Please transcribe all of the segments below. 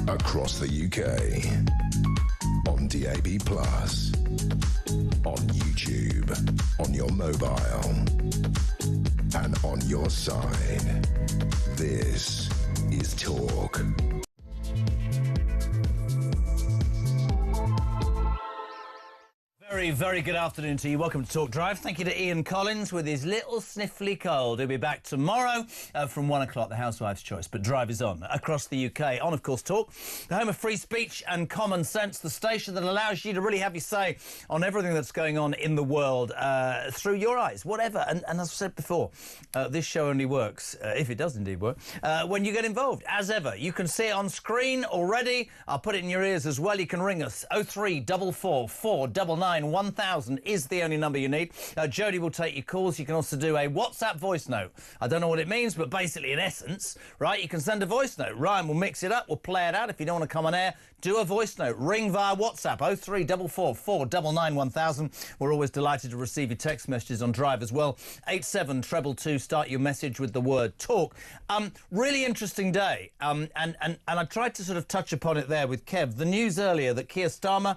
Across the UK, on DAB+, on YouTube, on your mobile, and on your side. This is Talk. Very, very good afternoon to you. Welcome to Talk Drive. Thank you to Ian Collins with his little sniffly cold. He'll be back tomorrow from 1 o'clock, the Housewife's Choice. But Drive is on across the UK. On, of course, Talk, the home of free speech and common sense, the station that allows you to really have your say on everything that's going on in the world through your eyes, whatever. And as I've said before, this show only works, if it does indeed work, when you get involved. As ever, you can see it on screen already. I'll put it in your ears as well. You can ring us. 0344 499 1000 is the only number you need. Jodie will take your calls. You can also do a WhatsApp voice note. I don't know what it means, but basically in essence, right, you can send a voice note. Ryan will mix it up. We'll play it out. If you don't want to come on air, do a voice note. Ring via WhatsApp 0344 499 1000. We're always delighted to receive your text messages on Drive as well. 87222. Start your message with the word talk. Really interesting day. And I tried to sort of touch upon it there with Kev. The news earlier that Keir Starmer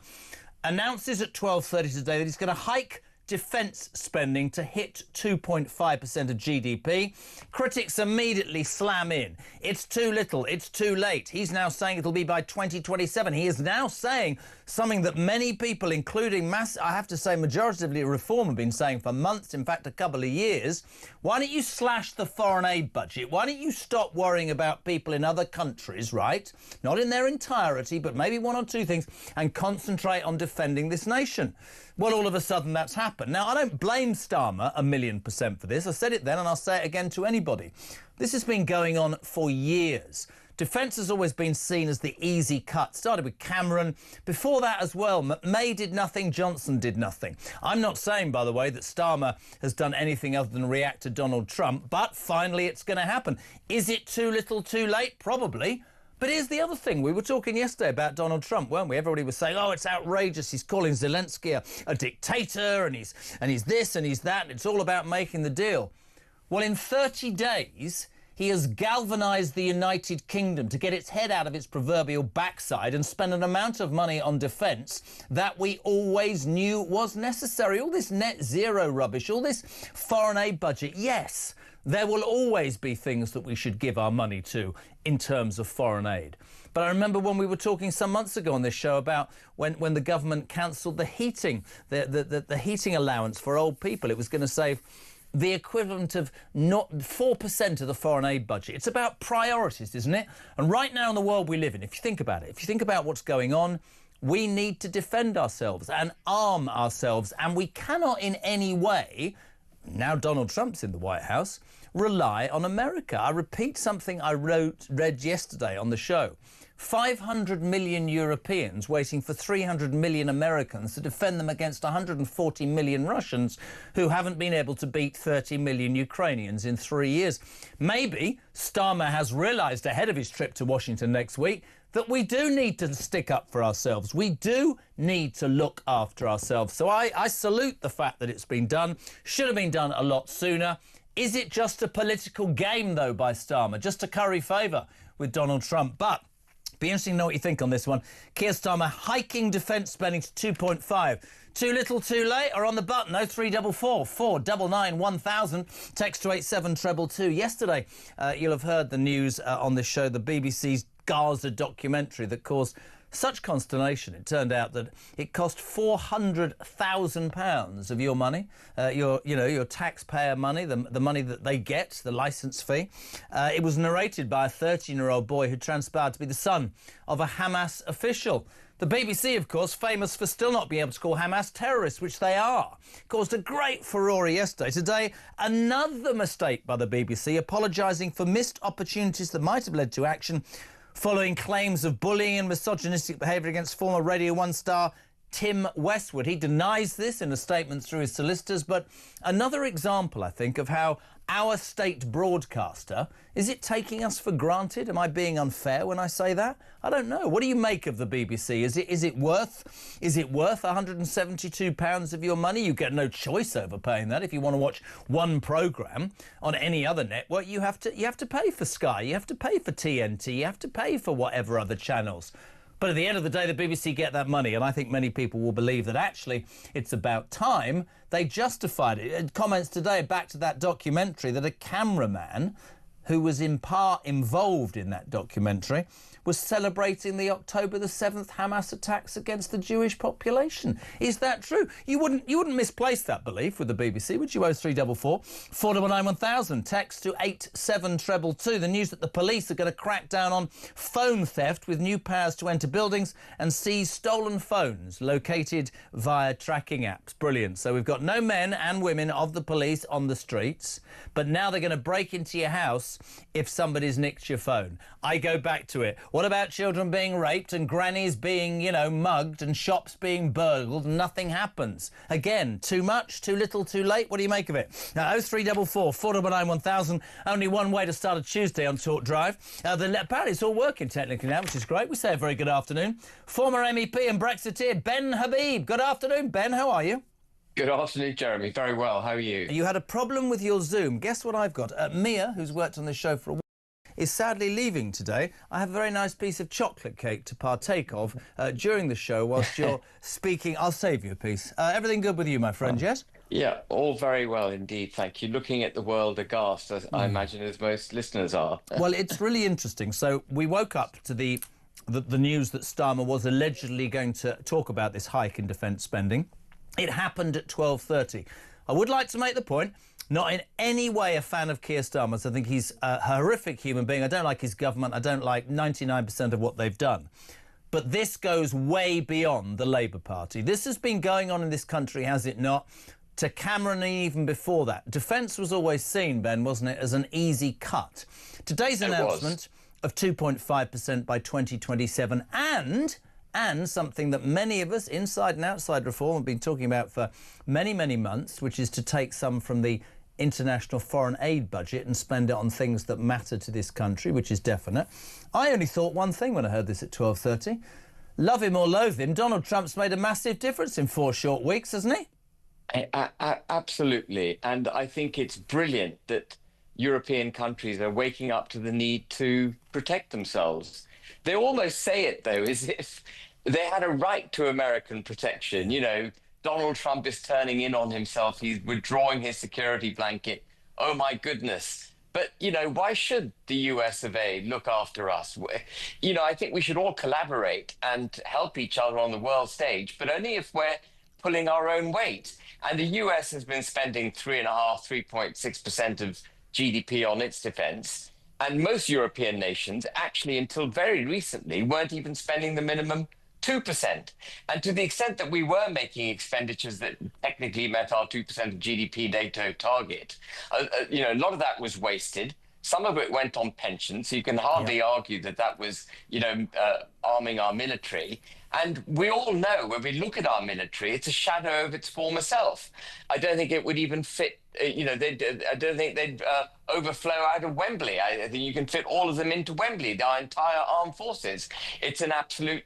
announces at 12:30 today that he's going to hike defence spending to hit 2.5% of GDP. Critics immediately slam in. It's too little. It's too late. He's now saying it'll be by 2027. He is now saying something that many people, including I have to say majoritively Reform, have been saying for months, in fact a couple of years. Why don't you slash the foreign aid budget? Why don't you stop worrying about people in other countries, right? Not in their entirety, but maybe one or two things, and concentrate on defending this nation. Well, all of a sudden that's happened. Now, I don't blame Starmer 1,000,000% for this. I said it then and I'll say it again to anybody. This has been going on for years. Defence has always been seen as the easy cut. Started with Cameron. Before that as well, May did nothing, Johnson did nothing. I'm not saying, by the way, that Starmer has done anything other than react to Donald Trump, but finally it's going to happen. Is it too little, too late? Probably. But here's the other thing. We were talking yesterday about Donald Trump, weren't we? Everybody was saying, oh, it's outrageous. He's calling Zelensky a dictator and he's this and he's that. And it's all about making the deal. Well, in 30 days, he has galvanised the United Kingdom to get its head out of its proverbial backside and spend an amount of money on defence that we always knew was necessary. All this net zero rubbish, all this foreign aid budget, yes, there will always be things that we should give our money to in terms of foreign aid. But I remember when we were talking some months ago on this show about when the government cancelled the heating allowance for old people. It was going to save the equivalent of not 4% of the foreign aid budget. It's about priorities, isn't it? And right now in the world we live in, if you think about it, if you think about what's going on, we need to defend ourselves and arm ourselves. And we cannot in any way, now Donald Trump's in the White House, rely on America. I repeat something I read yesterday on the show. 500 million Europeans waiting for 300 million Americans to defend them against 140 million Russians who haven't been able to beat 30 million Ukrainians in 3 years. Maybe Starmer has realised ahead of his trip to Washington next week that we do need to stick up for ourselves. We do need to look after ourselves. So I salute the fact that it's been done. Should have been done a lot sooner. Is it just a political game, though, by Starmer? Just to curry favour with Donald Trump? But be interesting to know what you think on this one. Keir Starmer hiking defence spending to 2.5. Too little, too late? Or on the button 0344 499 1000. Text to 87222. Yesterday, you'll have heard the news on this show, the BBC's Gaza documentary that caused such consternation. It turned out that it cost £400,000 of your money, your taxpayer money, the money that they get, the licence fee. It was narrated by a 13-year-old boy who transpired to be the son of a Hamas official. The BBC, of course, famous for still not being able to call Hamas terrorists, which they are, caused a great furore yesterday. Today, another mistake by the BBC, apologising for missed opportunities that might have led to action following claims of bullying and misogynistic behaviour against former Radio 1 star Tim Westwood. He denies this in a statement through his solicitors, but another example, I think, of how our state broadcaster, is it taking us for granted? Am I being unfair when I say that? I don't know. What do you make of the BBC? Is it worth £172 of your money? You get no choice over paying that. If you want to watch one programme on any other network, you have to pay for Sky, you have to pay for TNT, you have to pay for whatever other channels. But at the end of the day, the BBC get that money, and I think many people will believe that actually it's about time they justified it. Comments today back to that documentary that a cameraman who was in part involved in that documentary was celebrating the October the 7th Hamas attacks against the Jewish population. Is that true? You wouldn't misplace that belief with the BBC, would you? 0344 499 1000. Text to 87222. The news that the police are going to crack down on phone theft with new powers to enter buildings and seize stolen phones located via tracking apps. Brilliant. So we've got no men and women of the police on the streets, but now they're going to break into your house if somebody's nicked your phone. I go back to it. What about children being raped and grannies being, mugged and shops being burgled and nothing happens? Again, too much, too little, too late? What do you make of it? 0344 499 1000. Only one way to start a Tuesday on Talk Drive. Apparently it's all working technically now, which is great. We say a very good afternoon. Former MEP and Brexiteer Ben Habib. Good afternoon, Ben. How are you? Good afternoon, Jeremy. Very well. How are you? You had a problem with your Zoom. Guess what I've got? Mia, who's worked on this show for a while, is sadly leaving today. I have a very nice piece of chocolate cake to partake of during the show whilst you're speaking. I'll save you a piece. Everything good with you, my friend, yes? Yeah, all very well indeed, thank you. Looking at the world aghast, as I imagine as most listeners are. Well, it's really interesting. So we woke up to the news that Starmer was allegedly going to talk about this hike in defence spending. It happened at 12:30. I would like to make the point, not in any way a fan of Keir Starmer's. I think he's a horrific human being. I don't like his government. I don't like 99% of what they've done. But this goes way beyond the Labour Party. This has been going on in this country, has it not? To Cameron and even before that. Defence was always seen, Ben, wasn't it, as an easy cut. Today's announcement of 2.5% by 2027 and something that many of us, inside and outside reform, have been talking about for many, many months, which is to take some from the international foreign aid budget and spend it on things that matter to this country, which is definite. I only thought one thing when I heard this at 12:30. Love him or loathe him, Donald Trump's made a massive difference in 4 short weeks, hasn't he? Absolutely. And I think it's brilliant that European countries are waking up to the need to protect themselves. They almost say it, though, as if they had a right to American protection. Donald Trump is turning in on himself. He's withdrawing his security blanket. Oh, my goodness. But, why should the US of A look after us? I think we should all collaborate and help each other on the world stage, but only if we're pulling our own weight. And the US has been spending 3.6% of GDP on its defense. And most European nations, actually, until very recently, weren't even spending the minimum 2%. And to the extent that we were making expenditures that technically met our 2% of GDP NATO target, a lot of that was wasted. Some of it went on pensions, so you can hardly argue that that was, arming our military. And we all know when we look at our military, it's a shadow of its former self. I don't think it would even fit, I don't think they'd overflow out of Wembley. I think you can fit all of them into Wembley, our entire armed forces. It's an absolute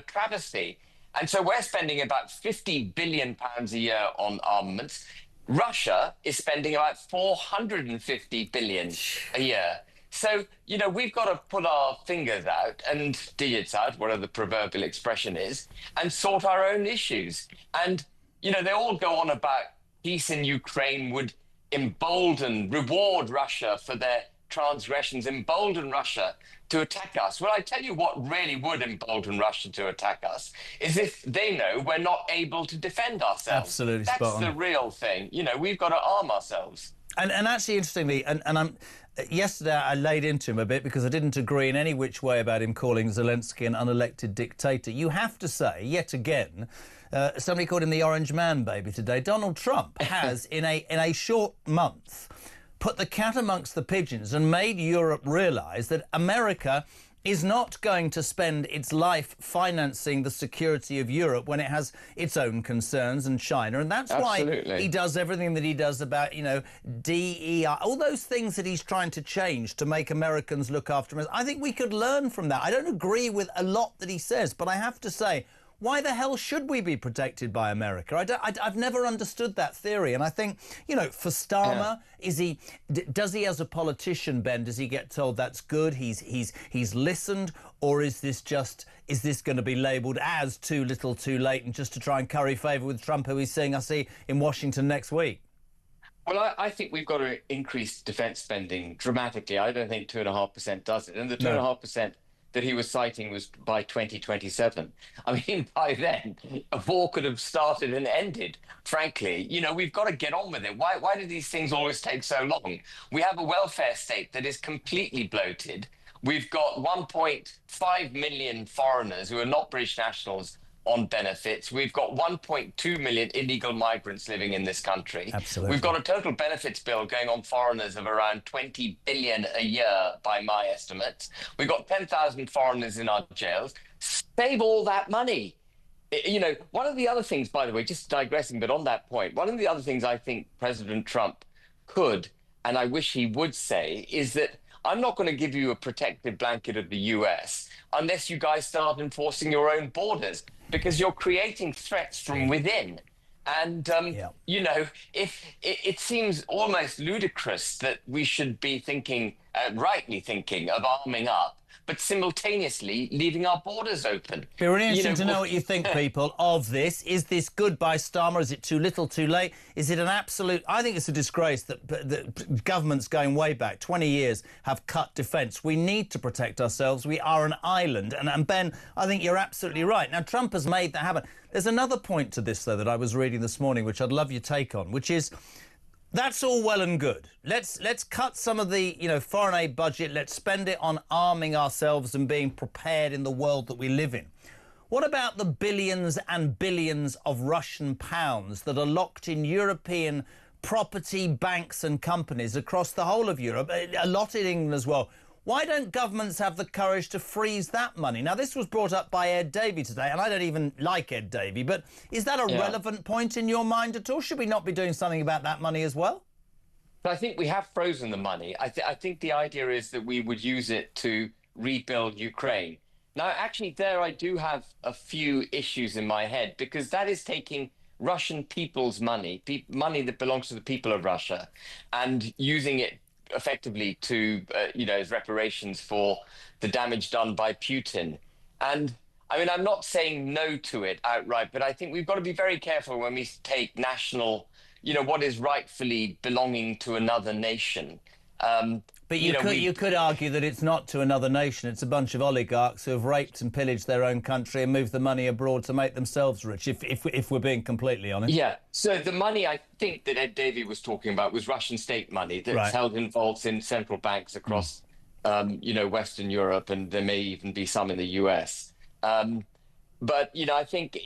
travesty. And so we're spending about £50 billion a year on armaments. Russia is spending about $450 billion a year. So, we've got to put our fingers out and digits out, whatever the proverbial expression is, and sort our own issues. And, they all go on about peace in Ukraine would reward Russia for their transgressions, embolden Russia to attack us. Well, I tell you what really would embolden Russia to attack us is if they know we're not able to defend ourselves. Absolutely. That's the real thing. We've got to arm ourselves. And actually, interestingly, yesterday I laid into him a bit because I didn't agree in any which way about him calling Zelensky an unelected dictator. You have to say, yet again, somebody called him the Orange Man Baby today. Donald Trump has, in a short month, put the cat amongst the pigeons and made Europe realise that America is not going to spend its life financing the security of Europe when it has its own concerns and China. And that's Absolutely. why he does everything that he does about, DEI, all those things that he's trying to change to make Americans look after him. I think we could learn from that. I don't agree with a lot that he says, but I have to say, why the hell should we be protected by America? I've never understood that theory. And I think, for Starmer, does he as a politician, Ben, does he get told that's good, he's listened, or is this going to be labelled as too little too late and just to try and curry favour with Trump, who he's seeing us see in Washington next week? Well, I think we've got to increase defence spending dramatically. I don't think 2.5% does it. And the 2.5% that he was citing was by 2027. I mean, by then, a war could have started and ended, frankly. We've got to get on with it. Why do these things always take so long? We have a welfare state that is completely bloated. We've got 1.5 million foreigners who are not British nationals on benefits. We've got 1.2 million illegal migrants living in this country. Absolutely. We've got a total benefits bill going on foreigners of around 20 billion a year by my estimates. We've got 10,000 foreigners in our jails. Save all that money. One of the other things, by the way, just digressing, but on that point, one of the other things I think President Trump could, and I wish he would say, is that I'm not going to give you a protective blanket of the US unless you guys start enforcing your own borders, because you're creating threats from within. And, if it seems almost ludicrous that we should be thinking, rightly thinking, of arming up, but simultaneously leaving our borders open. Be really interesting to know what you think, people, of this. Is this good by Starmer? Is it too little, too late? Is it an absolute... I think it's a disgrace that governments going way back, 20 years, have cut defence. We need to protect ourselves. We are an island. And Ben, I think you're absolutely right. Now, Trump has made that happen. There's another point to this, though, that I was reading this morning, which I'd love your take on, which is... That's all well and good. Let's cut some of the, foreign aid budget. Let's spend it on arming ourselves and being prepared in the world that we live in. What about the billions and billions of Russian pounds that are locked in European property, banks and companies across the whole of Europe, a lot in England as well? Why don't governments have the courage to freeze that money? Now, this was brought up by Ed Davey today, and I don't even like Ed Davey, but is that a relevant point in your mind at all? Should we not be doing something about that money as well? I think we have frozen the money. I think the idea is that we would use it to rebuild Ukraine. Now, actually, there I do have a few issues in my head, because that is taking Russian people's money, money that belongs to the people of Russia, and using it effectively to, as reparations for the damage done by Putin. And I mean, I'm not saying no to it outright, but I think we've got to be very careful when we take national, what is rightfully belonging to another nation. But you could argue that it's not to another nation. It's a bunch of oligarchs who have raped and pillaged their own country and moved the money abroad to make themselves rich, if we're being completely honest. Yeah. So the money I think that Ed Davey was talking about was Russian state money that's held in vaults in central banks across, Western Europe, and there may even be some in the US. But, I think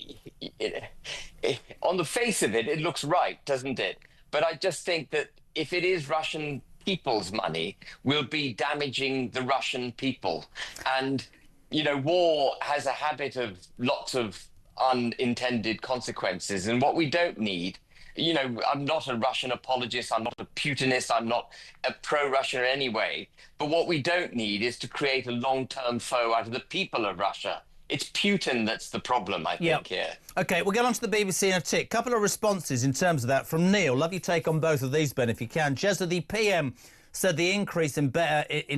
on the face of it, it looks right, doesn't it? But I just think that if it is Russian people's money, we'll be damaging the Russian people. And, war has a habit of lots of unintended consequences. And what we don't need, I'm not a Russian apologist, I'm not a Putinist, I'm not a pro-Russia in any way. But what we don't need is to create a long-term foe out of the people of Russia. It's Putin that's the problem, I think, here. OK, we'll get on to the BBC in a tick. Couple of responses in terms of that from Neil. Love your take on both of these, Ben, if you can. Jezza, the PM, said the increase in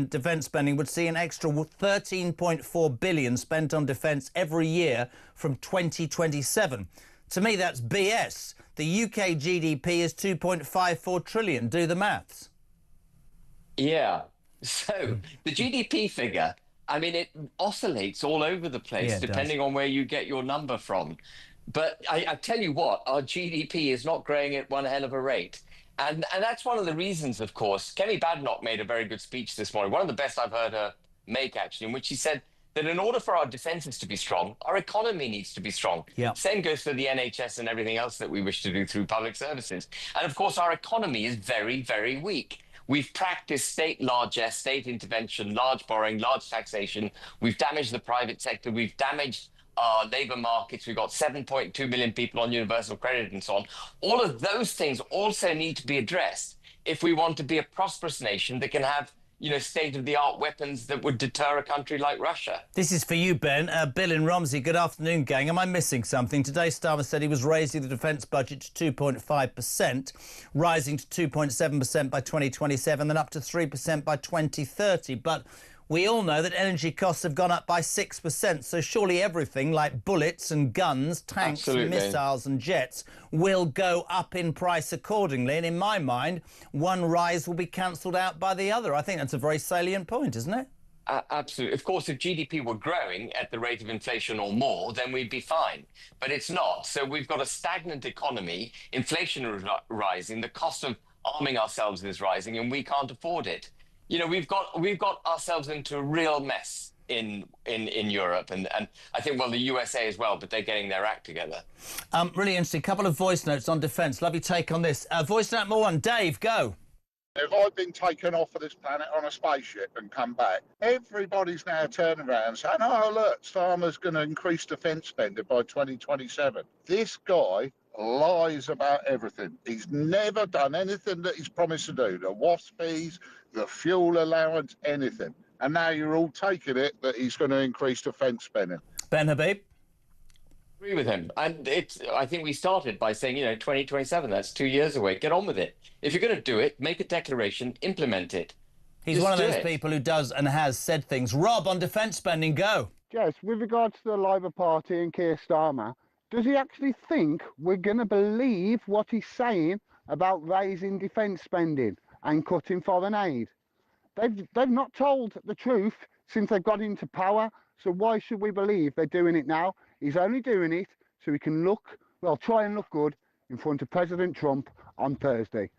defence spending would see an extra 13.4 billion spent on defence every year from 2027. To me, that's BS. The UK GDP is 2.54 trillion. Do the maths. Yeah. So the GDP figure, I mean, it oscillates all over the place, depending on where you get your number from. But I tell you what, our GDP is not growing at one hell of a rate. And that's one of the reasons, of course. Kemi Badenoch made a very good speech this morning, one of the best I've heard her make, actually, in which she said that in order for our defences to be strong, our economy needs to be strong. Same goes for the NHS and everything else that we wish to do through public services. And, of course, our economy is very, very weak. We've practiced state largesse, state intervention, large borrowing, large taxation. We've damaged the private sector. We've damaged our labour markets. We've got 7.2 million people on universal credit and so on. All of those things also need to be addressed if we want to be a prosperous nation that can have, state-of-the-art weapons that would deter a country like Russia. This is for you, Ben. Bill in Romsey, good afternoon, gang. Am I missing something? Today, Starmer said he was raising the defence budget to 2.5%, rising to 2.7% by 2027, then up to 3% by 2030. But we all know that energy costs have gone up by 6%, so surely everything like bullets and guns, tanks, missiles and jets will go up in price accordingly. And in my mind, one rise will be cancelled out by the other. I think that's a very salient point, isn't it? Absolutely. Of course, if GDP were growing at the rate of inflation or more, then we'd be fine. But it's not. So we've got a stagnant economy, inflation is rising, the cost of arming ourselves is rising, and we can't afford it. We've got ourselves into a real mess in Europe, and I think, well, the USA as well, but they're getting their act together. Really interesting. Couple of voice notes on defence. Love your take on this. Voice note number one, Dave, go. If I'd been taken off of this planet on a spaceship and come back, everybody's now turning around saying, oh, look, Starmer's going to increase defence spending by 2027. This guy lies about everything. He's never done anything that he's promised to do. The WASP fees, the fuel allowance, anything. And now you're all taking it that he's going to increase defence spending. Ben Habib? Agree with him. And I think we started by saying, 2027, that's 2 years away. Get on with it. If you're going to do it, make a declaration, implement it. He's just one of those people who does and has said things. Rob, on defence spending, go. Yes, with regards to the Labour Party and Keir Starmer, does he actually think we're going to believe what he's saying about raising defence spending and cutting foreign aid? They've not told the truth since they got into power, so why should we believe they're doing it now? He's only doing it so he can try and look good in front of President Trump on Thursday.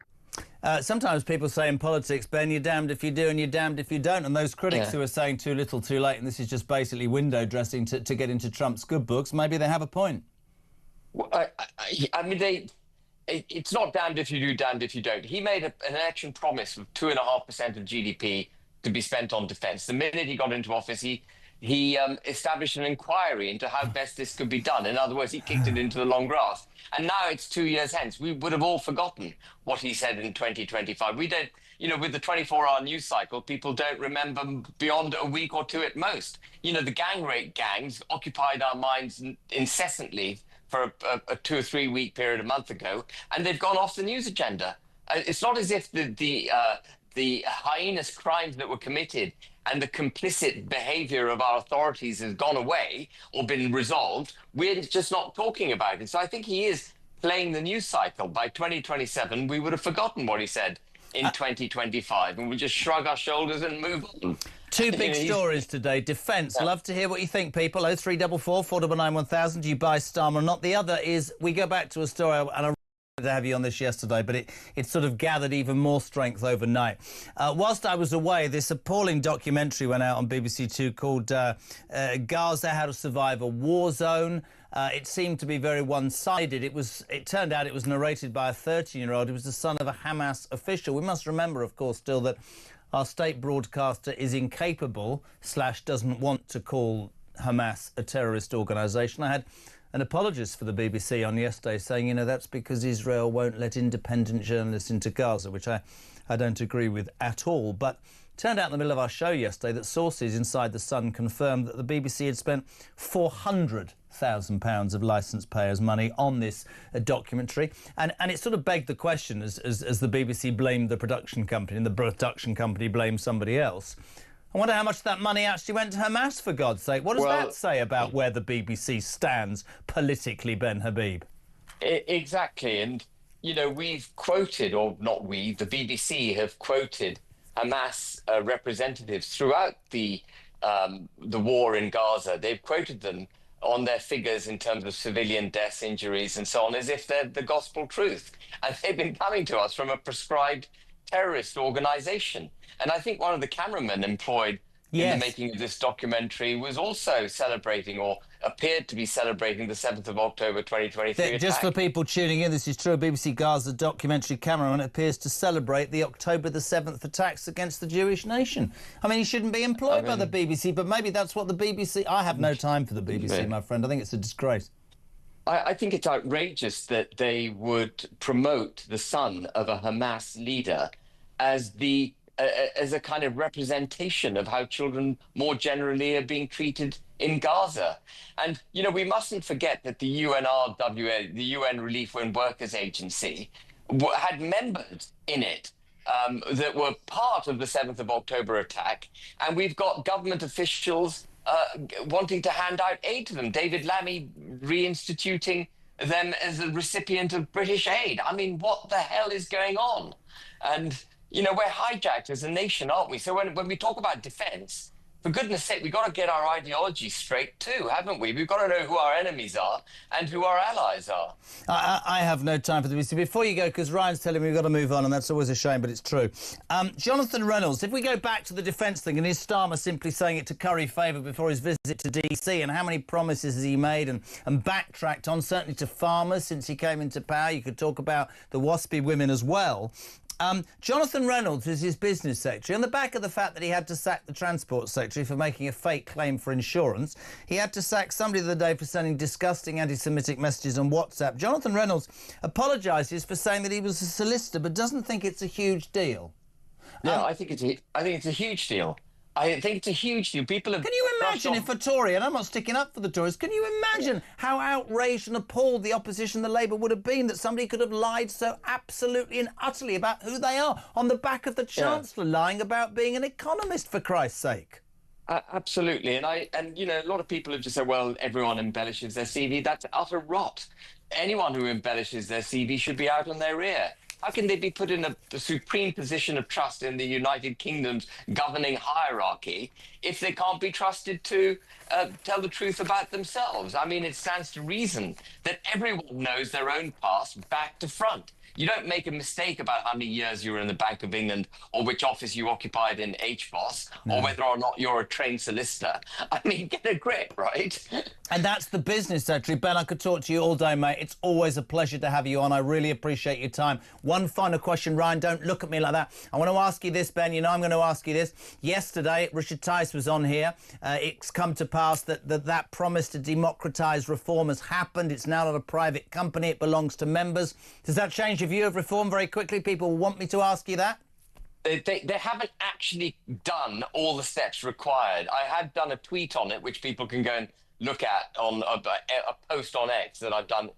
Sometimes people say in politics, Ben, you're damned if you do and you're damned if you don't. And those critics who are saying too little, too late, and this is just basically window dressing to get into Trump's good books, maybe they have a point. Well, I mean, it's not damned if you do, damned if you don't. He made an election promise of 2.5% of GDP to be spent on defence. The minute he got into office, he established an inquiry into how best this could be done. In other words, he kicked it into the long grass. And now it's 2 years hence. We would have all forgotten what he said in 2025. We don't, with the 24-hour news cycle, people don't remember beyond a week or two at most. The gang rape gangs occupied our minds incessantly for a 2 or 3 week period a month ago, and they've gone off the news agenda. It's not as if the heinous crimes that were committed and the complicit behavior of our authorities has gone away or been resolved. We're just not talking about it. So I think he is playing the news cycle. By 2027, we would have forgotten what he said in 2025, and we'll just shrug our shoulders and move on. Two big stories today. Defence. Love to hear what you think, people. 0344 499 1000. Do you buy Starmer or not? The other is we go back to a story, and I wanted to have you on this yesterday, but it sort of gathered even more strength overnight. Whilst I was away, this appalling documentary went out on BBC Two called Gaza, How to Survive a War Zone. It seemed to be very one-sided. It turned out it was narrated by a 13-year-old who was the son of a Hamas official. We must remember, of course, still that our state broadcaster is incapable / doesn't want to call Hamas a terrorist organisation. I had an apologist for the BBC on yesterday saying, that's because Israel won't let independent journalists into Gaza, which I don't agree with at all. But turned out in the middle of our show yesterday that sources inside The Sun confirmed that the BBC had spent £400,000 of licence payers' money on this documentary. And it sort of begged the question as the BBC blamed the production company and the production company blamed somebody else. I wonder how much of that money actually went to Hamas, for God's sake. What does that say about where the BBC stands politically, Ben Habib? Exactly. And, we've quoted, or not we, the BBC have quoted Hamas representatives throughout the war in Gaza. They've quoted them on their figures in terms of civilian deaths, injuries, and so on, as if they're the gospel truth. And they've been coming to us from a prescribed terrorist organisation. And I think one of the cameramen employed in Yes. the making of this documentary was also celebrating, or appeared to be celebrating, the 7th of October 2023 attack. Just for people tuning in, this is true. BBC Gaza documentary cameraman appears to celebrate the October the 7th attacks against the Jewish nation. I mean, he shouldn't be employed by the BBC, but maybe that's what the BBC... I have no time for the BBC, my friend. I think it's a disgrace. I think it's outrageous that they would promote the son of a Hamas leader as a kind of representation of how children more generally are being treated in Gaza. And, you know, we mustn't forget that the UNRWA, the UN Relief and Workers Agency, had members in it that were part of the 7th of October attack. And we've got government officials wanting to hand out aid to them. David Lammy reinstituting them as a recipient of British aid. I mean, what the hell is going on? And, you know, we're hijacked as a nation, aren't we? So when we talk about defense, for goodness sake, we've got to get our ideology straight too, haven't we? We've got to know who our enemies are and who our allies are. I have no time for the BBC. Before you go, because Ryan's telling me we've got to move on, and that's always a shame, but it's true. Jonathan Reynolds, if we go back to the defence thing, and is Starmer simply saying it to curry favour before his visit to DC, and how many promises has he made and backtracked on, certainly to farmers since he came into power? You could talk about the waspy women as well. Jonathan Reynolds is his business secretary. On the back of the fact that he had to sack the transport secretary for making a fake claim for insurance, he had to sack somebody the other day for sending disgusting anti-Semitic messages on WhatsApp. Jonathan Reynolds apologises for saying that he was a solicitor, but doesn't think it's a huge deal. No, I think it's a huge deal. I think it's a huge deal. People have... Can you imagine if a Tory, and I'm not sticking up for the Tories, can you imagine how outraged and appalled the opposition, the Labour, would have been that somebody could have lied so absolutely and utterly about who they are on the back of the Chancellor lying about being an economist, for Christ's sake? Absolutely. And you know, a lot of people have just said, well, everyone embellishes their CV. That's utter rot. Anyone who embellishes their CV should be out on their rear. How can they be put in a supreme position of trust in the United Kingdom's governing hierarchy if they can't be trusted to tell the truth about themselves? I mean, it stands to reason that everyone knows their own past back to front. You don't make a mistake about how many years you were in the Bank of England or which office you occupied in HBOS or whether or not you're a trained solicitor. I mean, get a grip, right? And that's the business secretary. Ben, I could talk to you all day, mate. It's always a pleasure to have you on. I really appreciate your time. One final question, Ryan. Don't look at me like that. I want to ask you this, Ben. You know I'm going to ask you this. Yesterday, Richard Tice was on here. It's come to pass that promise to democratise reform has happened. It's now not a private company. It belongs to members. Does that change your view of reform very quickly? People want me to ask you that. They haven't actually done all the steps required. I had done a tweet on it, which people can go and look at on a post on X that I've done,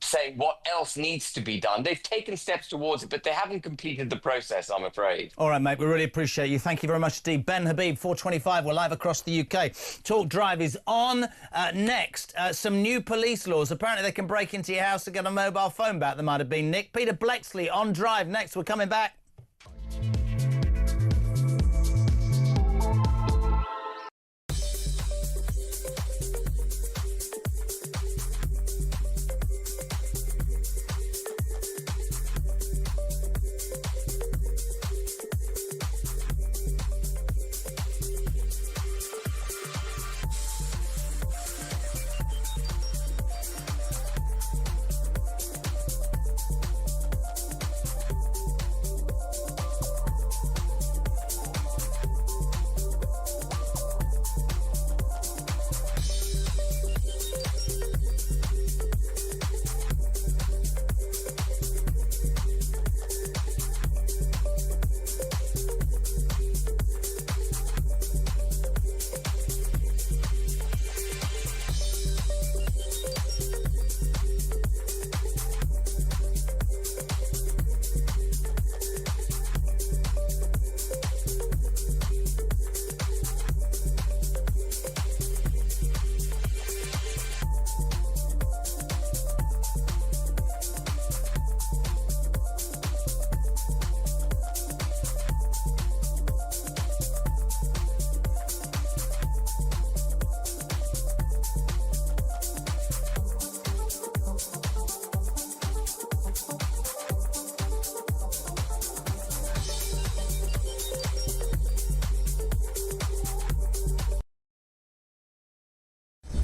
saying what else needs to be done. They've taken steps towards it, but they haven't completed the process, I'm afraid. All right, mate, we really appreciate you. Thank you very much indeed. Ben Habib, 4:25, we're live across the UK. Talk Drive is on. Next, some new police laws. Apparently they can break into your house and get a mobile phone back. There might have been, Nick. Peter Blexley on Drive next. We're coming back.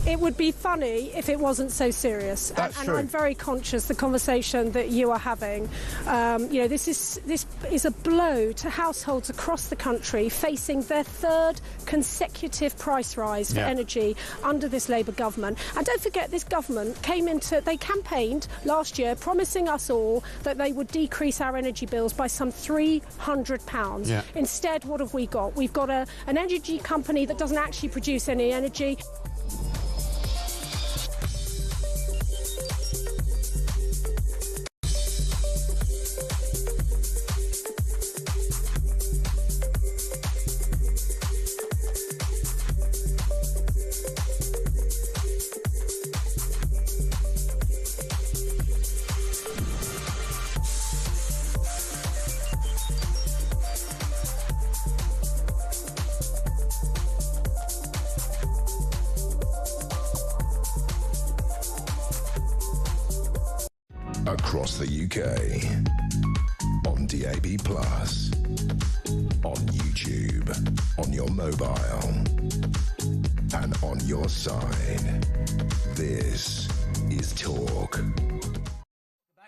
it would be funny if it wasn't so serious. That's and true. I'm very conscious the conversation that you are having. You know, this is a blow to households across the country facing their third consecutive price rise for energy under this Labour government. And don't forget, this government they campaigned last year promising us all that they would decrease our energy bills by some £300. Yeah. Instead, what have we got? We've got an energy company that doesn't actually produce any energy. Across the UK, on DAB+, on YouTube, on your mobile, and on your side. This is Talk.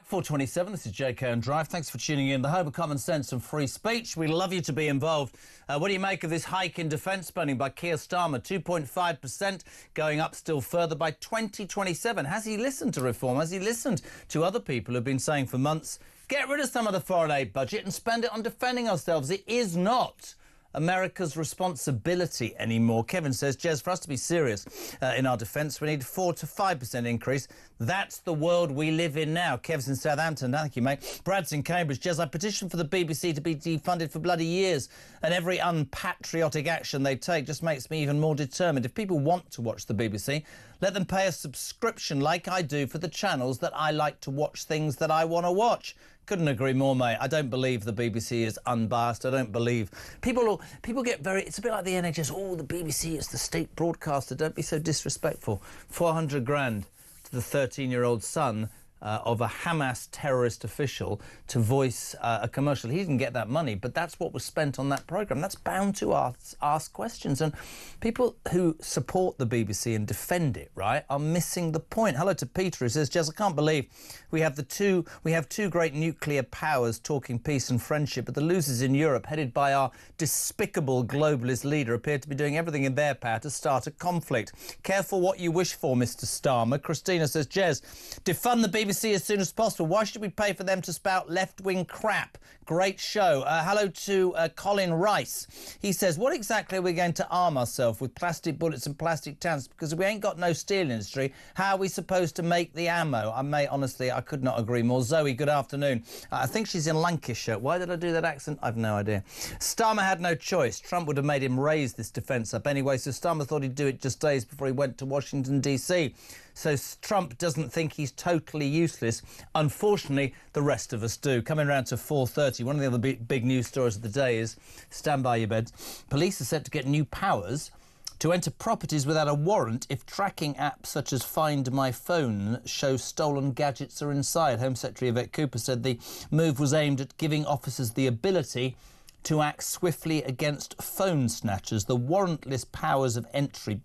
4:27, this is JK and Drive. Thanks for tuning in. The home of common sense and free speech. We love you to be involved. What do you make of this hike in defence spending by Keir Starmer? 2.5%, going up still further by 2027. Has he listened to reform? Has he listened to other people who've been saying for months, get rid of some of the foreign aid budget and spend it on defending ourselves? It is not America's responsibility anymore. Kevin says, Jez, for us to be serious in our defence, we need 4 to 5% increase. That's the world we live in now. Kev's in Southampton. Thank you, mate. Brad's in Cambridge. Jez, I petitioned for the BBC to be defunded for bloody years, and every unpatriotic action they take just makes me even more determined. If people want to watch the BBC, let them pay a subscription like I do for the channels that I like to watch things that I want to watch. Couldn't agree more, mate. I don't believe the BBC is unbiased. I don't believe... People get very... It's a bit like the NHS. Oh, the BBC, it's the state broadcaster. Don't be so disrespectful. 400 grand to the 13-year-old son of a Hamas terrorist official to voice a commercial. He didn't get that money, but that's what was spent on that programme. That's bound to ask questions. And people who support the BBC and defend it, right, are missing the point. Hello to Peter, who says, Jez, I can't believe we have two great nuclear powers talking peace and friendship, but the losers in Europe, headed by our despicable globalist leader, appear to be doing everything in their power to start a conflict. Careful what you wish for, Mr. Starmer. Christina says, Jez, defund the BBC as soon as possible. Why should we pay for them to spout left-wing crap? Great show. Hello to Colin Rice. He says, what exactly are we going to arm ourselves with? Plastic bullets and plastic tanks? Because we ain't got no steel industry. How are we supposed to make the ammo? Mate, honestly, I could not agree more. Zoe, good afternoon. I think she's in Lancashire. Why did I do that accent? I've no idea. Starmer had no choice. Trump would have made him raise this defence up anyway, so Starmer thought he'd do it just days before he went to Washington, D.C. So Trump doesn't think he's totally useless. Unfortunately, the rest of us do. Coming round to 4:30, one of the other big news stories of the day is, stand by your beds, police are set to get new powers to enter properties without a warrant if tracking apps such as Find My Phone show stolen gadgets are inside. Home Secretary Yvette Cooper said the move was aimed at giving officers the ability to act swiftly against phone snatchers. The warrantless powers of entry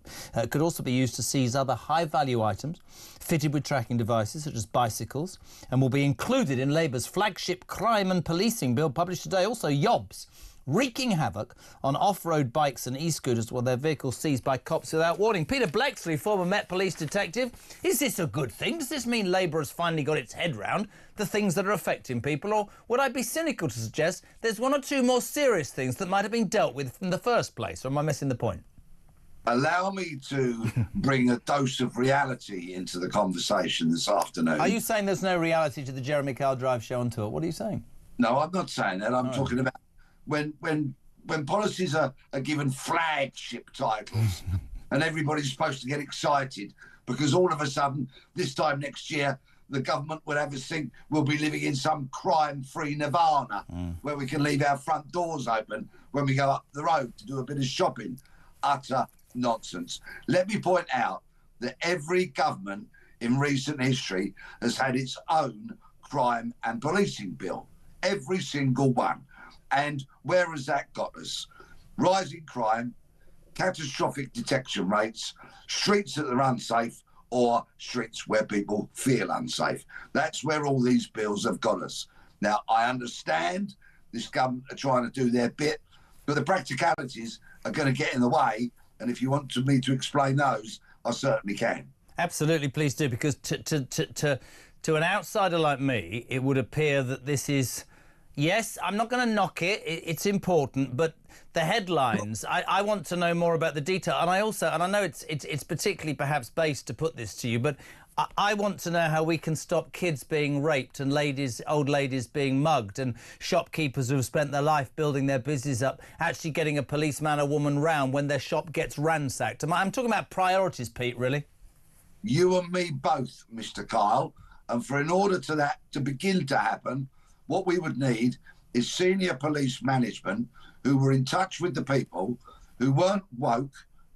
could also be used to seize other high-value items fitted with tracking devices, such as bicycles, and will be included in Labour's flagship crime and policing bill published today. Also, yobs wreaking havoc on off-road bikes and e-scooters while their vehicles seized by cops without warning. Peter Blexley, former Met Police detective. Is this a good thing? Does this mean Labour has finally got its head round the things that are affecting people? Or would I be cynical to suggest there's one or two more serious things that might have been dealt with in the first place? Or am I missing the point? Allow me to bring a dose of reality into the conversation this afternoon. Are you saying there's no reality to the Jeremy Kyle Drive show on tour? What are you saying? No, I'm not saying that. I'm talking about when policies are given flagship titles and everybody's supposed to get excited because all of a sudden, this time next year, the government would have us think we'll be living in some crime-free nirvana where we can leave our front doors open when we go up the road to do a bit of shopping. Utter nonsense. Let me point out that every government in recent history has had its own crime and policing bill. Every single one. And where has that got us? Rising crime, catastrophic detection rates, streets that are unsafe, or streets where people feel unsafe. That's where all these bills have got us. Now, I understand this government are trying to do their bit, but the practicalities are going to get in the way. And if you want me to explain those, I certainly can. Absolutely, please do, because to an outsider like me, it would appear that this is, yes, I'm not going to knock it, it's important, but the headlines, I want to know more about the detail. And I also, and I know it's particularly perhaps based to put this to you, but I want to know how we can stop kids being raped and old ladies being mugged, and shopkeepers who have spent their life building their business up actually getting a policeman or woman round when their shop gets ransacked. I'm talking about priorities, Pete, really. You and me both, Mr. Kyle. And in order to that to begin to happen, what we would need is senior police management who were in touch with the people, who weren't woke,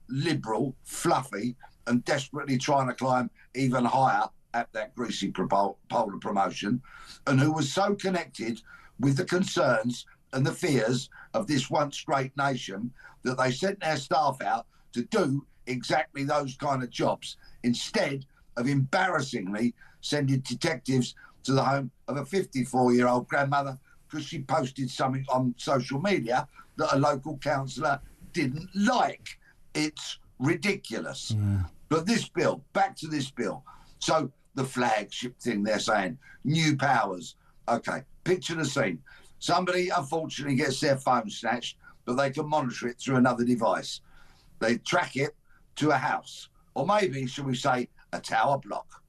liberal, fluffy, and desperately trying to climb even higher at that greasy pole of promotion, and who was so connected with the concerns and the fears of this once great nation that they sent their staff out to do exactly those kind of jobs, instead of embarrassingly sending detectives to the home of a 54-year-old grandmother because she posted something on social media that a local councillor didn't like. It's ridiculous. Yeah. But this bill, back to this bill. So the flagship thing, they're saying, new powers. Okay, picture the scene. Somebody, unfortunately, gets their phone snatched, but they can monitor it through another device. They track it to a house, or maybe, shall we say, a tower block.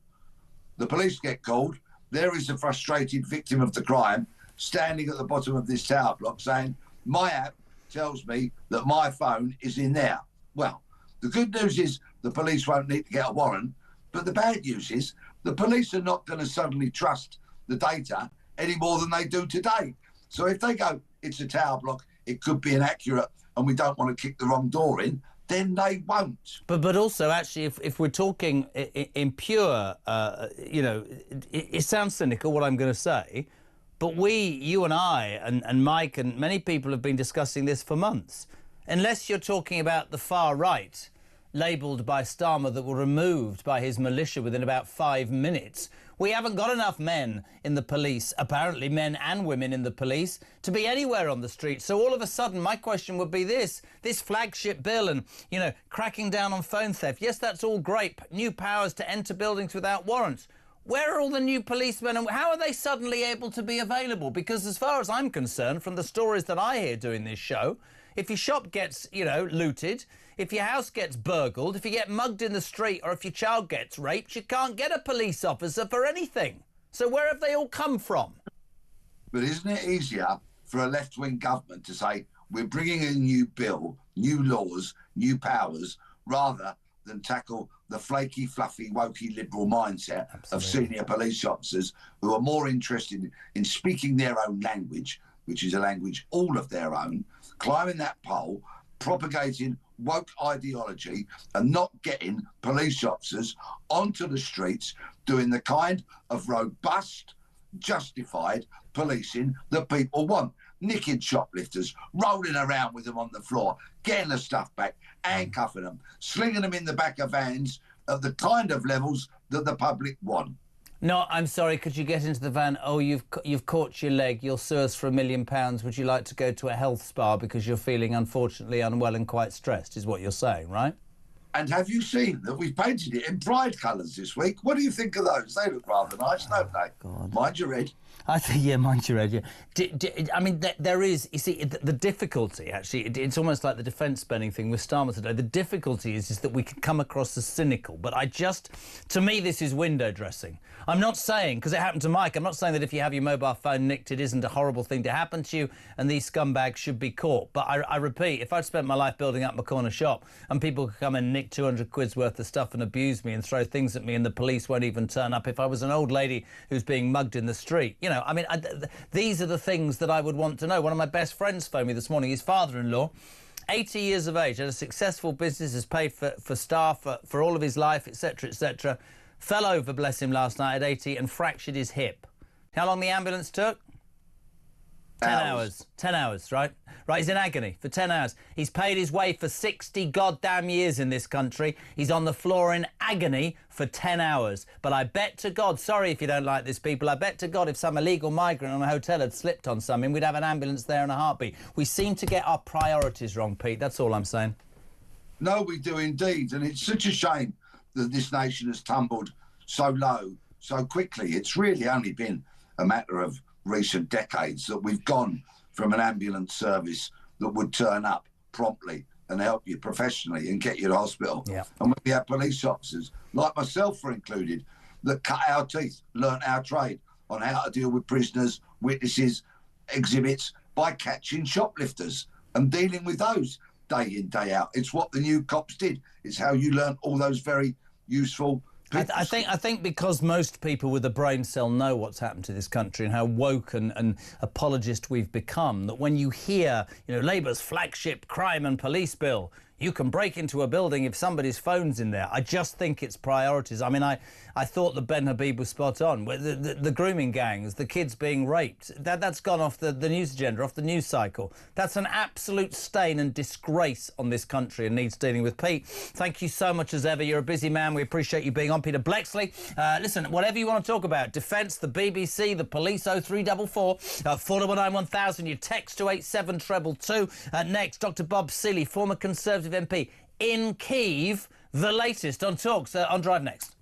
The police get called. There is a frustrated victim of the crime standing at the bottom of this tower block saying, my app tells me that my phone is in there. Well, the good news is the police won't need to get a warrant, but the bad news is the police are not going to suddenly trust the data any more than they do today. So if they go, it's a tower block, it could be inaccurate, and we don't want to kick the wrong door in, then they won't. But also, actually, if we're talking in pure, it sounds cynical what I'm going to say, but you and I and Mike and many people have been discussing this for months. Unless you're talking about the far right, labelled by Starmer, that were removed by his militia within about 5 minutes, we haven't got enough men in the police, apparently men and women in the police, to be anywhere on the street. So all of a sudden, my question would be this flagship bill and, cracking down on phone theft. Yes, that's all great. New powers to enter buildings without warrants. Where are all the new policemen and how are they suddenly able to be available? Because as far as I'm concerned, from the stories that I hear doing this show, if your shop gets, looted, if your house gets burgled, if you get mugged in the street, or if your child gets raped, you can't get a police officer for anything. So where have they all come from? But isn't it easier for a left-wing government to say, we're bringing a new bill, new laws, new powers, rather than tackle the flaky, fluffy, wokey, liberal mindset of senior police officers who are more interested in speaking their own language, which is a language all of their own, climbing that pole, propagating woke ideology and not getting police officers onto the streets doing the kind of robust, justified policing that people want. Nicking shoplifters, rolling around with them on the floor, getting the stuff back, handcuffing them, slinging them in the back of vans at the kind of levels that the public want. No, I'm sorry, could you get into the van? Oh, you've caught your leg, you'll sue us for £1 million. Would you like to go to a health spa because you're feeling unfortunately unwell and quite stressed, is what you're saying, right? And have you seen that we've painted it in pride colours this week? What do you think of those? They look rather nice, don't they? God. Mind your red. I think, yeah, mind your red, yeah. I mean, there is, you see, the difficulty, actually, it's almost like the defence spending thing with Starmer today. The difficulty is that we can come across as cynical, but to me, this is window dressing. I'm not saying, because it happened to Mike, I'm not saying that if you have your mobile phone nicked, it isn't a horrible thing to happen to you and these scumbags should be caught. But I repeat, if I'd spent my life building up my corner shop and people could come and nick 200 quid's worth of stuff and abuse me and throw things at me and the police won't even turn up, if I was an old lady who's being mugged in the street, these are the things that I would want to know. One of my best friends phoned me this morning, his father-in-law, 80 years of age, had a successful business, has paid for staff for all of his life, etc., etc., fell over, bless him, last night at 80 and fractured his hip. How long the ambulance took? 10 hours. 10 hours, right? Right, he's in agony for 10 hours. He's paid his way for 60 goddamn years in this country. He's on the floor in agony for 10 hours. But I bet to God, sorry if you don't like this, people, I bet to God if some illegal migrant on a hotel had slipped on something, we'd have an ambulance there in a heartbeat. We seem to get our priorities wrong, Pete. That's all I'm saying. No, we do indeed. And it's such a shame that this nation has tumbled so low so quickly. It's really only been a matter of recent decades that we've gone from an ambulance service that would turn up promptly and help you professionally and get you to hospital. Yeah. And we have police officers, like myself for included, that cut our teeth, learnt our trade on how to deal with prisoners, witnesses, exhibits by catching shoplifters and dealing with those day in, day out. It's what the new cops did. It's how you learnt all those very useful I think because most people with a brain cell know what's happened to this country and how woke and apologist we've become, that when you hear, you know, Labour's flagship crime and police bill, you can break into a building if somebody's phone's in there. I just think it's priorities. I mean, I thought that Ben Habib was spot on. The grooming gangs, the kids being raped, that's gone off the news agenda, off the news cycle. That's an absolute stain and disgrace on this country and needs dealing with. Pete, thank you so much as ever. You're a busy man. We appreciate you being on. Peter Blexley, listen, whatever you want to talk about, defence, the BBC, the police, 0344 419 1000, your text to 87222. Next, Dr Bob Seeley, former Conservative MP in Kyiv. The latest on Talks on Drive next.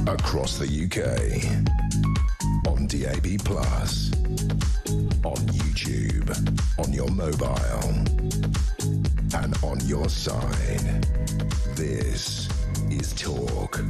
Across the UK, on DAB+, on YouTube, on your mobile, and on your side. This is Talk.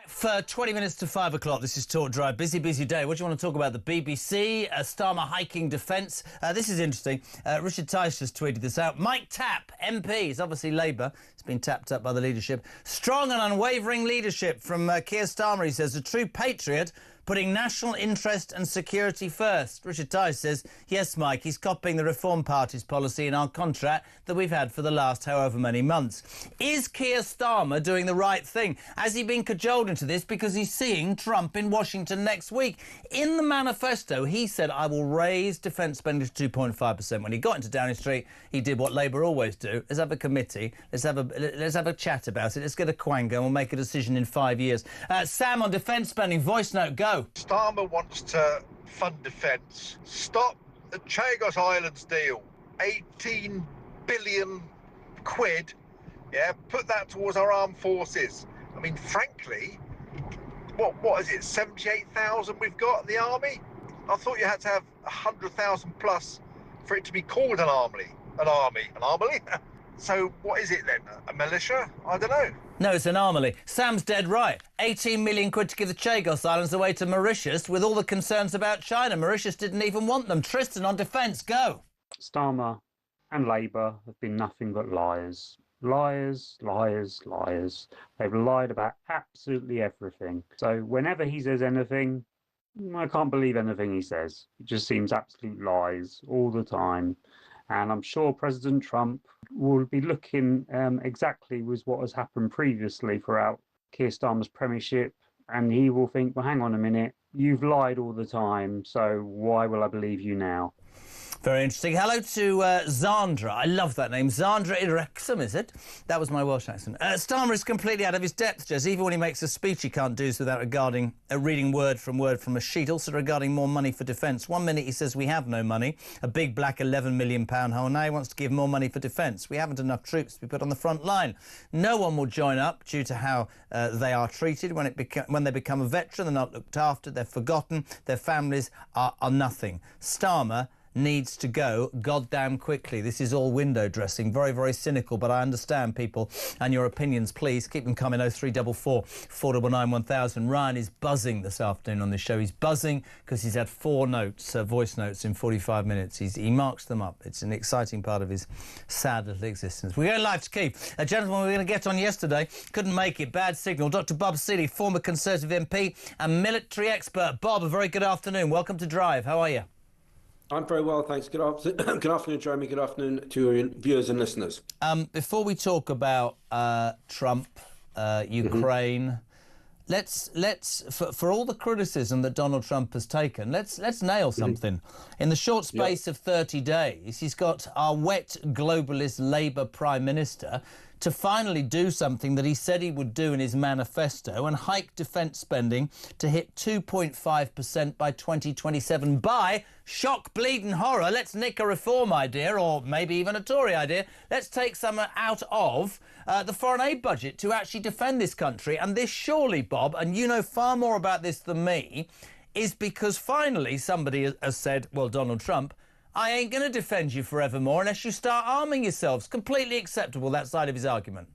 For 20 minutes to 5 o'clock, this is Talk Drive. Busy, busy day. What do you want to talk about? The BBC, Starmer hiking defence. This is interesting. Richard Tice just tweeted this out. Mike Tapp, MP, is obviously Labour. It's been tapped up by the leadership. Strong and unwavering leadership from Keir Starmer, he says. A true patriot, putting national interest and security first. Richard Tice says, yes, Mike, he's copying the Reform Party's policy in our contract that we've had for the last however many months. Is Keir Starmer doing the right thing? Has he been cajoled into this because he's seeing Trump in Washington next week? In the manifesto, he said, I will raise defence spending to 2.5%. When he got into Downing Street, he did what Labour always do. Let's have a committee. Let's have a chat about it. Let's get a quango and we'll make a decision in 5 years. Sam, on defence spending, voice note, go. Starmer wants to fund defence. Stop the Chagos Islands deal. 18 billion quid. Yeah, put that towards our armed forces. I mean, frankly, what is it? 78,000 we've got in the army. I thought you had to have 100,000 plus for it to be called an army. So what is it then? A militia? I don't know. No, it's an army. Sam's dead right. 18 million quid to give the Chagos Islands away to Mauritius with all the concerns about China. Mauritius didn't even want them. Tristan, on defence, go. Starmer and Labour have been nothing but liars. Liars, liars, liars. They've lied about absolutely everything. So whenever he says anything, I can't believe anything he says. It just seems absolute lies all the time. And I'm sure President Trump will be looking exactly with what has happened previously throughout Keir Starmer's premiership. And he will think, well, hang on a minute, you've lied all the time, so why will I believe you now? Very interesting. Hello to Zandra. I love that name. Zandra Irexum, is it? That was my Welsh accent. Starmer is completely out of his depth, Jez. Even when he makes a speech, he can't do so without reading word from a sheet. Also regarding more money for defence. 1 minute he says we have no money, a big black £11 million hole. Now he wants to give more money for defence. We haven't enough troops to be put on the front line. No one will join up due to how they are treated. When they become a veteran, they're not looked after, they're forgotten, their families are nothing. Starmer needs to go goddamn quickly. This is all window dressing. Very, very cynical, but I understand people and your opinions. Please keep them coming. 0344 499 1000. Ryan is buzzing this afternoon on this show. He's buzzing because he's had 4 voice notes in 45 minutes. He marks them up. It's an exciting part of his sad little existence. We're going live to Keith. A gentleman we were going to get on yesterday couldn't make it. Bad signal. Dr. Bob Seeley, former Conservative MP and military expert. Bob, a very good afternoon. Welcome to Drive. How are you? I'm very well, thanks. Good afternoon, Jeremy. Good afternoon to your viewers and listeners. Before we talk about Trump, Ukraine, let's for all the criticism that Donald Trump has taken, let's nail something. In the short space of 30 days, he's got our wet globalist Labour Prime Minister to finally do something that he said he would do in his manifesto and hike defence spending to hit 2.5% by 2027 by shock, bleeding horror. Let's nick a reform idea, or maybe even a Tory idea. Let's take some out of the foreign aid budget to actually defend this country. And this surely, Bob, and you know far more about this than me, is because finally somebody has said, well, Donald Trump, I ain't going to defend you forevermore unless you start arming yourselves. Completely acceptable, that side of his argument.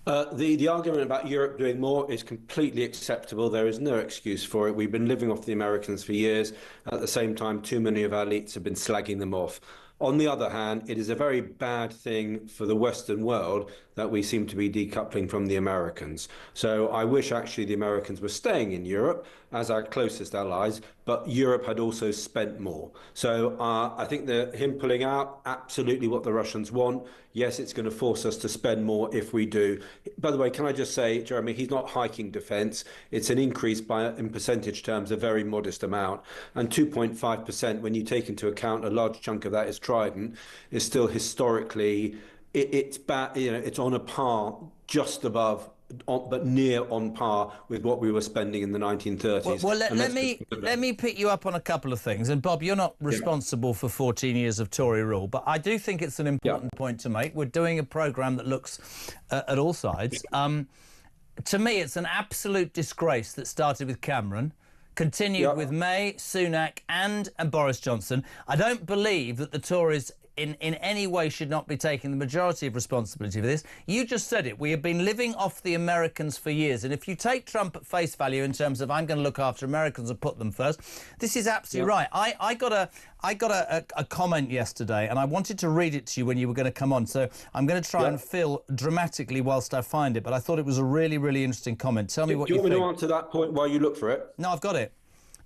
The argument about Europe doing more is completely acceptable. There is no excuse for it. We've been living off the Americans for years. At the same time, too many of our elites have been slagging them off. On the other hand, it is a very bad thing for the Western world that we seem to be decoupling from the Americans. So I wish actually the Americans were staying in Europe as our closest allies, but Europe had also spent more. So I think that him pulling out, absolutely what the Russians want. Yes, it's going to force us to spend more if we do. By the way, can I just say, Jeremy, he's not hiking defence. It's an increase by, in percentage terms, a very modest amount. And 2.5%, when you take into account a large chunk of that is Trident, is still historically, it's bad. You know, it's on a par, just above, but near on par with what we were spending in the 1930s. Well, let me pick you up on a couple of things. And Bob, you're not responsible for 14 years of Tory rule, but I do think it's an important point to make. We're doing a programme that looks at all sides. To me, it's an absolute disgrace that started with Cameron, continued with May, Sunak and Boris Johnson. I don't believe that the Tories in any way should not be taking the majority of responsibility for this. You just said it. We have been living off the Americans for years. And if you take Trump at face value in terms of I'm going to look after Americans and put them first, this is absolutely right. I got a comment yesterday and I wanted to read it to you when you were going to come on. So I'm going to try and fill dramatically whilst I find it. But I thought it was a really, really interesting comment. Tell me what you think. Do you want me to answer that point while you look for it? No, I've got it.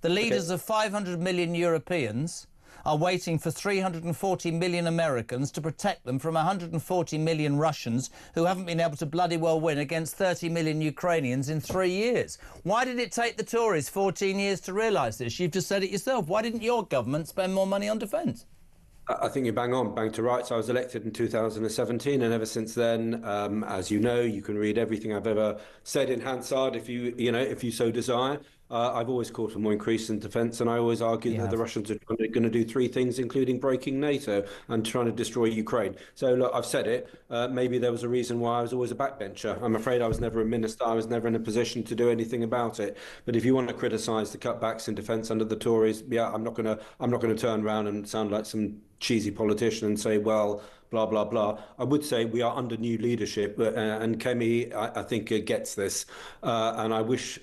The leaders of 500 million Europeans are waiting for 340 million Americans to protect them from 140 million Russians who haven't been able to bloody well win against 30 million Ukrainians in 3 years. Why did it take the Tories 14 years to realise this? You've just said it yourself. Why didn't your government spend more money on defence? I think you bang to rights. I was elected in 2017, and ever since then, as you know, you can read everything I've ever said in Hansard if you so desire. I've always called for more increase in defence, and I always argued that the Russians are going to do 3 things, including breaking NATO and trying to destroy Ukraine. So, look, I've said it. Maybe there was a reason why I was always a backbencher. I'm afraid I was never a minister. I was never in a position to do anything about it. But if you want to criticise the cutbacks in defence under the Tories, I'm not going to turn around and sound like some cheesy politician and say, well, blah, blah, blah. I would say we are under new leadership, and Kemi, I think, gets this. And I wish,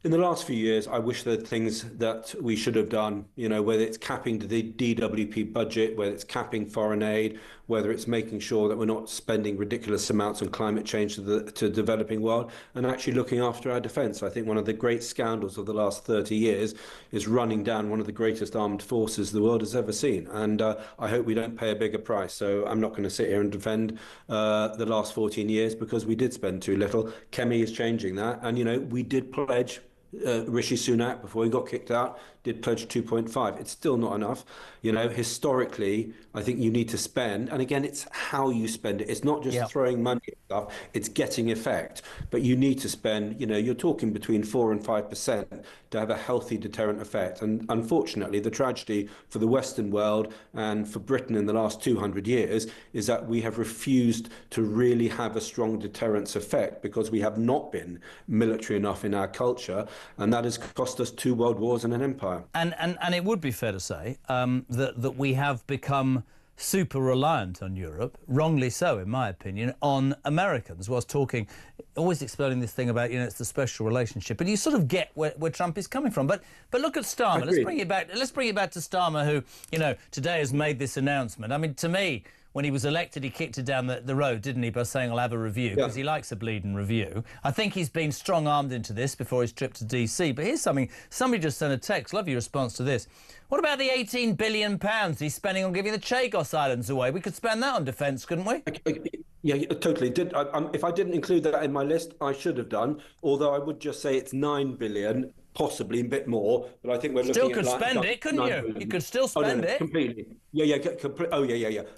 In the last few years, I wish there are things that we should have done, whether it's capping the DWP budget, whether it's capping foreign aid, whether it's making sure that we're not spending ridiculous amounts on climate change to the developing world, and actually looking after our defence. I think one of the great scandals of the last 30 years is running down one of the greatest armed forces the world has ever seen. And I hope we don't pay a bigger price. So I'm not going to sit here and defend the last 14 years because we did spend too little. Kemi is changing that. And, we did pledge Rishi Sunak, before he got kicked out, did pledge 2.5. It's still not enough. Historically, I think you need to spend, and again, it's how you spend it. It's not just throwing money at stuff, it's getting effect. But you need to spend, you're talking between 4 and 5% to have a healthy deterrent effect. And unfortunately, the tragedy for the Western world and for Britain in the last 200 years is that we have refused to really have a strong deterrence effect because we have not been military enough in our culture, and that has cost us 2 world wars and an empire. And it would be fair to say that we have become super reliant on Europe, wrongly so, in my opinion, on Americans, whilst talking, always explaining this thing about, it's the special relationship. And you sort of get where Trump is coming from. But look at Starmer. Let's bring it back to Starmer, who, today has made this announcement. I mean, to me, when he was elected, he kicked it down the road, didn't he, by saying, I'll have a review, because he likes a bleeding review. I think he's been strong-armed into this before his trip to DC. But here's something, somebody just sent a text, love your response to this. What about the £18 billion he's spending on giving the Chagos Islands away? We could spend that on defence, couldn't we? Yeah, totally. If I didn't include that in my list, I should have done, although I would just say it's $9 billion. Possibly a bit more, but I think we're looking at... Still could spend it, couldn't you? You could still spend it. Completely. Yeah.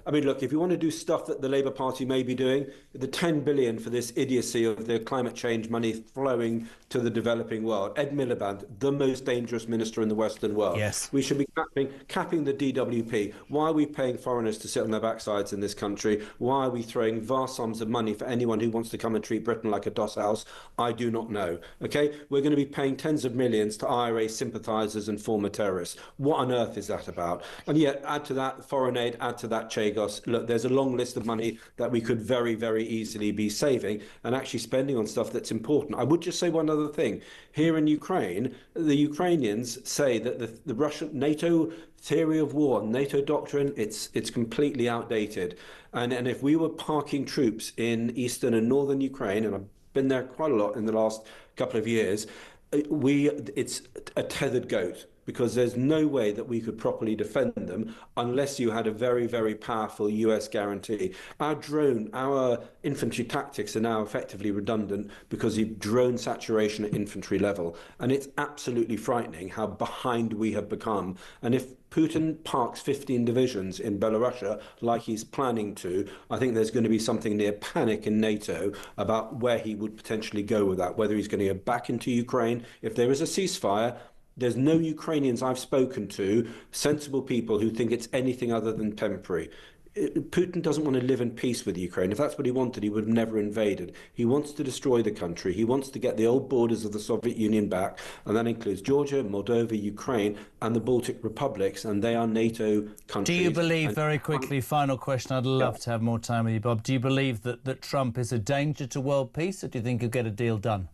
I mean, look, if you want to do stuff that the Labour Party may be doing, the 10 billion for this idiocy of the climate change money flowing to the developing world. Ed Miliband, the most dangerous minister in the Western world. Yes. We should be capping the DWP. Why are we paying foreigners to sit on their backsides in this country? Why are we throwing vast sums of money for anyone who wants to come and treat Britain like a doss house? I do not know. Okay? We're going to be paying tens of millions to IRA sympathisers and former terrorists. What on earth is that about? And yet, add to that foreign aid, add to that Chagos. Look, there's a long list of money that we could very, very easily be saving and actually spending on stuff that's important. I would just say one other thing. Here in Ukraine, the Ukrainians say that the Russian NATO theory of war, NATO doctrine, it's completely outdated. And if we were parking troops in eastern and northern Ukraine, and I've been there quite a lot in the last couple of years, it's a tethered goat, because there's no way that we could properly defend them unless you had a very, very powerful US guarantee. Our infantry tactics are now effectively redundant because of drone saturation at infantry level. And it's absolutely frightening how behind we have become. And if Putin parks 15 divisions in Belarus like he's planning to, I think there's going to be something near panic in NATO about where he would potentially go with that, whether he's going to go back into Ukraine. If there is a ceasefire, there's no Ukrainians I've spoken to, sensible people, who think it's anything other than temporary. Putin doesn't want to live in peace with Ukraine. If that's what he wanted, he would have never invaded. He wants to destroy the country. He wants to get the old borders of the Soviet Union back, and that includes Georgia, Moldova, Ukraine, and the Baltic republics, and they are NATO countries. Do you believe, very quickly, final question, I'd love to have more time with you, Bob, do you believe that Trump is a danger to world peace, or do you think he'll get a deal done?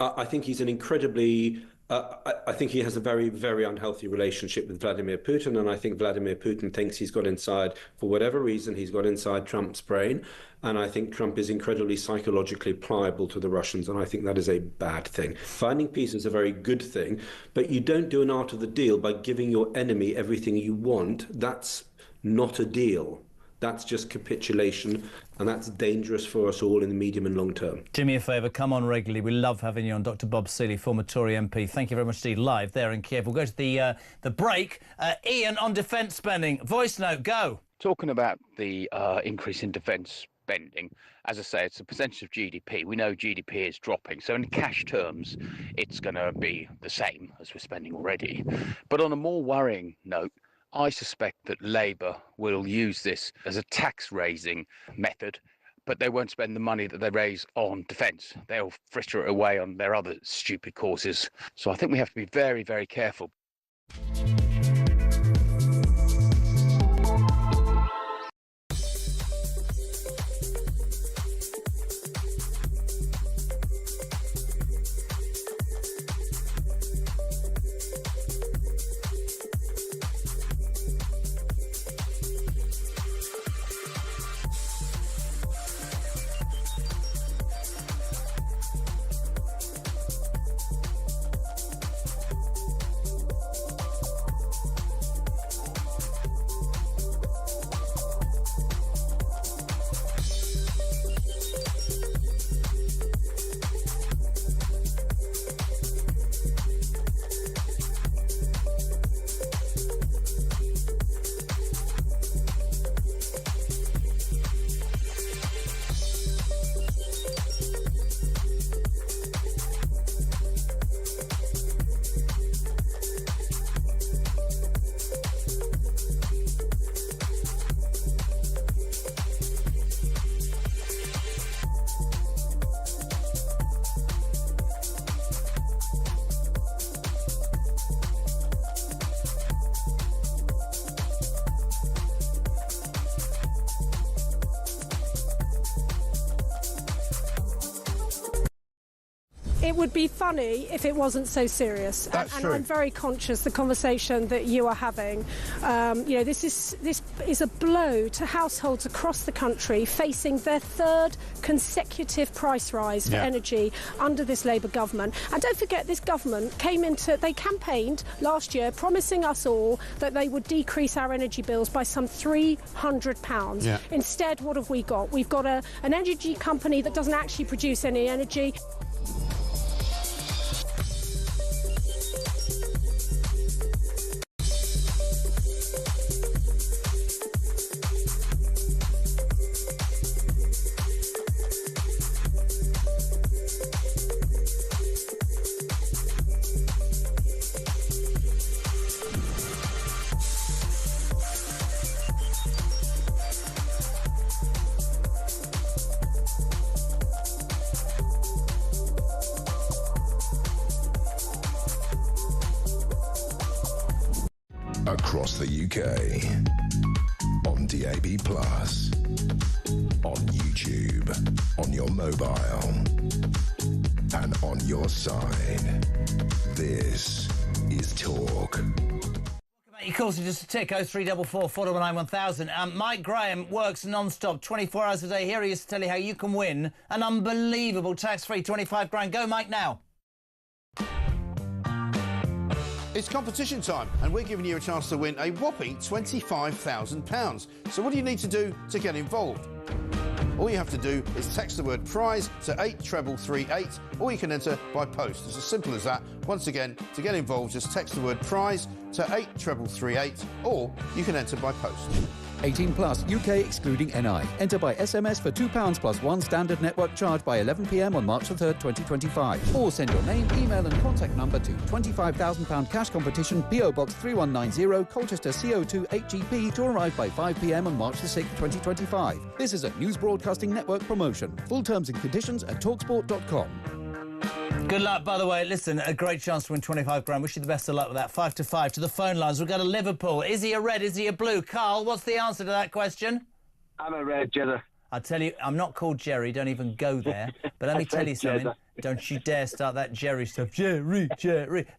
I think he's an incredibly... I think he has a very, very unhealthy relationship with Vladimir Putin, and I think Vladimir Putin thinks he's got inside, for whatever reason, he's got inside Trump's brain, and I think Trump is incredibly psychologically pliable to the Russians, and I think that is a bad thing. Finding peace is a very good thing, but you don't do an art of the deal by giving your enemy everything you want. That's not a deal. That's just capitulation, and that's dangerous for us all in the medium and long term. Do me a favour, come on regularly. We love having you on. Dr. Bob Seeley, former Tory MP. Thank you very much indeed. Live there in Kiev. We'll go to the break. Ian, on defence spending. Voice note, go. Talking about the increase in defence spending, as I say, it's a percentage of GDP. We know GDP is dropping, so in cash terms, it's going to be the same as we're spending already. But on a more worrying note, I suspect that Labour will use this as a tax-raising method, but they won't spend the money that they raise on defence. They'll fritter it away on their other stupid causes. So I think we have to be very, very careful. it would be funny if it wasn't so serious. That's and true. I'm very conscious the conversation that you are having. You know, this is a blow to households across the country facing their third consecutive price rise for energy under this Labour government. And don't forget, this government they campaigned last year promising us all that they would decrease our energy bills by some £300. Yeah. Instead, what have we got? We've got an energy company that doesn't actually produce any energy. Across the UK, on DAB+, on YouTube, on your mobile, and on your side. This is Talk. Your calls are just a tick, 0344 419 1000. Mike Graham works non-stop 24 hours a day. Here he is to tell you how you can win an unbelievable tax-free 25 grand. Go, Mike, now. It's competition time, and we're giving you a chance to win a whopping £25,000. So what do you need to do to get involved? All you have to do is text the word prize to 83338, or you can enter by post. It's as simple as that. Once again, to get involved, just text the word prize to 83338, or you can enter by post. 18 plus, UK excluding NI. Enter by SMS for £2 plus one standard network charge by 11 p.m. on March the 3rd, 2025. Or send your name, email and contact number to £25,000 cash competition, PO Box 3190, Colchester CO2 8GP, to arrive by 5 p.m. on March the 6th, 2025. This is a News Broadcasting Network promotion. Full terms and conditions at talksport.com. Good luck, by the way. Listen, a great chance to win 25 grand. Wish you the best of luck with that. 5 to 5 to the phone lines. We'll go to Liverpool. Is he a red? Is he a blue? Carl, what's the answer to that question? I'm a red, Jeddah. I tell you, I'm not called Jerry. Don't even go there. But let me tell you something. Don't you dare start that Jerry stuff. Jerry.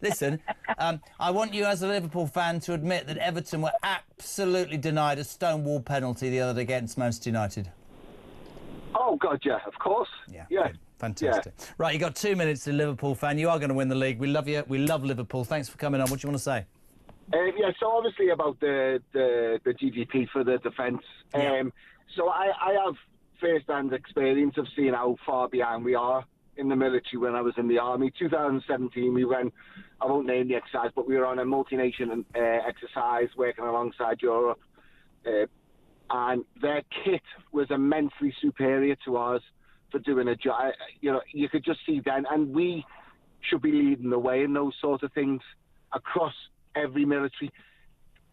Listen, I want you as a Liverpool fan to admit that Everton were absolutely denied a stonewall penalty the other day against Manchester United. Oh, God, yeah, of course. Yeah. Good. Fantastic. Yeah. Right, you got 2 minutes to Liverpool fan. You are going to win the league. We love you. We love Liverpool. Thanks for coming on. What do you want to say? Yeah, so obviously about the GDP for the defence. So I have first-hand experience of seeing how far behind we are in the military when I was in the army. 2017, we went, I won't name the exercise, but we were on a multi-nation exercise working alongside Europe. And their kit was immensely superior to ours for doing a job. You know, you could just see then, and we should be leading the way in those sort of things across every military.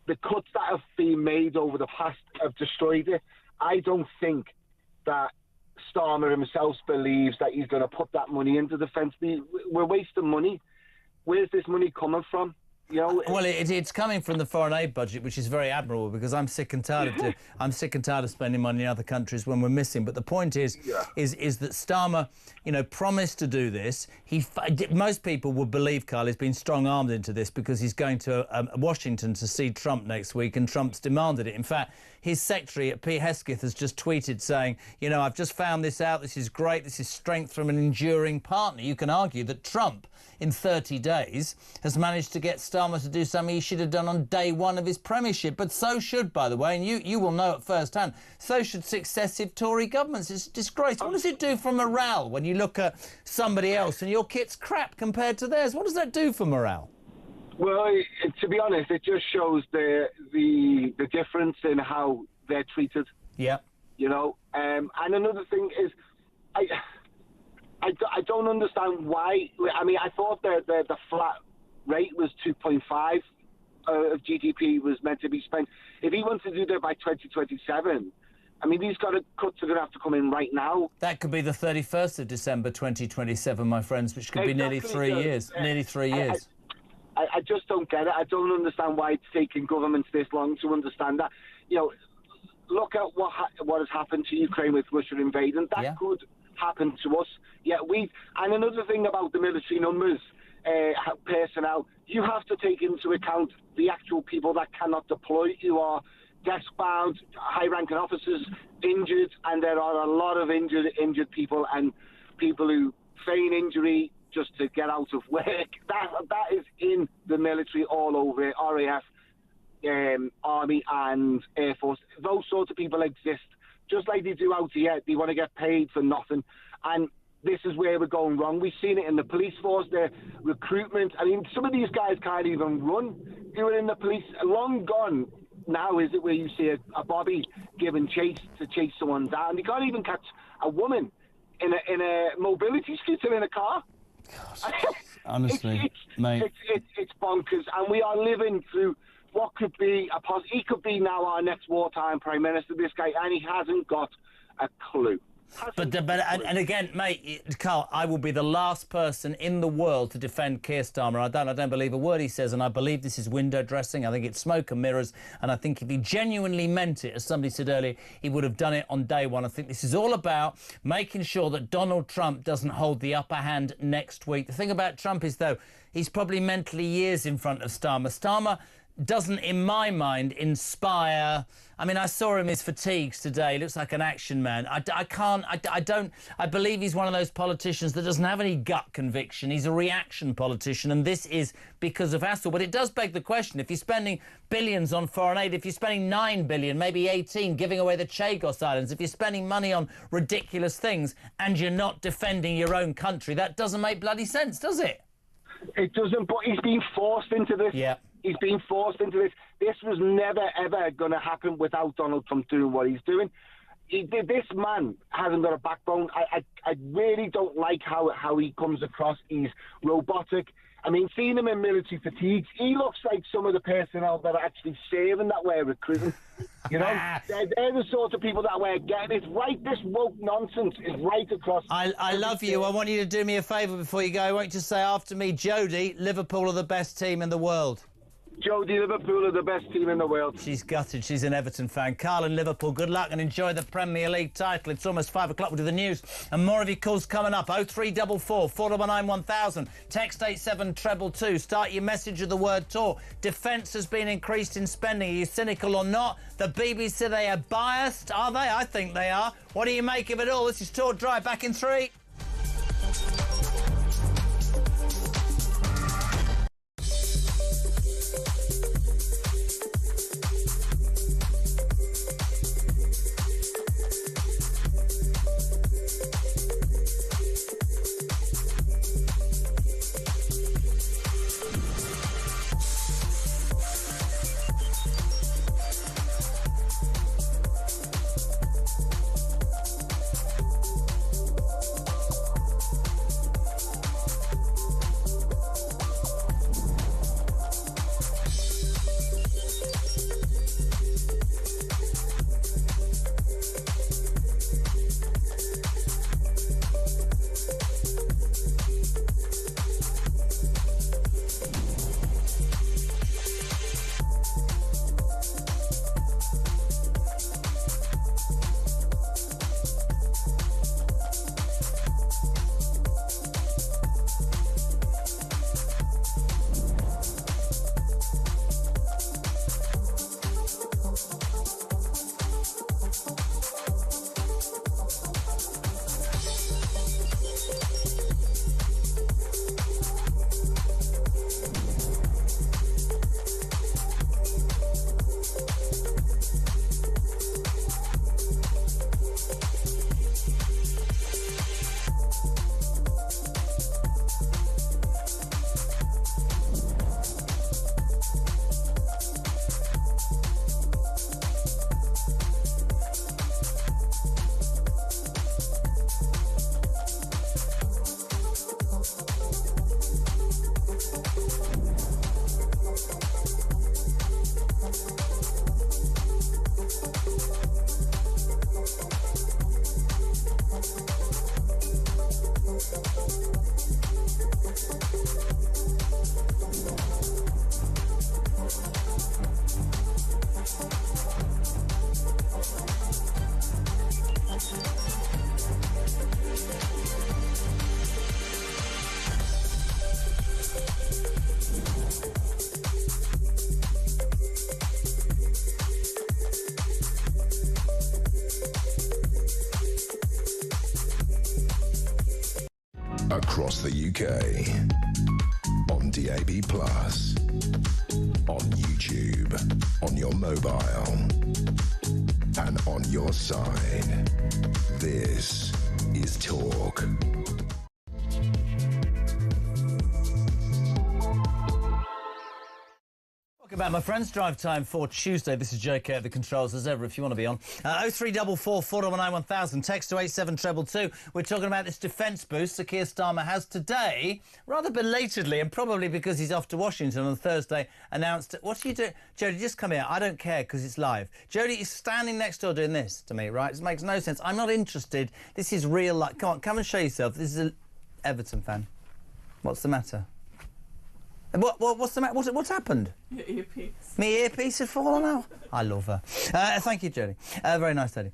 The cuts that have been made over the past have destroyed it. I don't think that Starmer himself believes that he's going to put that money into defence. We're wasting money. Where's this money coming from? You know, well, it's coming from the foreign aid budget, which is very admirable, because I'm sick and tired of spending money in other countries when we're missing. But the point is that Starmer, you know, promised to do this. Most people would believe, Carl, he's been strong-armed into this because he's going to Washington to see Trump next week, and Trump's demanded it. In fact, his secretary, Pete Hesketh, has just tweeted saying, you know, I've just found this out. This is great. This is strength from an enduring partner. You can argue that Trump, in 30 days, has managed to get Starmer to do something he should have done on day one of his premiership. But so should, by the way, and you will know it firsthand, so should successive Tory governments. It's a disgrace. What does it do for morale when you look at somebody else and your kit's crap compared to theirs? What does that do for morale? Well, to be honest, it just shows the difference in how they're treated. Yeah. You know, and another thing is, I don't understand why. I mean, I thought the flat rate was 2.5 of GDP was meant to be spent. If he wants to do that by 2027, I mean, these cuts are going to have to come in right now. That could be the 31st of December 2027, my friends, which could be nearly 3 years. Nearly 3 years. I just don't get it. I don't understand why it's taking governments this long to understand that. You know, look at what has happened to Ukraine with Russia invading. That could happened to us. And another thing about the military numbers, personnel, you have to take into account the actual people that cannot deploy, who are desk-bound, high-ranking officers, injured, and there are a lot of injured people and people who feign injury just to get out of work. That is in the military all over it, RAF, Army and Air Force. Those sorts of people exist, just like they do out here. They want to get paid for nothing. And this is where we're going wrong. We've seen it in the police force, their recruitment. I mean, some of these guys can't even run who are in the police. Long gone now is it where you see a bobby giving chase to chase someone down. You can't even catch a woman in a mobility scooter in a car. Honestly, mate. It's bonkers. And we are living through what could be he could be now our next wartime prime minister, this guy, and he hasn't got a clue. But again, mate, Carl, I will be the last person in the world to defend Keir Starmer. I don't believe a word he says, and I believe this is window dressing. I think it's smoke and mirrors, and I think if he genuinely meant it, as somebody said earlier, he would have done it on day one. I think this is all about making sure that Donald Trump doesn't hold the upper hand next week. The thing about Trump is, though, he's probably mentally years in front of Starmer. Starmer doesn't, in my mind, inspire. I mean, I saw him in his fatigues today. He looks like an action man. I believe he's one of those politicians that doesn't have any gut conviction. He's a reaction politician, and this is because of hassle. But it does beg the question, if you're spending billions on foreign aid, if you're spending 9 billion, maybe 18, giving away the Chagos Islands, if you're spending money on ridiculous things and you're not defending your own country, that doesn't make bloody sense, does it? It doesn't, but he's been forced into this. Yeah. He's been forced into this. This was never, ever going to happen without Donald Trump doing what he's doing. This man hasn't got a backbone. I really don't like how he comes across. He's robotic. I mean, seeing him in military fatigues, he looks like some of the personnel that are actually saving that we're recruiting. You know, they're the sort of people that we're getting. It's right. This woke nonsense is right across. I love you. I want you to do me a favour before you go. Won't you say after me, Jodie, Liverpool are the best team in the world? Jodie, Liverpool are the best team in the world. She's gutted. She's an Everton fan. Carl in Liverpool, good luck and enjoy the Premier League title. It's almost 5 o'clock. We'll do the news and more of your calls coming up. 0344 499 1000. Text 87222. Start your message with the word talk. Defence has been increased in spending. Are you cynical or not? The BBC, they are biased. Are they? I think they are. What do you make of it all? This is Talk Drive. Back in 3. across the UK. On DAB+, on YouTube, on your mobile, and on your side. This is Talk. Welcome back, my friends. Drive time for Tuesday. This is JK at the controls, as ever, if you want to be on. 0344 419 1000. Text to 87222. We're talking about this defence boost that Keir Starmer has today, rather belatedly, and probably because he's off to Washington on Thursday, announced... What are you doing? Jodie, just come here. I don't care, because it's live. Jodie is standing next door doing this to me, right? This makes no sense. I'm not interested. This is real life. Come on, come and show yourself. This is an Everton fan. What's the matter? What's the matter? What's happened? Your earpiece. My earpiece had fallen out. I love her. Thank you, Jodie. Very nice lady.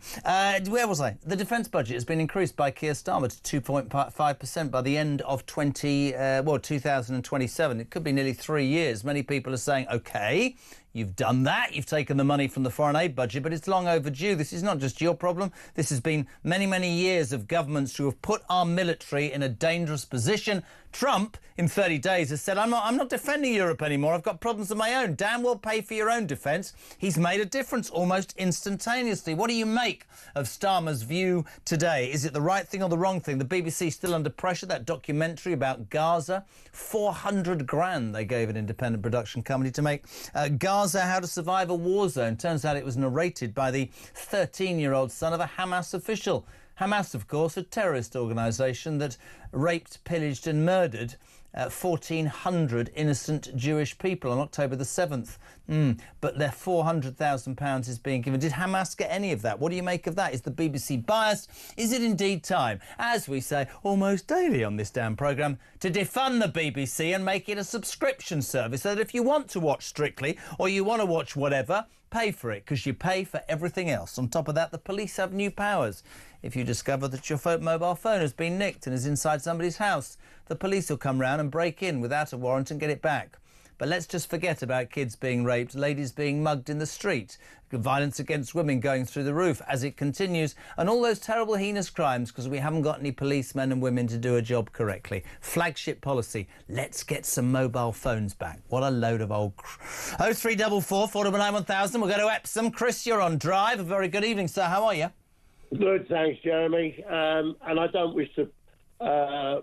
Where was I? The defence budget has been increased by Keir Starmer to 2.5% by the end of 2027. It could be nearly 3 years. Many people are saying, OK, you've done that. You've taken the money from the foreign aid budget, but it's long overdue. This is not just your problem. This has been many, many years of governments who have put our military in a dangerous position. Trump, in 30 days, has said, I'm not defending Europe anymore. I've got problems of my own. Damn well pay for your own defence. He's made a difference almost instantaneously. What do you make of Starmer's view today? Is it the right thing or the wrong thing? The BBC still under pressure. That documentary about Gaza, 400 grand they gave an independent production company to make Gaza How to Survive a War Zone. Turns out it was narrated by the 13-year-old son of a Hamas official. Hamas, of course, a terrorist organisation that raped, pillaged and murdered 1,400 innocent Jewish people on October the 7th. But their £400,000 is being given. Did Hamas get any of that? What do you make of that? Is the BBC biased? Is it indeed time, as we say almost daily on this damn programme, to defund the BBC and make it a subscription service so that if you want to watch Strictly or you want to watch whatever, pay for it, because you pay for everything else. On top of that, the police have new powers. If you discover that your mobile phone has been nicked and is inside somebody's house, the police will come round and break in without a warrant and get it back. But let's just forget about kids being raped, ladies being mugged in the street, violence against women going through the roof as it continues, and all those terrible, heinous crimes because we haven't got any policemen and women to do a job correctly. Flagship policy. Let's get some mobile phones back. What a load of old... 0344 419 1000. We'll go to Epsom. Chris, you're on Drive. A very good evening, sir. How are you? Good, thanks, Jeremy. And I don't wish to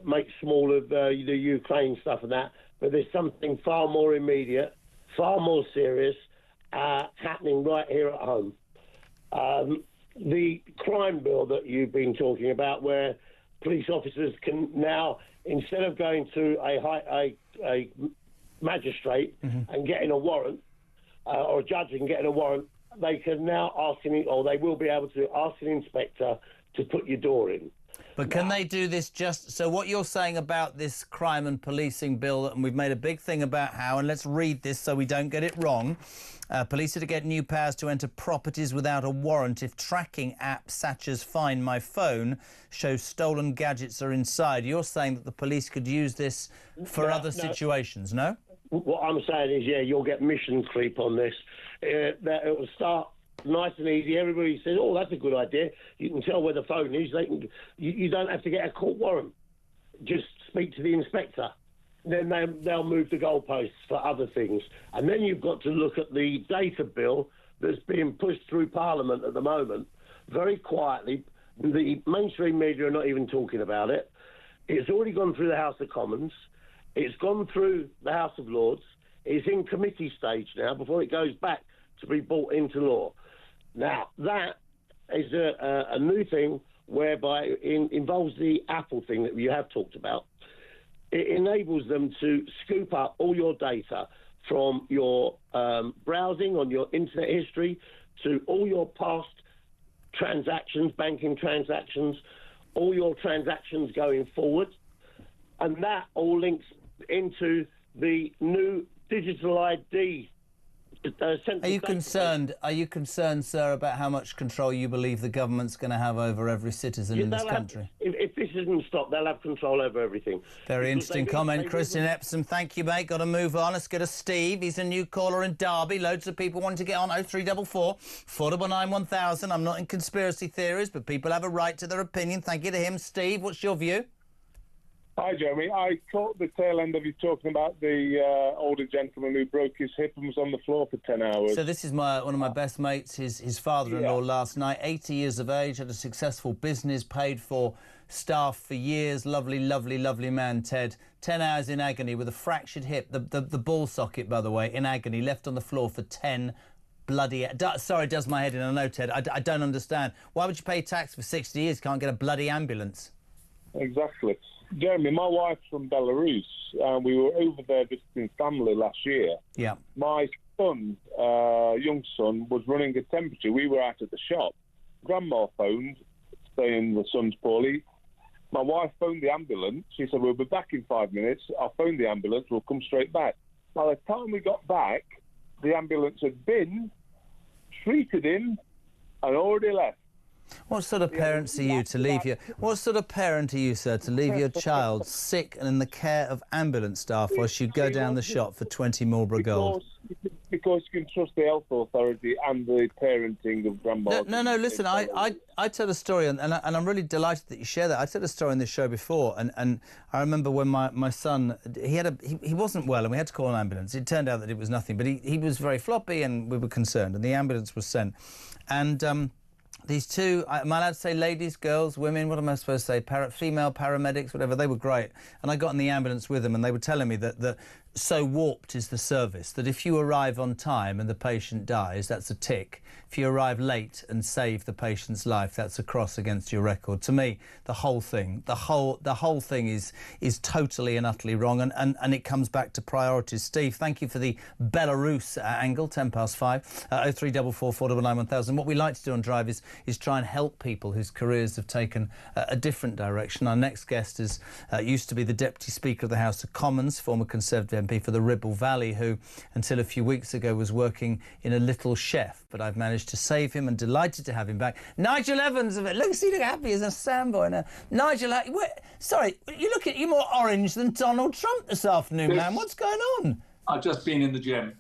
make small of the Ukraine stuff and that, but there's something far more immediate, far more serious happening right here at home. The crime bill that you've been talking about, where police officers can now, instead of going to a magistrate and getting a warrant, or a judge and getting a warrant, they can now ask him, or they will be able to ask an inspector to put your door in. But can they do this just... So what you're saying about this crime and policing bill, and we've made a big thing about how, and let's read this so we don't get it wrong, police are to get new powers to enter properties without a warrant if tracking apps such as Find My Phone show stolen gadgets are inside. You're saying that the police could use this for other situations, no? What I'm saying is, yeah, you'll get mission creep on this. That it will start nice and easy. Everybody says, oh, that's a good idea. You can tell where the phone is. You don't have to get a court warrant. Just speak to the inspector. Then they'll move the goalposts for other things. And then you've got to look at the data bill that's being pushed through Parliament at the moment, very quietly. The mainstream media are not even talking about it. It's already gone through the House of Commons. It's gone through the House of Lords. It's in committee stage now before it goes back to be brought into law. Now, that is a new thing whereby it involves the Apple thing that you have talked about. It enables them to scoop up all your data from your browsing on your internet history to all your past transactions, banking transactions, all your transactions going forward. And that all links into the new digital ID. Are you concerned, sir, about how much control you believe the government's going to have over every citizen in this country? If this isn't stopped, they'll have control over everything. Very interesting comment, Chris in Epsom. Thank you, mate. Got to move on. Let's go to Steve. He's a new caller in Derby. Loads of people want to get on. 0344 419 1000. I'm not in conspiracy theories, but people have a right to their opinion. Thank you to him. Steve, what's your view? Hi, Jeremy. I caught the tail end of you talking about the older gentleman who broke his hip and was on the floor for 10 hours. So this is one of my best mates, his father-in-law last night, 80 years of age, had a successful business, paid for staff for years, lovely, lovely, lovely man, Ted. 10 hours in agony with a fractured hip, the ball socket, by the way, in agony, left on the floor for 10 bloody... Sorry, it does my head in, I know, Ted. I don't understand. Why would you pay tax for 60 years, can't get a bloody ambulance? Exactly. Jeremy, my wife's from Belarus, and we were over there visiting family last year. Yeah. My son, young son, was running a temperature. We were out at the shop. Grandma phoned, saying the son's poorly. My wife phoned the ambulance. She said, we'll be back in 5 minutes. I'll phone the ambulance. We'll come straight back. By the time we got back, the ambulance had been, treated him, and already left. What sort of parents are you to leave your... What sort of parent are you, sir, to leave your child sick and in the care of ambulance staff whilst you go down the shop for 20 Marlborough Gold? Because you can trust the health authority and the parenting of grandma. No, listen, I tell a story, and I'm really delighted that you share that. I told a story on this show before, and I remember when my son, he wasn't well, and we had to call an ambulance. It turned out that it was nothing, but he was very floppy, and we were concerned, and the ambulance was sent. And... these two, am I allowed to say ladies, girls, women, what am I supposed to say, female paramedics, whatever, they were great. And I got in the ambulance with them and they were telling me that so warped is the service that if you arrive on time and the patient dies, that's a tick. If you arrive late and save the patient's life, that's a cross against your record. To me, the whole thing is totally and utterly wrong, and it comes back to priorities. Steve, thank you for the Belarus angle, 5:10. 0344 499 1000. What we like to do on Drive is try and help people whose careers have taken a different direction. Our next guest is used to be the Deputy Speaker of the House of Commons, former Conservative MP for the Ribble Valley, who until a few weeks ago was working in a little chef, but I've managed to save him and delighted to have him back. Nigel Evans of it. Look, see, look happy as a sandboy now. Nigel, sorry, you're more orange than Donald Trump this afternoon, man. What's going on? I've just been in the gym.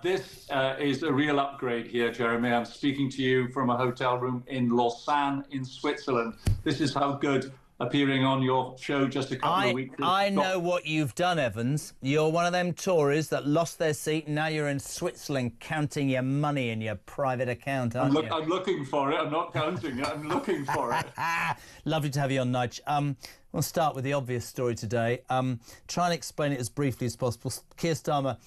This is a real upgrade here, Jeremy. I'm speaking to you from a hotel room in Lausanne in Switzerland. This is how good appearing on your show just a couple of weeks ago. I know what you've done, Evans. You're one of them Tories that lost their seat and now you're in Switzerland counting your money in your private account, aren't you? I'm looking for it. I'm not counting it. I'm looking for it. Lovely to have you on, Nige. We'll start with the obvious story today. Try and explain it as briefly as possible. Keir Starmer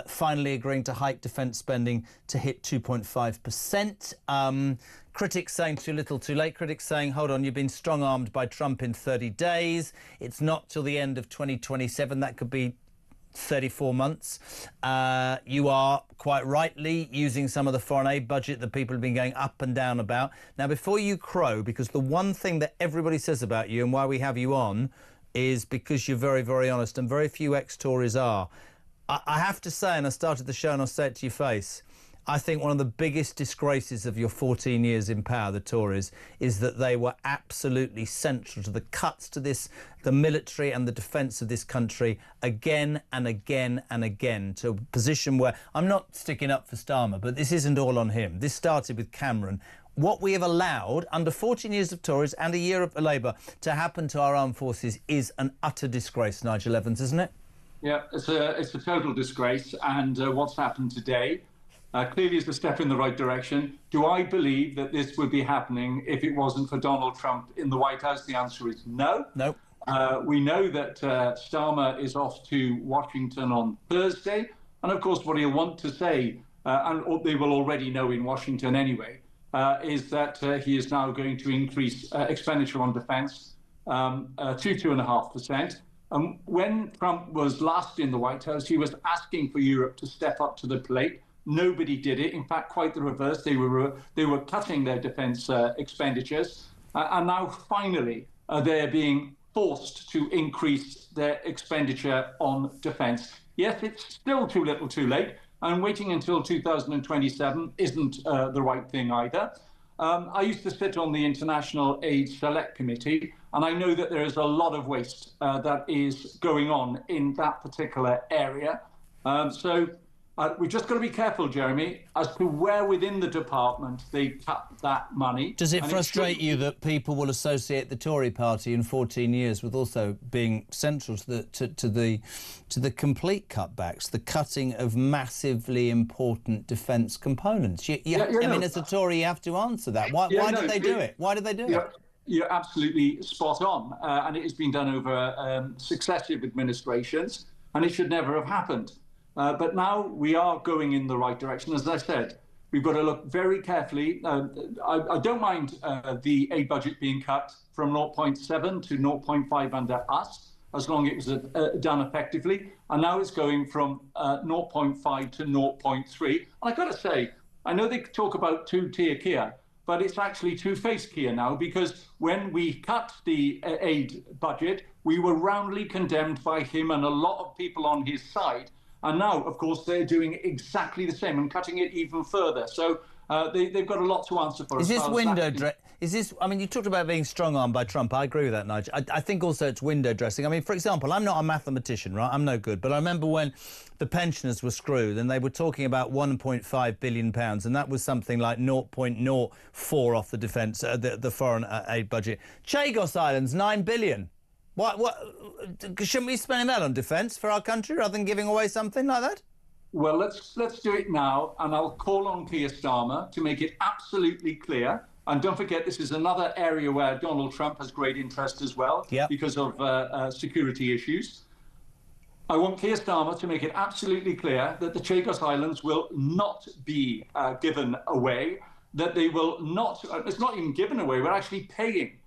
finally agreeing to hike defence spending to hit 2.5%. Critics saying too little, too late. Critics saying, hold on, you've been strong-armed by Trump in 30 days. It's not till the end of 2027. That could be 34 months. You are quite rightly using some of the foreign aid budget that people have been going up and down about. Now, before you crow, because the one thing that everybody says about you and why we have you on is because you're very, very honest, and very few ex-Tories are. I have to say, and I started the show and I'll say it to your face, I think one of the biggest disgraces of your 14 years in power, the Tories, is that they were absolutely central to the cuts to this, the military and the defence of this country again and again and again, to a position where I'm not sticking up for Starmer, but this isn't all on him. This started with Cameron. What we have allowed under 14 years of Tories and a year of Labour to happen to our armed forces is an utter disgrace, Nigel Evans, isn't it? Yeah, it's a total disgrace. And what's happened today clearly is a step in the right direction. Do I believe that this would be happening if it wasn't for Donald Trump in the White House? The answer is no. No. We know that Starmer is off to Washington on Thursday. And of course, what he'll want to say, and they will already know in Washington anyway, is that he is now going to increase expenditure on defence to 2.5%. When Trump was last in the White House, he was asking for Europe to step up to the plate. Nobody did it. In fact, quite the reverse. They were cutting their defence expenditures, and now finally they're being forced to increase their expenditure on defence. Yes, it's still too little, too late, and waiting until 2027 isn't the right thing either. I used to sit on the International Aid Select Committee, and I know that there is a lot of waste that is going on in that particular area. So We've just got to be careful, Jeremy, as to where within the department they cut that money. Does it frustrate you that people will associate the Tory party in 14 years with also being central to the complete cutbacks, the cutting of massively important defence components? I mean, as a Tory, you have to answer that. Why did they do it? Why did they do it? You're absolutely spot on, and it has been done over successive administrations, and it should never have happened. But now we are going in the right direction. As I said, we've got to look very carefully. I don't mind the aid budget being cut from 0.7 to 0.5 under us, as long as it was done effectively. And now it's going from 0.5 to 0.3. And I've got to say, I know they talk about two-tier Kia, but it's actually two-faced Kia now, because when we cut the aid budget, we were roundly condemned by him and a lot of people on his side. And now, of course, they're doing exactly the same and cutting it even further. So they've got a lot to answer for. Is this window dressing? Is this? I mean, you talked about being strong-armed by Trump. I agree with that, Nigel. I think also it's window dressing. I mean, for example, I'm not a mathematician, right? I'm no good. But I remember when the pensioners were screwed and they were talking about £1.5 billion, and that was something like 0.04 off the defence, the foreign aid budget. Chagos Islands, £9 billion. What? Shouldn't we be spending that on defence for our country rather than giving away something like that? Well, let's do it now, and I'll call on Keir Starmer to make it absolutely clear. And don't forget, this is another area where Donald Trump has great interest as well, because of security issues. I want Keir Starmer to make it absolutely clear that the Chagos Islands will not be given away, that they will not, it's not even given away, we're actually paying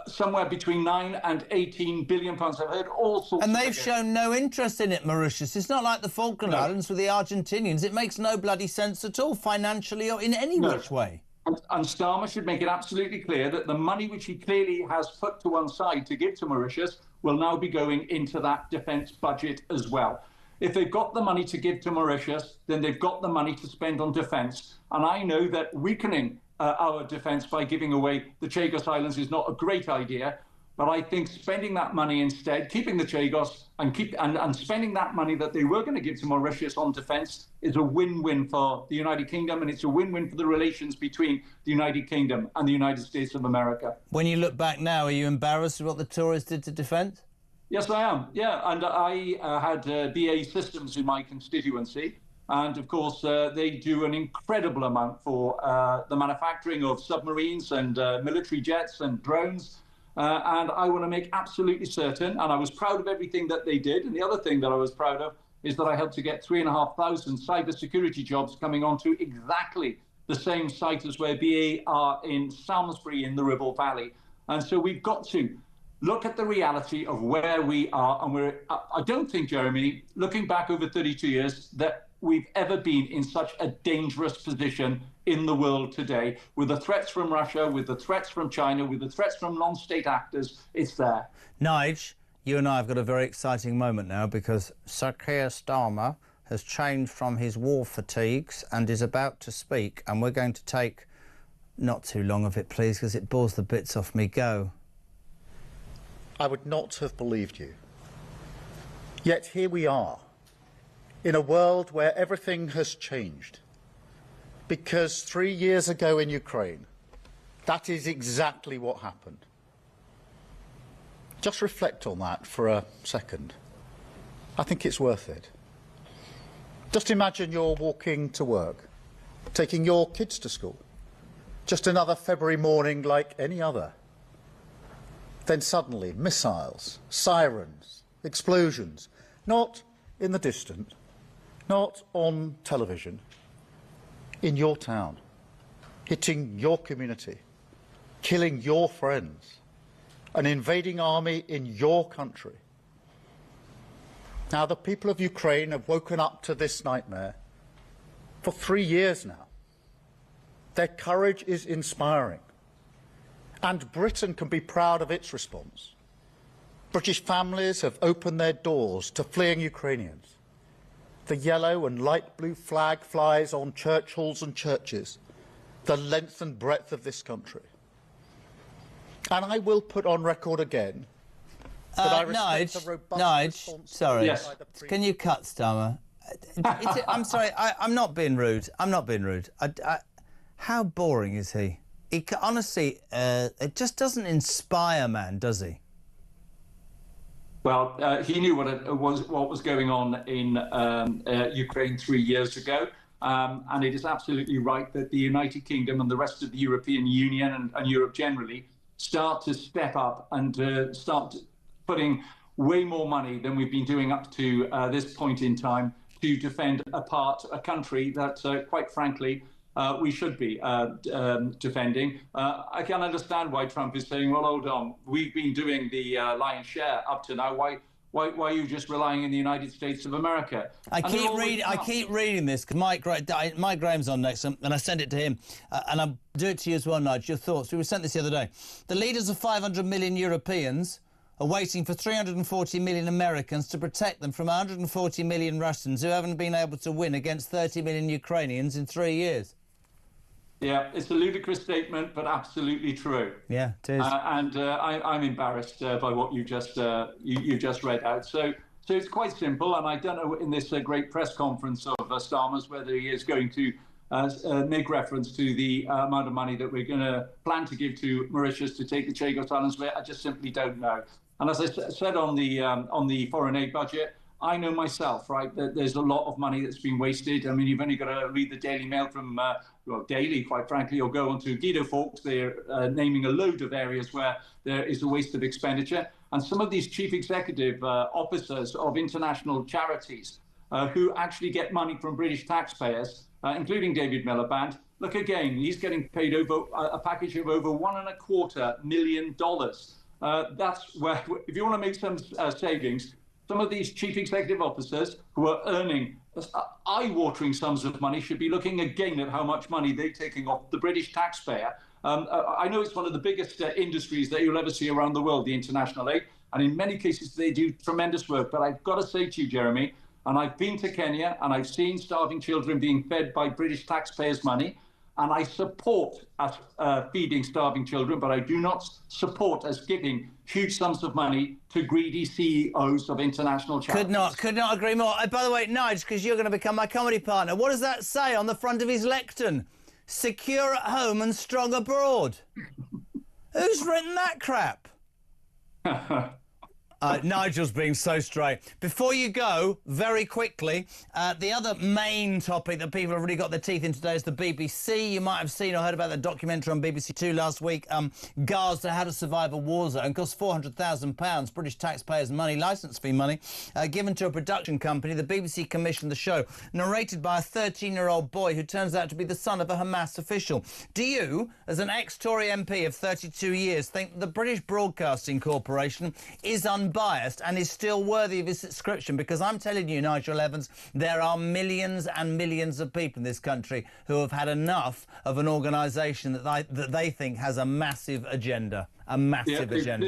somewhere between 9 and 18 billion pounds. I've heard all sorts. And they've shown no interest in it, Mauritius. It's not like the Falkland Islands with the Argentinians. It makes no bloody sense at all, financially or in any which way. And Starmer should make it absolutely clear that the money which he clearly has put to one side to give to Mauritius will now be going into that defence budget as well. If they've got the money to give to Mauritius, then they've got the money to spend on defence. And I know that weakening our defence by giving away the Chagos Islands is not a great idea, but I think spending that money instead, keeping the Chagos and spending that money that they were going to give to Mauritius on defence is a win-win for the United Kingdom, and it's a win-win for the relations between the United Kingdom and the United States of America. When you look back now, are you embarrassed with what the Tories did to defence? Yes, I am. Yeah, and I had BAE Systems in my constituency. And, of course, they do an incredible amount for the manufacturing of submarines and military jets and drones. And I want to make absolutely certain, and I was proud of everything that they did. And the other thing that I was proud of is that I helped to get 3,500 cybersecurity jobs coming onto exactly the same site as where BAE are in Salisbury in the Ribble Valley. And so we've got to look at the reality of where we are. And I don't think, Jeremy, looking back over 32 years, that we've ever been in such a dangerous position in the world today, with the threats from Russia, with the threats from China, with the threats from non-state actors. It's there. Nige, you and I have got a very exciting moment now, because Sir Keir Starmer has changed from his war fatigues and is about to speak, and we're going to take not too long of it, please, because it bores the bits off me. Go. I would not have believed you. Yet here we are, in a world where everything has changed. Because 3 years ago in Ukraine, that is exactly what happened. Just reflect on that for a second. I think it's worth it. Just imagine you're walking to work, taking your kids to school. Just another February morning like any other. Then suddenly, missiles, sirens, explosions, not in the distant, not on television, in your town, hitting your community, killing your friends, an invading army in your country. Now, the people of Ukraine have woken up to this nightmare for 3 years now. Their courage is inspiring, and Britain can be proud of its response. British families have opened their doors to fleeing Ukrainians. The yellow and light blue flag flies on church halls and churches, the length and breadth of this country. And I will put on record again that I respect the robust response. Sorry. Yes. Can you cut, Starmer? I'm sorry, I'm not being rude. I'm not being rude. How boring is he? Honestly, it just doesn't inspire, man, does he? Well, he knew what was going on in Ukraine 3 years ago. And it is absolutely right that the United Kingdom and the rest of the European Union and Europe generally start to step up and start putting way more money than we've been doing up to this point in time to defend a country that, quite frankly, we should be defending. I can understand why Trump is saying, well, hold on, we've been doing the lion's share up to now. Why are you just relying on the United States of America? I keep reading this because Mike Graham's on next, and I sent it to him, and I'll do it to you as well, Nigel. Your thoughts? We were sent this the other day. The leaders of 500 million Europeans are waiting for 340 million Americans to protect them from 140 million Russians who haven't been able to win against 30 million Ukrainians in 3 years. Yeah, it's a ludicrous statement, but absolutely true. Yeah, it is. I'm embarrassed by what you just read out. So it's quite simple, and I don't know in this great press conference of Starmer's whether he is going to make reference to the amount of money that we're going to plan to give to Mauritius to take the Chagos Islands away. I just simply don't know. And as I said on the foreign aid budget, I know myself, right, that there's a lot of money that's been wasted. I mean, you've only got to read the Daily Mail from, daily, quite frankly, or go onto Guido Fawkes. They're naming a load of areas where there is a waste of expenditure. And some of these chief executive officers of international charities who actually get money from British taxpayers, including David Miliband, look again, he's getting paid over a package of over $1.25 million. That's where, if you want to make some savings, some of these chief executive officers who are earning eye-watering sums of money should be looking again at how much money they're taking off the British taxpayer. I know it's one of the biggest industries that you'll ever see around the world, the international aid, and in many cases they do tremendous work. But I've got to say to you, Jeremy, and I've been to Kenya and I've seen starving children being fed by British taxpayers' money, and I support us feeding starving children, but I do not support us giving huge sums of money to greedy CEOs of international charities. Could not agree more. By the way, Nige, because you're going to become my comedy partner, what does that say on the front of his lectern? Secure at home and strong abroad. Who's written that crap? Nigel's being so straight. Before you go, very quickly, the other main topic that people have really got their teeth in today is the BBC. You might have seen or heard about the documentary on BBC Two last week, Gaza, How to Survive a War Zone. It cost £400,000, British taxpayers' money, licence fee money, given to a production company. The BBC commissioned the show, narrated by a 13-year-old boy who turns out to be the son of a Hamas official. Do you, as an ex-Tory MP of 32 years, think the British Broadcasting Corporation is unbiased and is still worthy of his subscription? Because I'm telling you, Nigel Evans, there are millions and millions of people in this country who have had enough of an organisation that they think has a massive agenda. A massive agenda.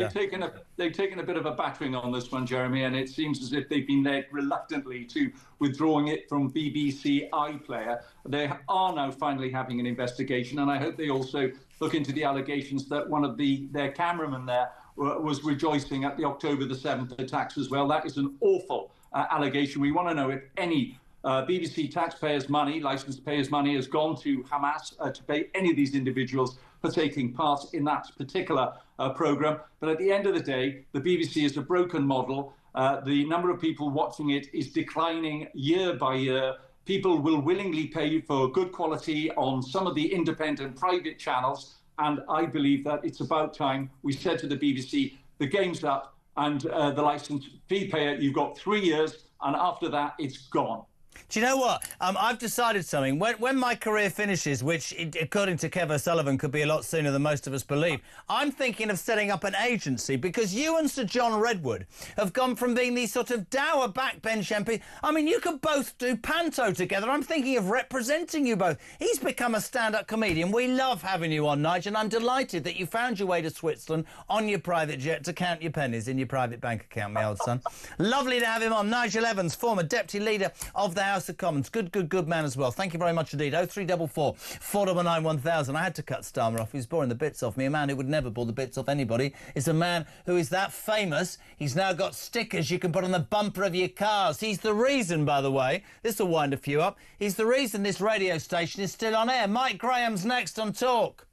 They've taken a bit of a battering on this one, Jeremy, and it seems as if they've been led reluctantly to withdrawing it from BBC iPlayer. They are now finally having an investigation, and I hope they also look into the allegations that one of their cameramen there was rejoicing at the October the 7th attacks as well. That is an awful allegation. We want to know if any BBC taxpayers' money, licence payers' money, has gone to Hamas to pay any of these individuals for taking part in that particular programme. But at the end of the day, the BBC is a broken model. The number of people watching it is declining year by year. People will willingly pay for good quality on some of the independent private channels. And I believe that it's about time we said to the BBC, the game's up, and the licence fee payer, you've got 3 years, and after that, it's gone. Do you know what? I've decided something. When my career finishes, which, according to Kev O'Sullivan, could be a lot sooner than most of us believe, I'm thinking of setting up an agency, because you and Sir John Redwood have gone from being these sort of dour backbench MP. I mean, you could both do panto together. I'm thinking of representing you both. He's become a stand-up comedian. We love having you on, Nigel, and I'm delighted that you found your way to Switzerland on your private jet to count your pennies in your private bank account, my old son. Lovely to have him on. Nigel Evans, former deputy leader of the House of Commons. Good man as well. Thank you very much indeed. 0344 499 1000. I had to cut Starmer off. He was boring the bits off me. A man who would never bore the bits off anybody is a man who is that famous. He's now got stickers you can put on the bumper of your cars. He's the reason, by the way, this will wind a few up, he's the reason this radio station is still on air. Mike Graham's next on Talk.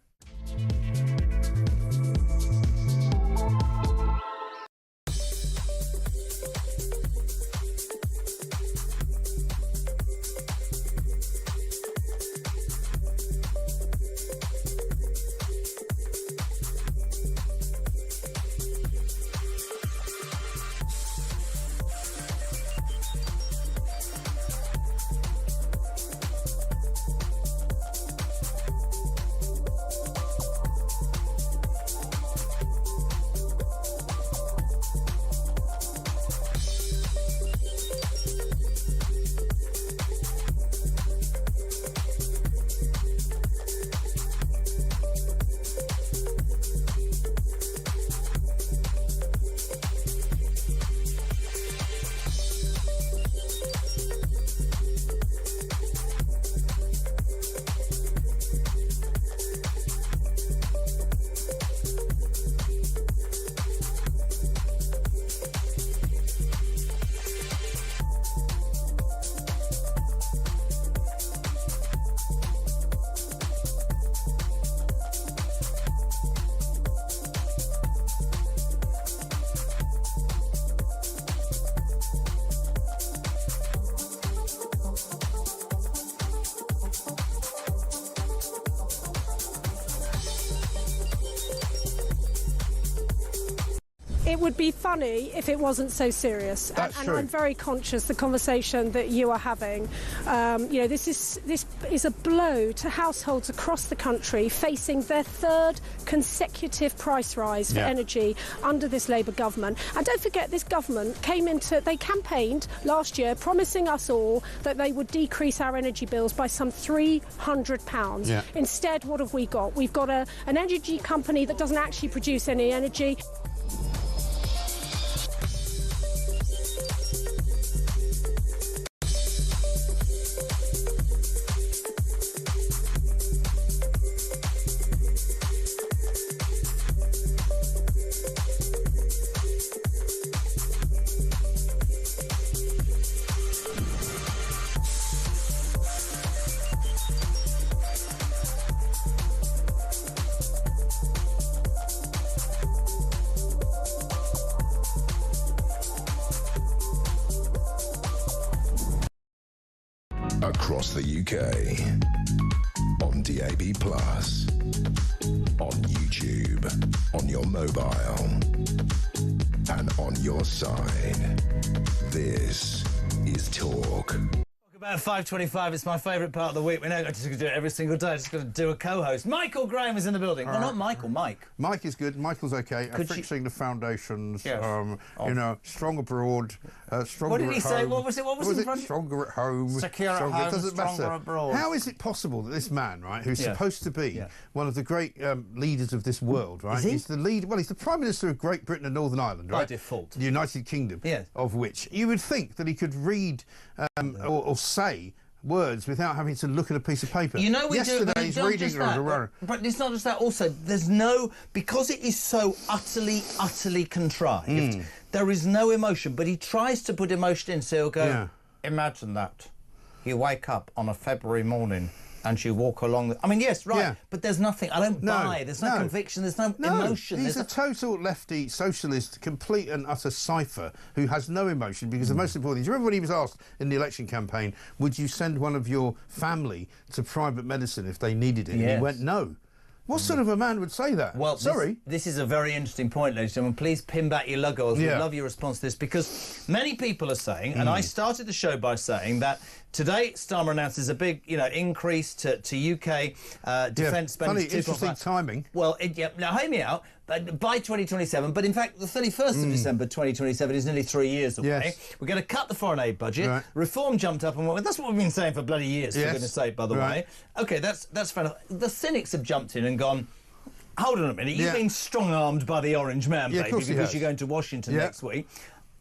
It would be funny if it wasn't so serious. That's and true. I'm very conscious the conversation that you are having. This is a blow to households across the country facing their third consecutive price rise for energy under this Labour government. And don't forget, this government they campaigned last year promising us all that they would decrease our energy bills by some £300. Yeah. Instead, what have we got? We've got an energy company that doesn't actually produce any energy. Across the UK, on DAB+, on YouTube, on your mobile, and on your side. This is Talk. About 5:25, it's my favourite part of the week. We know just going to do it every single day. Just going to do a co-host. Michael Graham is in the building. Well, not Michael, Mike. Mike is good. Michael's okay. Fixing the foundations. Yes. Strong abroad, stronger What did he at say? home. What was it in front? Stronger at home. Secure at home, It doesn't stronger matter. abroad. How is it possible that this man, right, who's supposed to be one of the great leaders of this world, right? Is he? He's the lead. Well, he's the Prime Minister of Great Britain and Northern Ireland, right? By default. The United Kingdom. Yes. Of which you would think that he could read or say words without having to look at a piece of paper. You know, Yesterday he's reading. But it's not just that. Also, because it is so utterly contrived. There is no emotion, but he tries to put emotion in. So he'll go, imagine that you wake up on a February morning and you walk along. I mean, yes, right, but there's nothing. I don't buy. There's no conviction. There's no emotion. He's a total lefty socialist, complete and utter cipher who has no emotion. Because the most important thing, do you remember when he was asked in the election campaign, would you send one of your family to private medicine if they needed it? Yes. And he went, no. What sort of a man would say that? Well, sorry. This is a very interesting point, ladies and gentlemen. Please pin back your logos. We'd love your response to this, because many people are saying, and I started the show by saying that today Starmer announces a big, increase to UK defence spending. Funny, interesting timing. Well, now hear me out. By 2027, but in fact the 31st of December 2027 is nearly 3 years away. Yes. We're going to cut the foreign aid budget. Right. Reform jumped up and went, that's what we've been saying for bloody years, for goodness sake, by the way. OK, that's fair enough. The cynics have jumped in and gone, hold on a minute, you've been strong-armed by the orange man, baby, because you're going to Washington next week.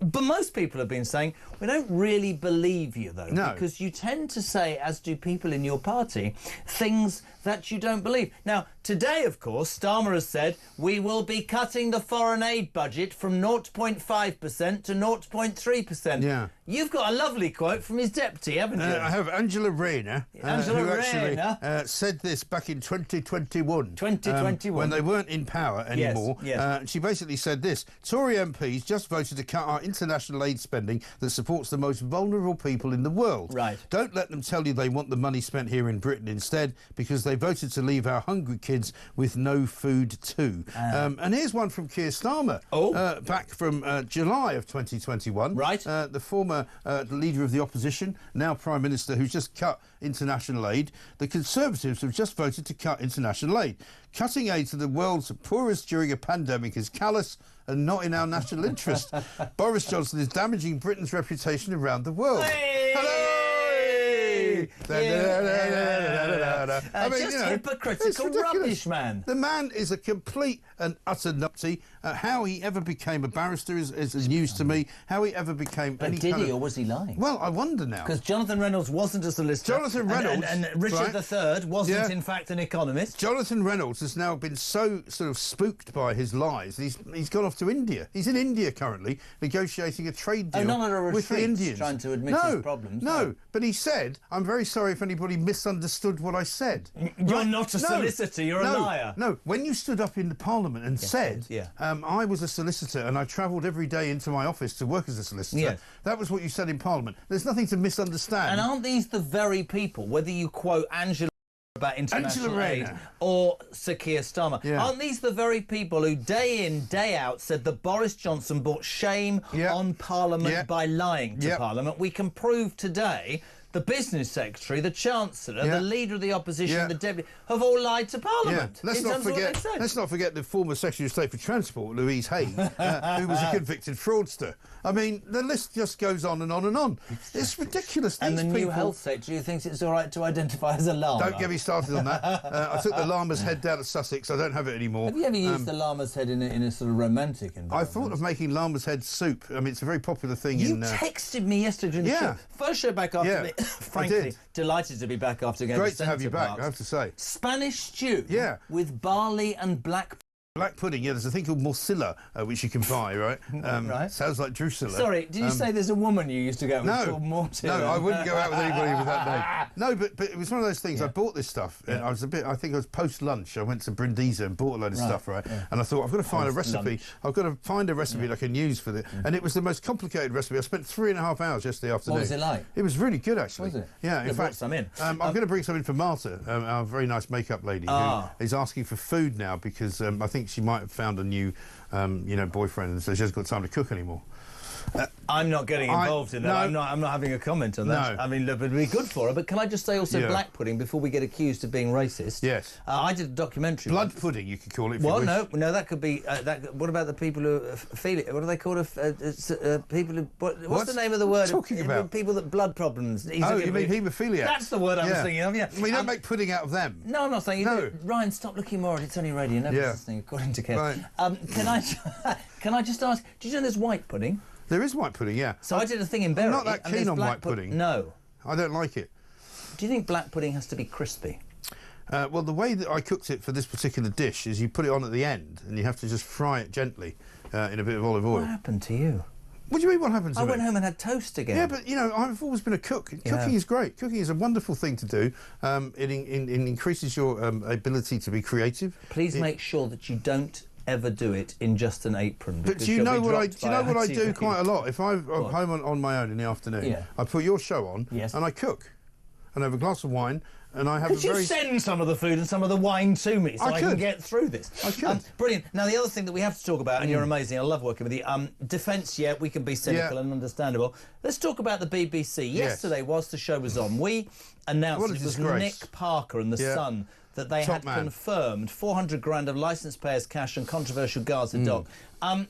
But most people have been saying, we don't really believe you, though, No. because you tend to say, as do people in your party, things that you don't believe. Now, today, of course, Starmer has said, we will be cutting the foreign aid budget from 0.5% to 0.3%. Yeah. You've got a lovely quote from his deputy, haven't you? I have Angela Rayner, Angela who actually Rayner. said this back in 2021. 2021. When they weren't in power anymore. Yes. She basically said this: Tory MPs just voted to cut our international aid spending that supports the most vulnerable people in the world. Right. Don't let them tell you they want the money spent here in Britain instead, because they voted to leave our hungry kids with no food too. And here's one from Keir Starmer, back from July of 2021. Right. The former leader of the opposition, now Prime Minister, who's just cut international aid. The Conservatives have just voted to cut international aid. Cutting aid to the world's poorest during a pandemic is callous and not in our national interest. Boris Johnson is damaging Britain's reputation around the world. I mean, just hypocritical rubbish, man. The man is a complete and utter nutty. How he ever became a barrister is news to me. How he ever became But any did kind he, of... or was he lying? Well, I wonder now. Because Jonathan Reynolds wasn't a solicitor. Jonathan Reynolds... And Richard III wasn't, in fact, an economist. Jonathan Reynolds has now been so sort of spooked by his lies. He's gone off to India. He's in India currently, negotiating a trade deal not at a with the retreat, Indians. trying to admit his problems. No, but he said, I'm very sorry if anybody misunderstood what I said. You're not a solicitor, you're a liar. No, when you stood up in the Parliament and said, yeah. I was a solicitor and I travelled every day into my office to work as a solicitor, Yes. that was what you said in Parliament. There's nothing to misunderstand. And aren't these the very people, whether you quote Angela about international aid or Sir Keir Starmer, aren't these the very people who day in, day out said that Boris Johnson brought shame on Parliament by lying to Parliament? We can prove today the business secretary, the chancellor, the leader of the opposition, the deputy, have all lied to Parliament. Let's not forget the former Secretary of State for Transport, Louise Hay, who was a convicted fraudster. I mean, the list just goes on and on and on. It's ridiculous. And the new health secretary thinks it's all right to identify as a llama. Don't get me started on that. I took the llama's head down to Sussex. I don't have it anymore. Have you ever used the llama's head in a sort of romantic environment? I thought of making llama's head soup. I mean, it's a very popular thing. You texted me yesterday during the show. First show back after me. Frankly, delighted to be back after going Great to have you back, I have to say. Spanish stew with barley and black pudding, there's a thing called morcilla, which you can buy, right? Right. Sounds like Drusilla. Sorry, did you say there's a woman you used to go with called Mortilla? No, I wouldn't go out with anybody with that name. No, but it was one of those things. I bought this stuff. And I think I was post-lunch. I went to Brindisa and bought a load of stuff, right? And I thought, I've got to find a recipe. I've got to find a recipe that I can use for it. And it was the most complicated recipe. I spent 3.5 hours yesterday afternoon. What was it like? It was really good, actually. Was it? Yeah, in fact, some in. I'm going to bring some in for Marta, our very nice makeup lady, who is asking for food now because I think she might have found a new, boyfriend, and so she hasn't got time to cook anymore. I'm not getting involved in that. No. I'm not having a comment on that. No. I mean, look, it'd be good for her. But can I just say also black pudding before we get accused of being racist? Yes. I did a documentary. Blood pudding, you could call it. Well, no, that could be. What about the people who feel it? What do they call it? People who. What's the name of the word? Talking about people that blood problems. You mean haemophiliacs? That's the word I was thinking of. Yeah. We don't make pudding out of them. No, I'm not saying. Ryan, stop looking more. It's only radio. Nobody's listening, according to Ken. Right. Can I just ask? Did you know there's white pudding? There is white pudding, yeah. So I did a thing in Berry. I'm not that keen on white pudding. No. I don't like it. Do you think black pudding has to be crispy? Well, the way that I cooked it for this particular dish is you put it on at the end and you have to just fry it gently in a bit of olive oil. What happened to you? What do you mean, what happened to me? I went home and had toast again. Yeah, but, I've always been a cook. Cooking is great. Cooking is a wonderful thing to do. It increases your ability to be creative. Please make sure that you don't ever do it in just an apron. But do you know what I do quite a lot? If I'm home on my own in the afternoon, I put your show on and I cook. And I have a glass of wine and I have Could you send some of the food and some of the wine to me so I can get through this? I could. Brilliant. Now, the other thing that we have to talk about, and you're amazing, I love working with you, defence, we can be cynical and understandable. Let's talk about the BBC. Yesterday, whilst the show was on, we announced it was Nick Parker and The Sun that they had confirmed 400 grand of licence payers' cash and controversial Gaza doc. I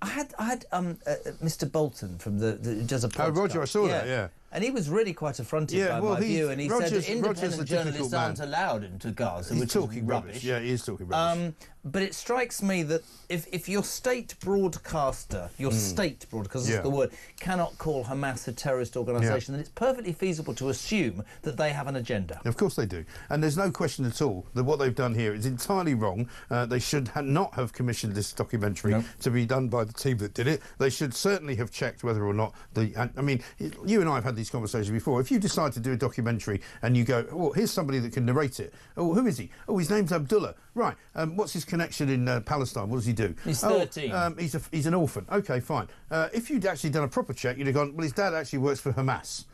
had Mr. Bolton from the does a podcast. Oh, Roger, I saw that, yeah. And he was really quite affronted by my view, and he said that independent journalists aren't allowed into Gaza, which is rubbish. Yeah, he is talking rubbish. But it strikes me that if your state broadcaster, state broadcaster is the word, cannot call Hamas a terrorist organisation, then it's perfectly feasible to assume that they have an agenda. Of course they do. And there's no question at all that what they've done here is entirely wrong. They should not have commissioned this documentary to be done by the team that did it. They should certainly have checked whether or not I mean, you and I have had these conversations before. If you decide to do a documentary and you go, oh, here's somebody that can narrate it. Oh, who is he? Oh, his name's Abdullah. Right. What's his connection in Palestine? What does he do? He's 13. He's an orphan. OK, fine. If you'd actually done a proper check, you'd have gone, well, his dad actually works for Hamas.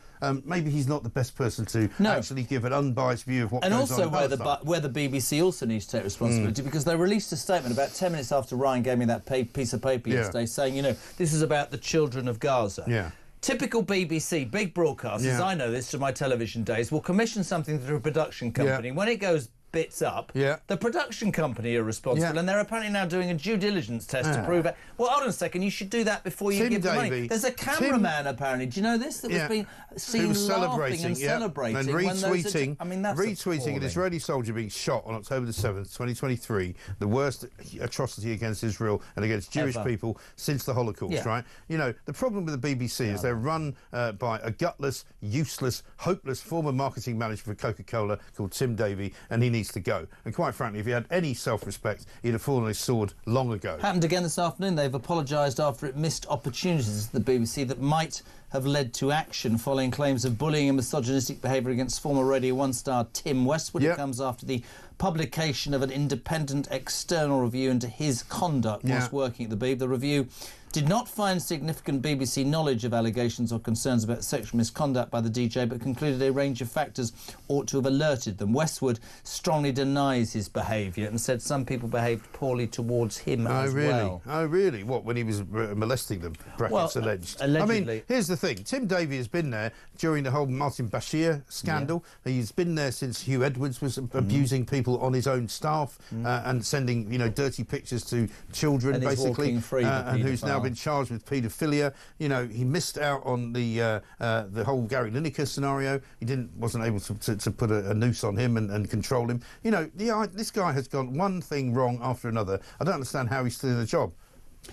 Maybe he's not the best person to actually give an unbiased view of what goes on in Palestine. And also where the BBC also needs to take responsibility, because they released a statement about 10 minutes after Ryan gave me that piece of paper yesterday saying, you know, this is about the children of Gaza. Yeah. Typical BBC, big broadcasters, I know this from my television days, will commission something through a production company. When it goes bits up, the production company are responsible, and they're apparently now doing a due diligence test to prove it. Well, hold on a second, you should do that before you give the money. There's a cameraman, apparently, do you know this, that was being seen laughing and celebrating and retweeting, I mean, that's retweeting an Israeli soldier being shot on October the 7th, 2023, the worst atrocity against Israel and against Jewish people since the Holocaust, right? You know, the problem with the BBC is they're run by a gutless, useless, hopeless former marketing manager for Coca-Cola called Tim Davie, and he needs to go. And quite frankly, if he had any self-respect, he'd have fallen on his sword long ago. Happened again this afternoon. They've apologised after it missed opportunities at the BBC that might have led to action following claims of bullying and misogynistic behaviour against former Radio 1 star Tim Westwood. It comes after the publication of an independent external review into his conduct whilst working at the BBC. The review did not find significant BBC knowledge of allegations or concerns about sexual misconduct by the DJ, but concluded a range of factors ought to have alerted them. Westwood strongly denies his behaviour and said some people behaved poorly towards him as well. Oh, really? What, when he was molesting them, brackets alleged? Allegedly. I mean, here's the thing. Tim Davie has been there during the whole Martin Bashir scandal. He's been there since Hugh Edwards was abusing people on his own staff and sending, you know, dirty pictures to children, and basically, and who's now been charged with paedophilia. You know, he missed out on the whole Gary Lineker scenario. He wasn't able to put a noose on him and control him. You know, this guy has gone one thing wrong after another. I don't understand how he's still in the job.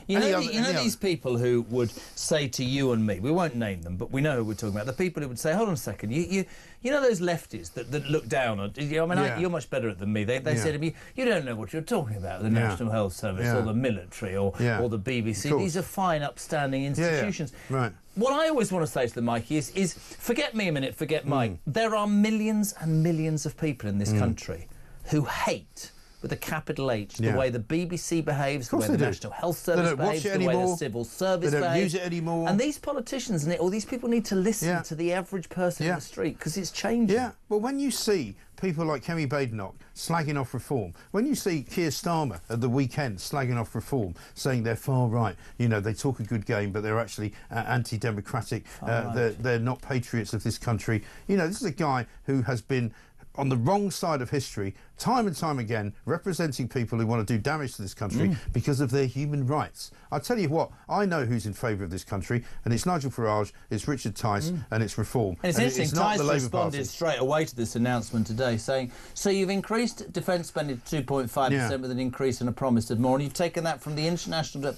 You know these people who would say to you and me, we won't name them, but we know who we're talking about, the people who would say, hold on a second, you know those lefties that look down on, you know, I mean, you're much better at than me. They say to me, you don't know what you're talking about, the National Health Service or the military or the BBC. These are fine, upstanding institutions. Right. What I always want to say to them, Mikey, is forget me a minute, forget Mike. There are millions and millions of people in this country who hate, with a capital H, the way the BBC behaves, the way the National Health Service behaves, the way the Civil Service behaves. They don't use it anymore. And these politicians and all these people need to listen to the average person in the street, because it's changing. Yeah, well, when you see people like Kemi Badenoch slagging off reform, when you see Keir Starmer at the weekend slagging off reform, saying they're far right, you know, they talk a good game, but they're actually anti-democratic, they're not patriots of this country. You know, this is a guy who has been on the wrong side of history, time and time again, representing people who want to do damage to this country because of their human rights. I tell you what, I know who's in favour of this country, and it's Nigel Farage, it's Richard Tice, and it's reform. And it's interesting, it's not Tice the Labour responded Party. straight away to this announcement today, saying, so you've increased defence spending to 2.5% with an increase and a promise of more, and you've taken that from the international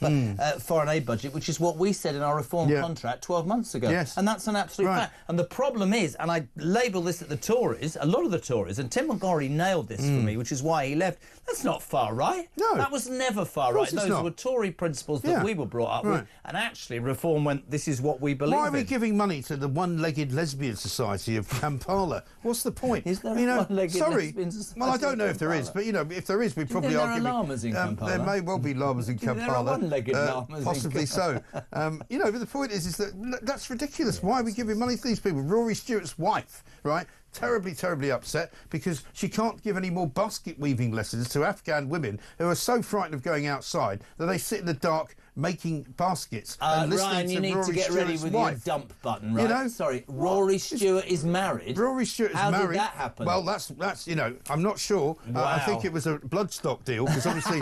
foreign aid budget, which is what we said in our reform contract 12 months ago. Yes. And that's an absolute fact. And the problem is, and I label this at the Tories, a lot of the Tories, and Tim Montgomery nailed this for me, which is why he left. That's not far right. No. That was never far right. Those were Tory principles that we were brought up with. And actually, reform went, this is what we believe in. Why are we giving money to the one-legged lesbian society of Kampala? What's the point? Is there a one-legged lesbian society? Well, I don't know if there is, but, you know, if there is, we probably are giving... there are llamas in Kampala? There may well be llamas in Kampala. There are one-legged llamas possibly so. You know, but the point is that that's ridiculous. Why are we giving money to these people? Rory Stewart's wife, right? Terribly, terribly upset because she can't give any more basket weaving lessons to Afghan women who are so frightened of going outside that they sit in the dark making baskets and listening Ryan, you to need Rory to get ready Stewart's with wife. your dump button, right? You know? Sorry, Rory Stewart is married. Rory Stewart is married. How did that happen? Well, that's I'm not sure. I think it was a bloodstock deal because obviously,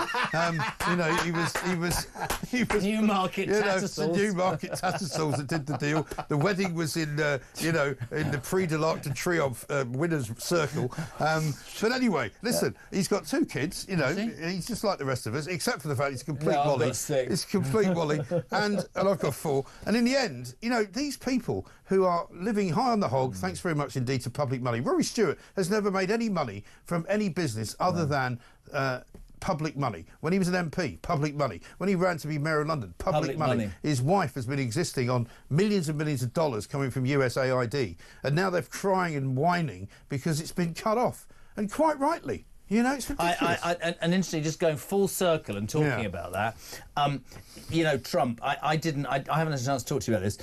he was Newmarket Tattersalls. the Newmarket Tattersalls that did the deal. The wedding was in the Prix de l'Arc de Triomphe winners' circle. But anyway, listen, he's got 2 kids. He's just like the rest of us, except for the fact he's a complete wally. It's a complete wally, and I've got 4. And in the end, these people who are living high on the hog, thanks very much indeed to public money. Rory Stewart has never made any money from any business other than public money. When he was an MP, public money. When he ran to be Mayor of London, public money. His wife has been existing on millions and millions of dollars coming from USAID. And now they're crying and whining because it's been cut off. And quite rightly. It's ridiculous. And interestingly, just going full circle and talking about that, Trump, I haven't had a chance to talk to you about this.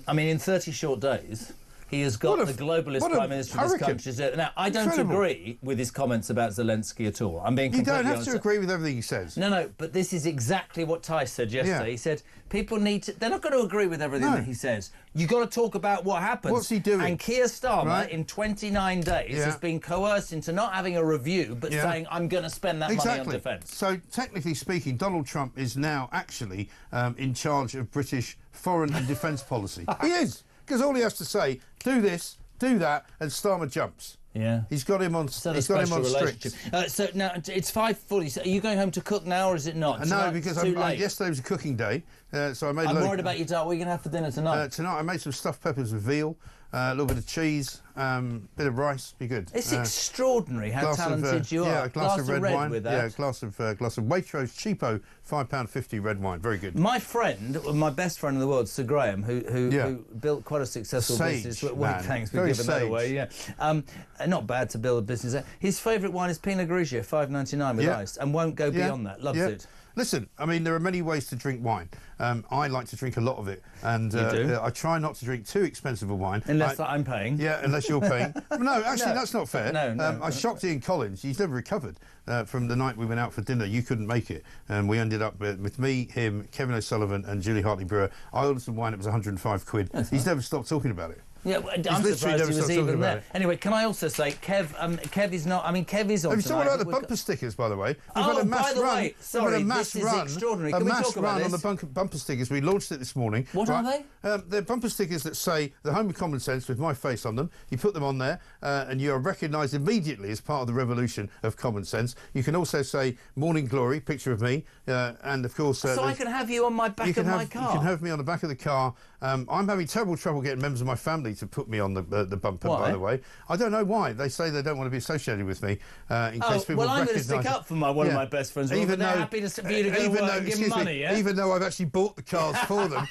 In 30 short days, he has got the globalist prime minister of this country. Now, I don't agree with his comments about Zelensky at all. I'm being completely honest. You don't have to agree with everything he says. No, but this is exactly what Tice said yesterday. Yeah. He said people need to... They're not going to agree with everything that he says. You've got to talk about what happens. What's he doing? And Keir Starmer, in 29 days, has been coerced into not having a review, but saying, I'm going to spend that money on defence. So, technically speaking, Donald Trump is now actually in charge of British foreign and defence policy. He is. Because all he has to say, do this, do that, and Starmer jumps. Yeah. He's got him on strict. So now it's 5:40. So are you going home to cook now, or is it not? No, because yesterday was a cooking day, so I made. I'm worried about your diet. What are you going to have for dinner tonight? Tonight I made some stuffed peppers with veal, a little bit of cheese, bit of rice. Be good. It's extraordinary how talented you are. Yeah, a glass of red wine. With that. Yeah, a glass of Waitrose cheapo £5.50 red wine. Very good. My friend, my best friend in the world, Sir Graham, who built quite a successful business. Thanks for giving that away. Yeah, not bad to build a business. His favourite wine is Pinot Grigio, $5.99 with ice, and won't go beyond that. Loves it. Listen, there are many ways to drink wine. I like to drink a lot of it, and I try not to drink too expensive a wine. Unless I'm paying. Yeah, unless you're paying. No, actually, that's not fair. No. I shocked Ian Collins. He's never recovered from the night we went out for dinner. You couldn't make it. And we ended up with me, him, Kevin O'Sullivan and Julie Hartley-Brewer. I ordered some wine. It was 105 quid. He's never stopped talking about it. Yeah, I'm surprised he was even there. Anyway, can I also say, Kev is not... Kev is on Have you tonight. talked about the bumper stickers, by the way? We've had a mass run. Sorry, this is extraordinary. Can we talk about this? On the bumper stickers. We launched it this morning. What are they? They're bumper stickers that say the home of common sense with my face on them. You put them on there and you are recognised immediately as part of the revolution of common sense. You can also say morning glory, picture of me, and of course... so I can have you on my back of my car? You can have me on the back of the car. I'm having terrible trouble getting members of my family to put me on the bumper, by the way. I don't know why. They say they don't want to be associated with me in case people I'm going to stick up for one of my best friends. Even though they're happy for you to go to work and give them money, yeah? Even though I've actually bought the cars for them,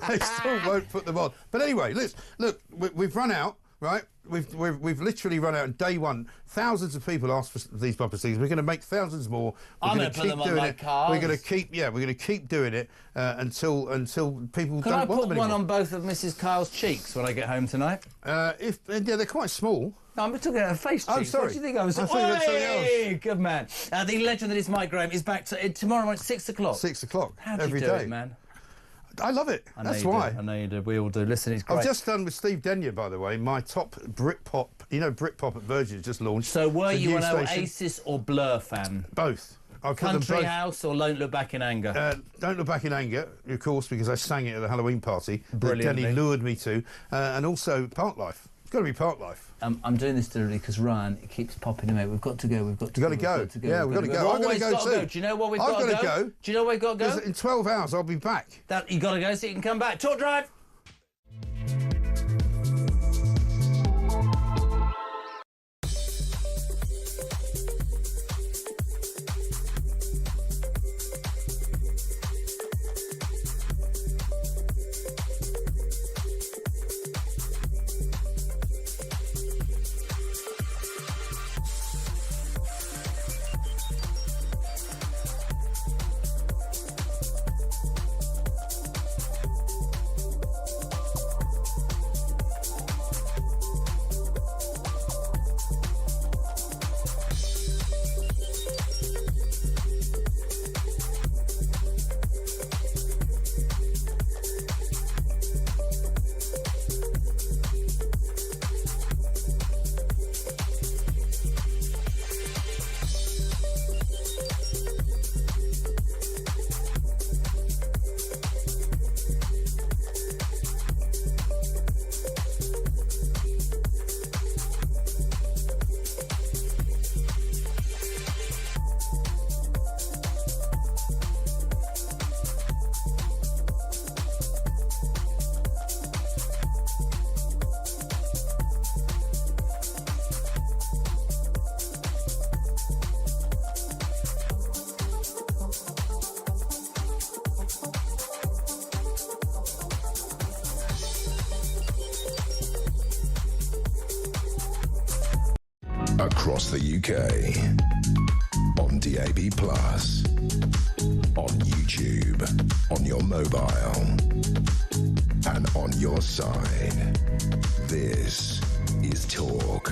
they still won't put them on. But anyway, look, we've run out, right? We've literally run out on day one. Thousands of people asked for these bumper stickers. We're going to make thousands more. I'm going to put them on my cars. We're going to keep doing it until people Can don't I want them put one anymore. on both of Mrs. Kyle's cheeks when I get home tonight? They're quite small. No, I'm talking about her face cheeks. Oh, sorry. What do you think I was? Good man. The legend that is Mike Graham is back tomorrow morning at 6 o'clock. 6 o'clock. How do every you do day, it, man? I love it. That's why. I know you do. We all do. Listen, it's great. I've just done with Steve Denyer, by the way, my top Britpop. Britpop at Virgin just launched. So were you an Oasis or Blur fan? Both. Country House or Don't Look Back in Anger? Don't Look Back in Anger, of course, because I sang it at a Halloween party that Brilliantly. Denny lured me to, and also Park Life. It's got to be Park Life. I'm doing this deliberately because Ryan, it keeps popping in. We've got to go. We've got to go. Yeah, we've got to go. I've got to go too. Do you know what we've got to go? Do you know where we've got to go? In 12 hours, I'll be back. You've got to go so you can come back. Talk Drive. Across the UK. On DAB+. On YouTube. On your mobile. And on your side. This is Talk.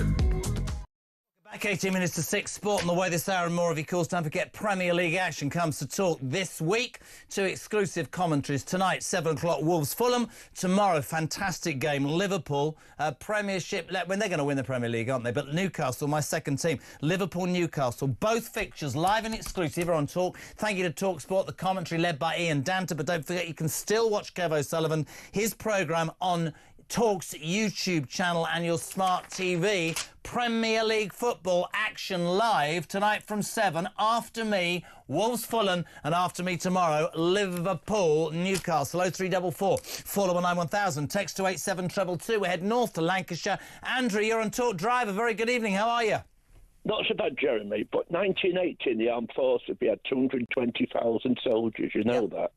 Back 18 minutes to 6, sport on the way this hour and more of your calls. Don't forget Premier League action comes to Talk this week. 2 exclusive commentaries tonight, 7 o'clock Wolves Fulham. Tomorrow, fantastic game, Liverpool, Premiership. When they're going to win the Premier League, aren't they? But Newcastle, my second team, Liverpool, Newcastle. Both fixtures live and exclusive are on Talk. Thank you to Talk Sport, the commentary led by Ian Danter. But don't forget, you can still watch Kev O'Sullivan, his programme on Talk's YouTube channel and your smart TV. Premier League football action live tonight from 7. After me, Wolves Fulham, and after me tomorrow, Liverpool Newcastle. 0344 419 1000. Text to 87222. We head north to Lancashire. Andrew, you're on Talk Drive. A very good evening. How are you? Not so bad, Jeremy, but 1980 in the armed forces, we had 220,000 soldiers. You know that.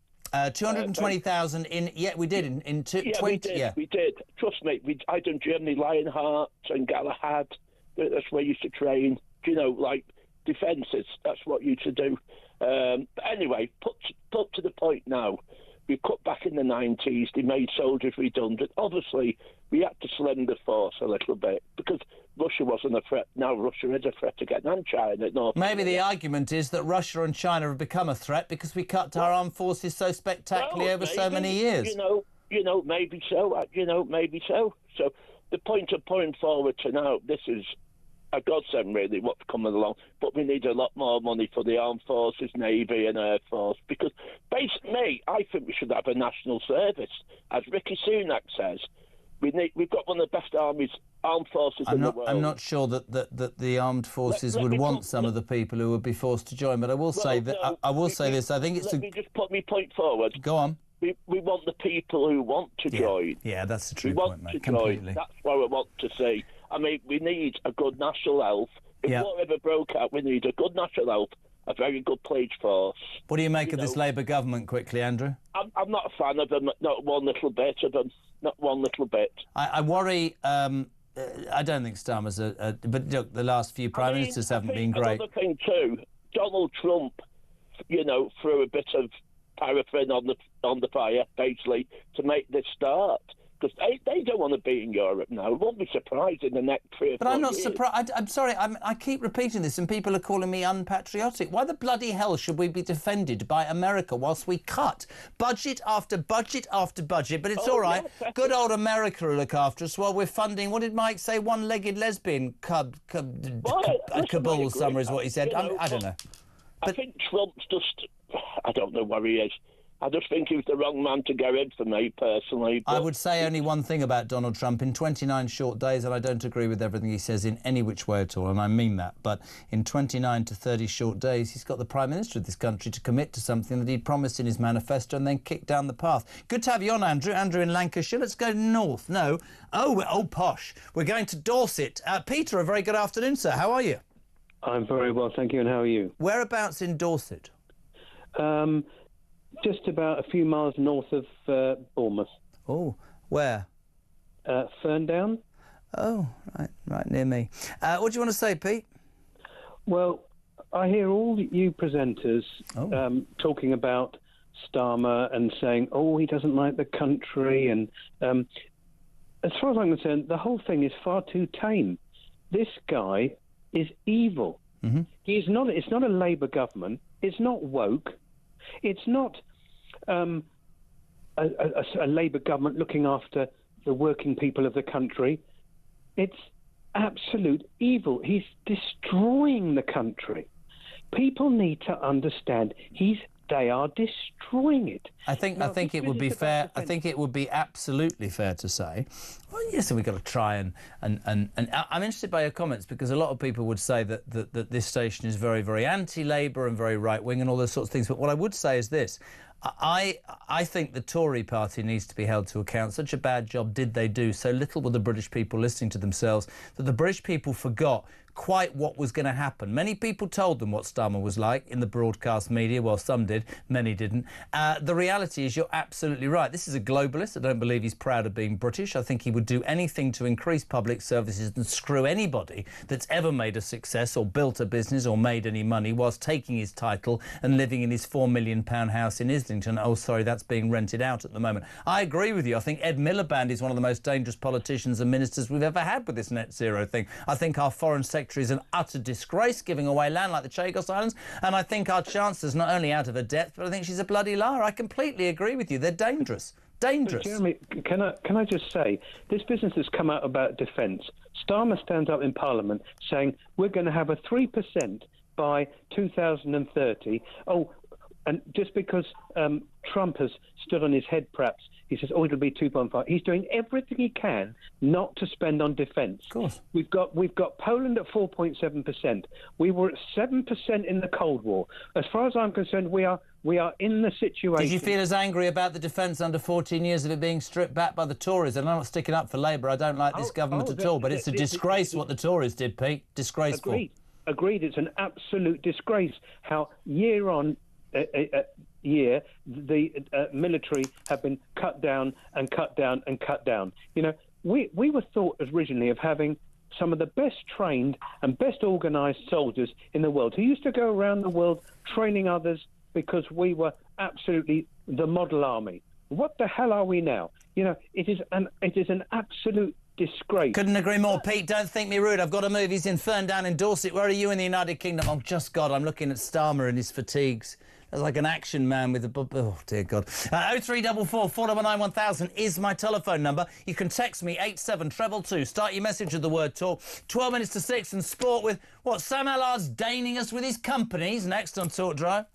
220,000 in... Yeah, we did in 20... We did. Trust me, I done Germany, Lionheart and Galahad. That's where you used to train. You know, like defences. That's what you used to do. But anyway, put to the point now. We cut back in the 90s. They made soldiers redundant. Obviously, we had to slim the force a little bit because Russia wasn't a threat. Now Russia is a threat again, and China. Maybe the argument is that Russia and China have become a threat because we cut our armed forces so spectacularly over so many years. You know, maybe so. Maybe so. So the point of putting forward to now, this is a godsend, really, what's coming along. But we need a lot more money for the armed forces, Navy and Air Force, because basically, I think we should have a national service. As Rishi Sunak says, we've got one of the best armed forces in the world. I'm not sure that the armed forces would want some of the people who would be forced to join, but I will say that I will say this. I think it's Let me just put my point forward. Go on. We want the people who want to join. Yeah, that's a true point, mate. We want to join. That's what I want to see. I mean, we need a good national health. If war ever broke out, we need a good national health, a very good police force. What do you make of this Labour government, quickly, Andrew? I'm not a fan of them, not one little bit of them, not one little bit. I worry... I don't think Starmer's but look, the last few prime ministers haven't been great. Another thing too, Donald Trump, threw a bit of paraffin on the fire, basically, to make this start. Because they don't want to be in Europe now. It won't be surprised in the next 3 or 4 years. But I'm not surprised. I'm sorry. I keep repeating this, and people are calling me unpatriotic. Why the bloody hell should we be defended by America whilst we cut budget after budget after budget? But it's all right. Yeah, good old America will look after us while we're funding. What did Mike say? One-legged lesbian Kabul summer is what he said. I don't know. I think Trump's just... I don't know where he is. I just think he was the wrong man to go in for me, personally. I would say only one thing about Donald Trump. In 29 short days, and I don't agree with everything he says in any which way at all, and I mean that, but in 29 to 30 short days, he's got the Prime Minister of this country to commit to something that he'd promised in his manifesto and then kick down the path. Good to have you on, Andrew. Andrew in Lancashire. Let's go north. No. Oh, posh. We're going to Dorset. Peter, a very good afternoon, sir. How are you? I'm very well, thank you, and how are you? Whereabouts in Dorset? Just about a few miles north of Bournemouth. Oh, where? Ferndown. Oh, right near me. What do you want to say, Pete? Well, I hear all you presenters talking about Starmer and saying, he doesn't like the country. And as far as I'm concerned, the whole thing is far too tame. This guy is evil. Mm-hmm. It's not a Labour government. It's not woke. It's not a Labour government looking after the working people of the country. It's absolute evil. He's destroying the country. People need to understand they are destroying it. I think it would be fair. I think it would be absolutely fair to say, well, yes, we've got to try and I'm interested by your comments, because a lot of people would say that this station is very, very anti-Labour and very right-wing and all those sorts of things. But what I would say is this: I think the Tory party needs to be held to account. Such a bad job did they do. So little were the British people listening to themselves that the British people forgot quite what was going to happen. Many people told them what Starmer was like in the broadcast media. Well, some did, many didn't. The reality is you're absolutely right. This is a globalist. I don't believe he's proud of being British. I think he would do anything to increase public services and screw anybody that's ever made a success or built a business or made any money whilst taking his title and living in his £4 million house in Islington. Oh, sorry, that's being rented out at the moment. I agree with you. I think Ed Miliband is one of the most dangerous politicians and ministers we've ever had with this net zero thing. I think our foreign secretary is an utter disgrace, giving away land like the Chagos Islands, and I think our Chancellor's not only out of her depth, but I think she's a bloody liar. I completely agree with you. They're dangerous. Dangerous. But Jeremy, can I just say, this business has come out about defence. Starmer stands up in Parliament saying we're going to have a 3% by 2030. Oh, and just because Trump has stood on his head, perhaps, he says, oh, it'll be 2.5. He's doing everything he can not to spend on defence. Of course. We've got Poland at 4.7%. We were at 7% in the Cold War. As far as I'm concerned, we are in the situation. Did you feel as angry about the defence under 14 years of it being stripped back by the Tories? And I'm not sticking up for Labour. I don't like this government at all. But it's a disgrace what the Tories did, Pete. Disgraceful. Agreed. It's an absolute disgrace how year on year the military have been cut down and cut down and cut down. You know, we were thought originally of having some of the best trained and best organised soldiers in the world who used to go around the world training others because we were absolutely the model army. What the hell are we now? You know, it is an absolute disgrace. Couldn't agree more. Pete, don't think me rude. I've got to move. He's in Ferndown in Dorset. Where are you in the United Kingdom? Oh, just God, I'm looking at Starmer and his fatigues. That's like an action man with a... Oh, dear God. 0344 499 1000 is my telephone number. You can text me 87222. Start your message with the word talk. 12 minutes to 6 and sport with, what, Sam Allard's deigning us with his companies. Next on Talk Drive.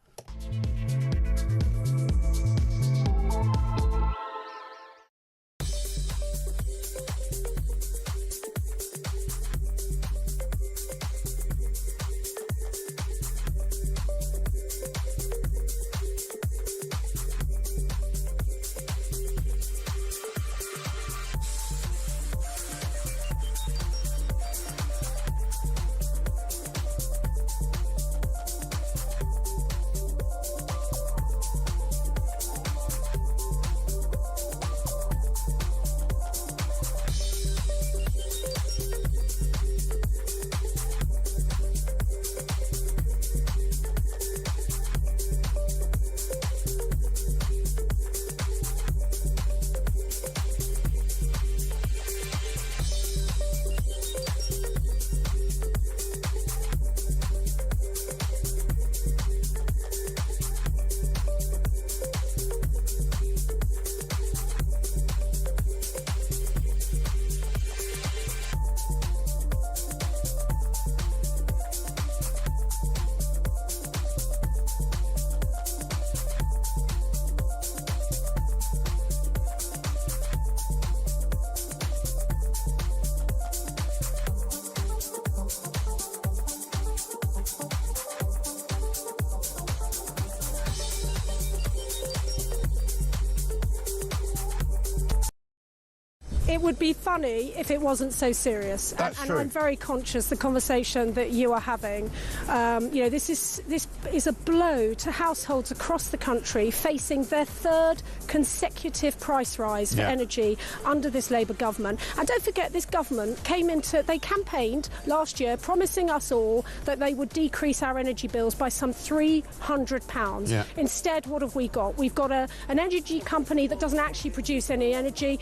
It would be funny if it wasn't so serious. That's and true. I'm very conscious the conversation that you are having. You know, this is a blow to households across the country facing their third consecutive price rise for energy under this Labour government. And don't forget, this government they campaigned last year promising us all that they would decrease our energy bills by some £300. Yeah. Instead, what have we got? We've got an energy company that doesn't actually produce any energy.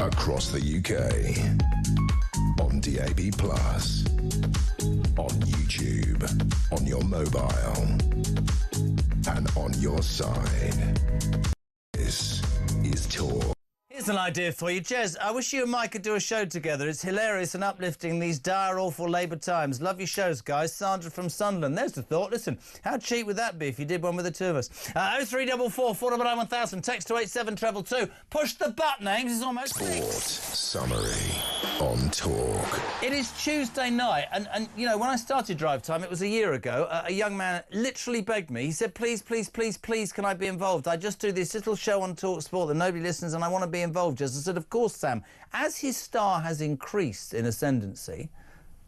Across the UK, on DAB+, on YouTube, on your mobile, and on your side. This is Talk. Here's an idea for you. Jez, I wish you and Mike could do a show together. It's hilarious and uplifting in these dire, awful Labour times. Love your shows, guys. Sandra from Sunderland. There's the thought. Listen, how cheap would that be if you did one with the two of us? 0344 499 1000. Text to 87222. Push the button, Ames. It's almost... Sport Summary on Talk. It is Tuesday night, and you know, when I started Drive Time, it was a year ago, a young man literally begged me. He said, please, please, please, please, can I be involved? I just do this little show on Talk Sport that nobody listens, and I want to be involved. Just I said, of course, Sam. As his star has increased in ascendancy,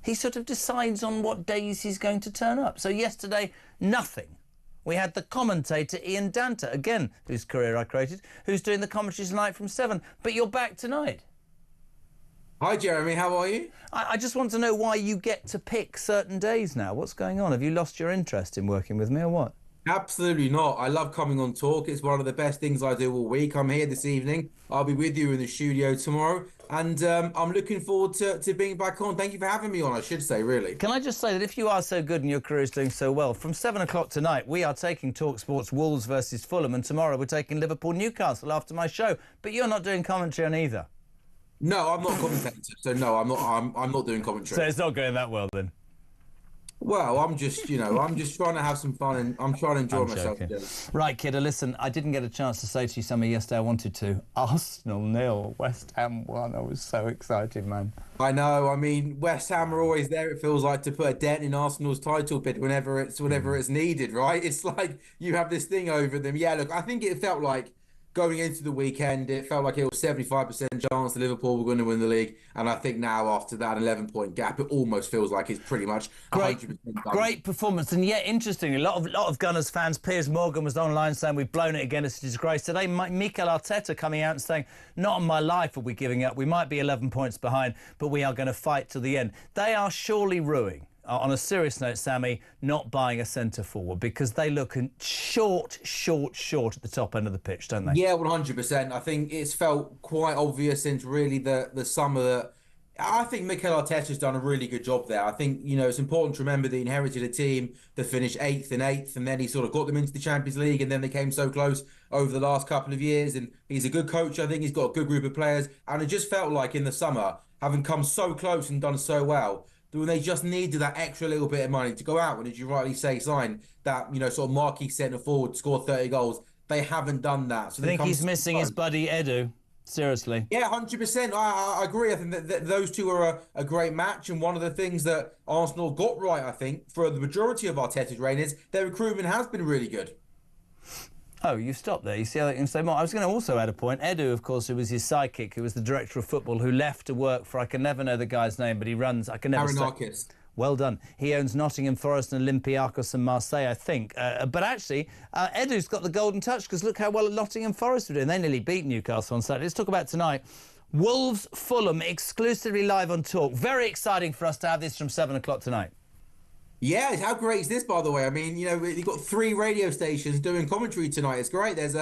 he sort of decides on what days he's going to turn up. So yesterday, nothing. We had the commentator Ian Danter, again, whose career I created, who's doing the commentaries tonight from 7. But you're back tonight. Hi, Jeremy. How are you? I just want to know why you get to pick certain days now. What's going on? Have you lost your interest in working with me or what? Absolutely not. I love coming on Talk. It's one of the best things I do all week. I'm here this evening. I'll be with you in the studio tomorrow. And I'm looking forward to being back on. Thank you for having me on, I should say, really. Can I just say that if you are so good and your career is doing so well, from 7 o'clock tonight, we are taking Talk Sports Wolves versus Fulham, and tomorrow we're taking Liverpool-Newcastle after my show. But you're not doing commentary on either. No, I'm not a commentator, so no, I'm not doing commentary. So it's not going that well then? Well, I'm just trying to have some fun, and I'm trying to enjoy myself. Right, kiddo, listen, I didn't get a chance to say to you something yesterday I wanted to. Arsenal 0, West Ham 1. I was so excited, man. I know. I mean, West Ham are always there, it feels like, to put a dent in Arsenal's title bid whenever it's needed, right? It's like you have this thing over them. Yeah, look, I think it felt like going into the weekend, it felt like it was 75% chance that Liverpool were going to win the league. And I think now, after that 11-point gap, it almost feels like it's pretty much 100% done. Great performance. And yet, interestingly, a lot of Gunners fans, Piers Morgan was online saying we've blown it again, it's a disgrace. Today, Mikel Arteta coming out and saying, not on my life are we giving up. We might be 11 points behind, but we are going to fight to the end. They are surely ruining. On a serious note, Sammy, not buying a centre forward because they look short at the top end of the pitch, don't they? Yeah, 100%. I think it's felt quite obvious since really the summer that I think Mikel Arteta's done a really good job there. I think, you know, it's important to remember that he inherited a team that finished 8th and 8th, and then he sort of got them into the Champions League, and then they came so close over the last couple of years. And he's a good coach. I think he's got a good group of players. And it just felt like in the summer, having come so close and done so well, when they just needed that extra little bit of money to go out, and as you rightly say, sign that, you know, sort of marquee centre forward, score 30 goals. They haven't done that. So I think he's missing his buddy Edu. Seriously. Yeah, 100%. I agree. I think that those two are a great match. And one of the things that Arsenal got right, I think, for the majority of Arteta's reign is their recruitment has been really good. Oh, you stopped there. You see how they can say more. I was going to also add a point. Edu, of course, who was his sidekick, who was the director of football, who left to work for, I can never know the guy's name, but he runs, I can never say. Well done. He owns Nottingham Forest and Olympiacos and Marseille, I think. But actually, Edu's got the golden touch, because look how well Nottingham Forest are doing. They nearly beat Newcastle on Saturday. Let's talk about tonight. Wolves Fulham, exclusively live on Talk. Very exciting for us to have this from 7 o'clock tonight. Yeah, how great is this, by the way? I mean, you know, you've got 3 radio stations doing commentary tonight. It's great. There's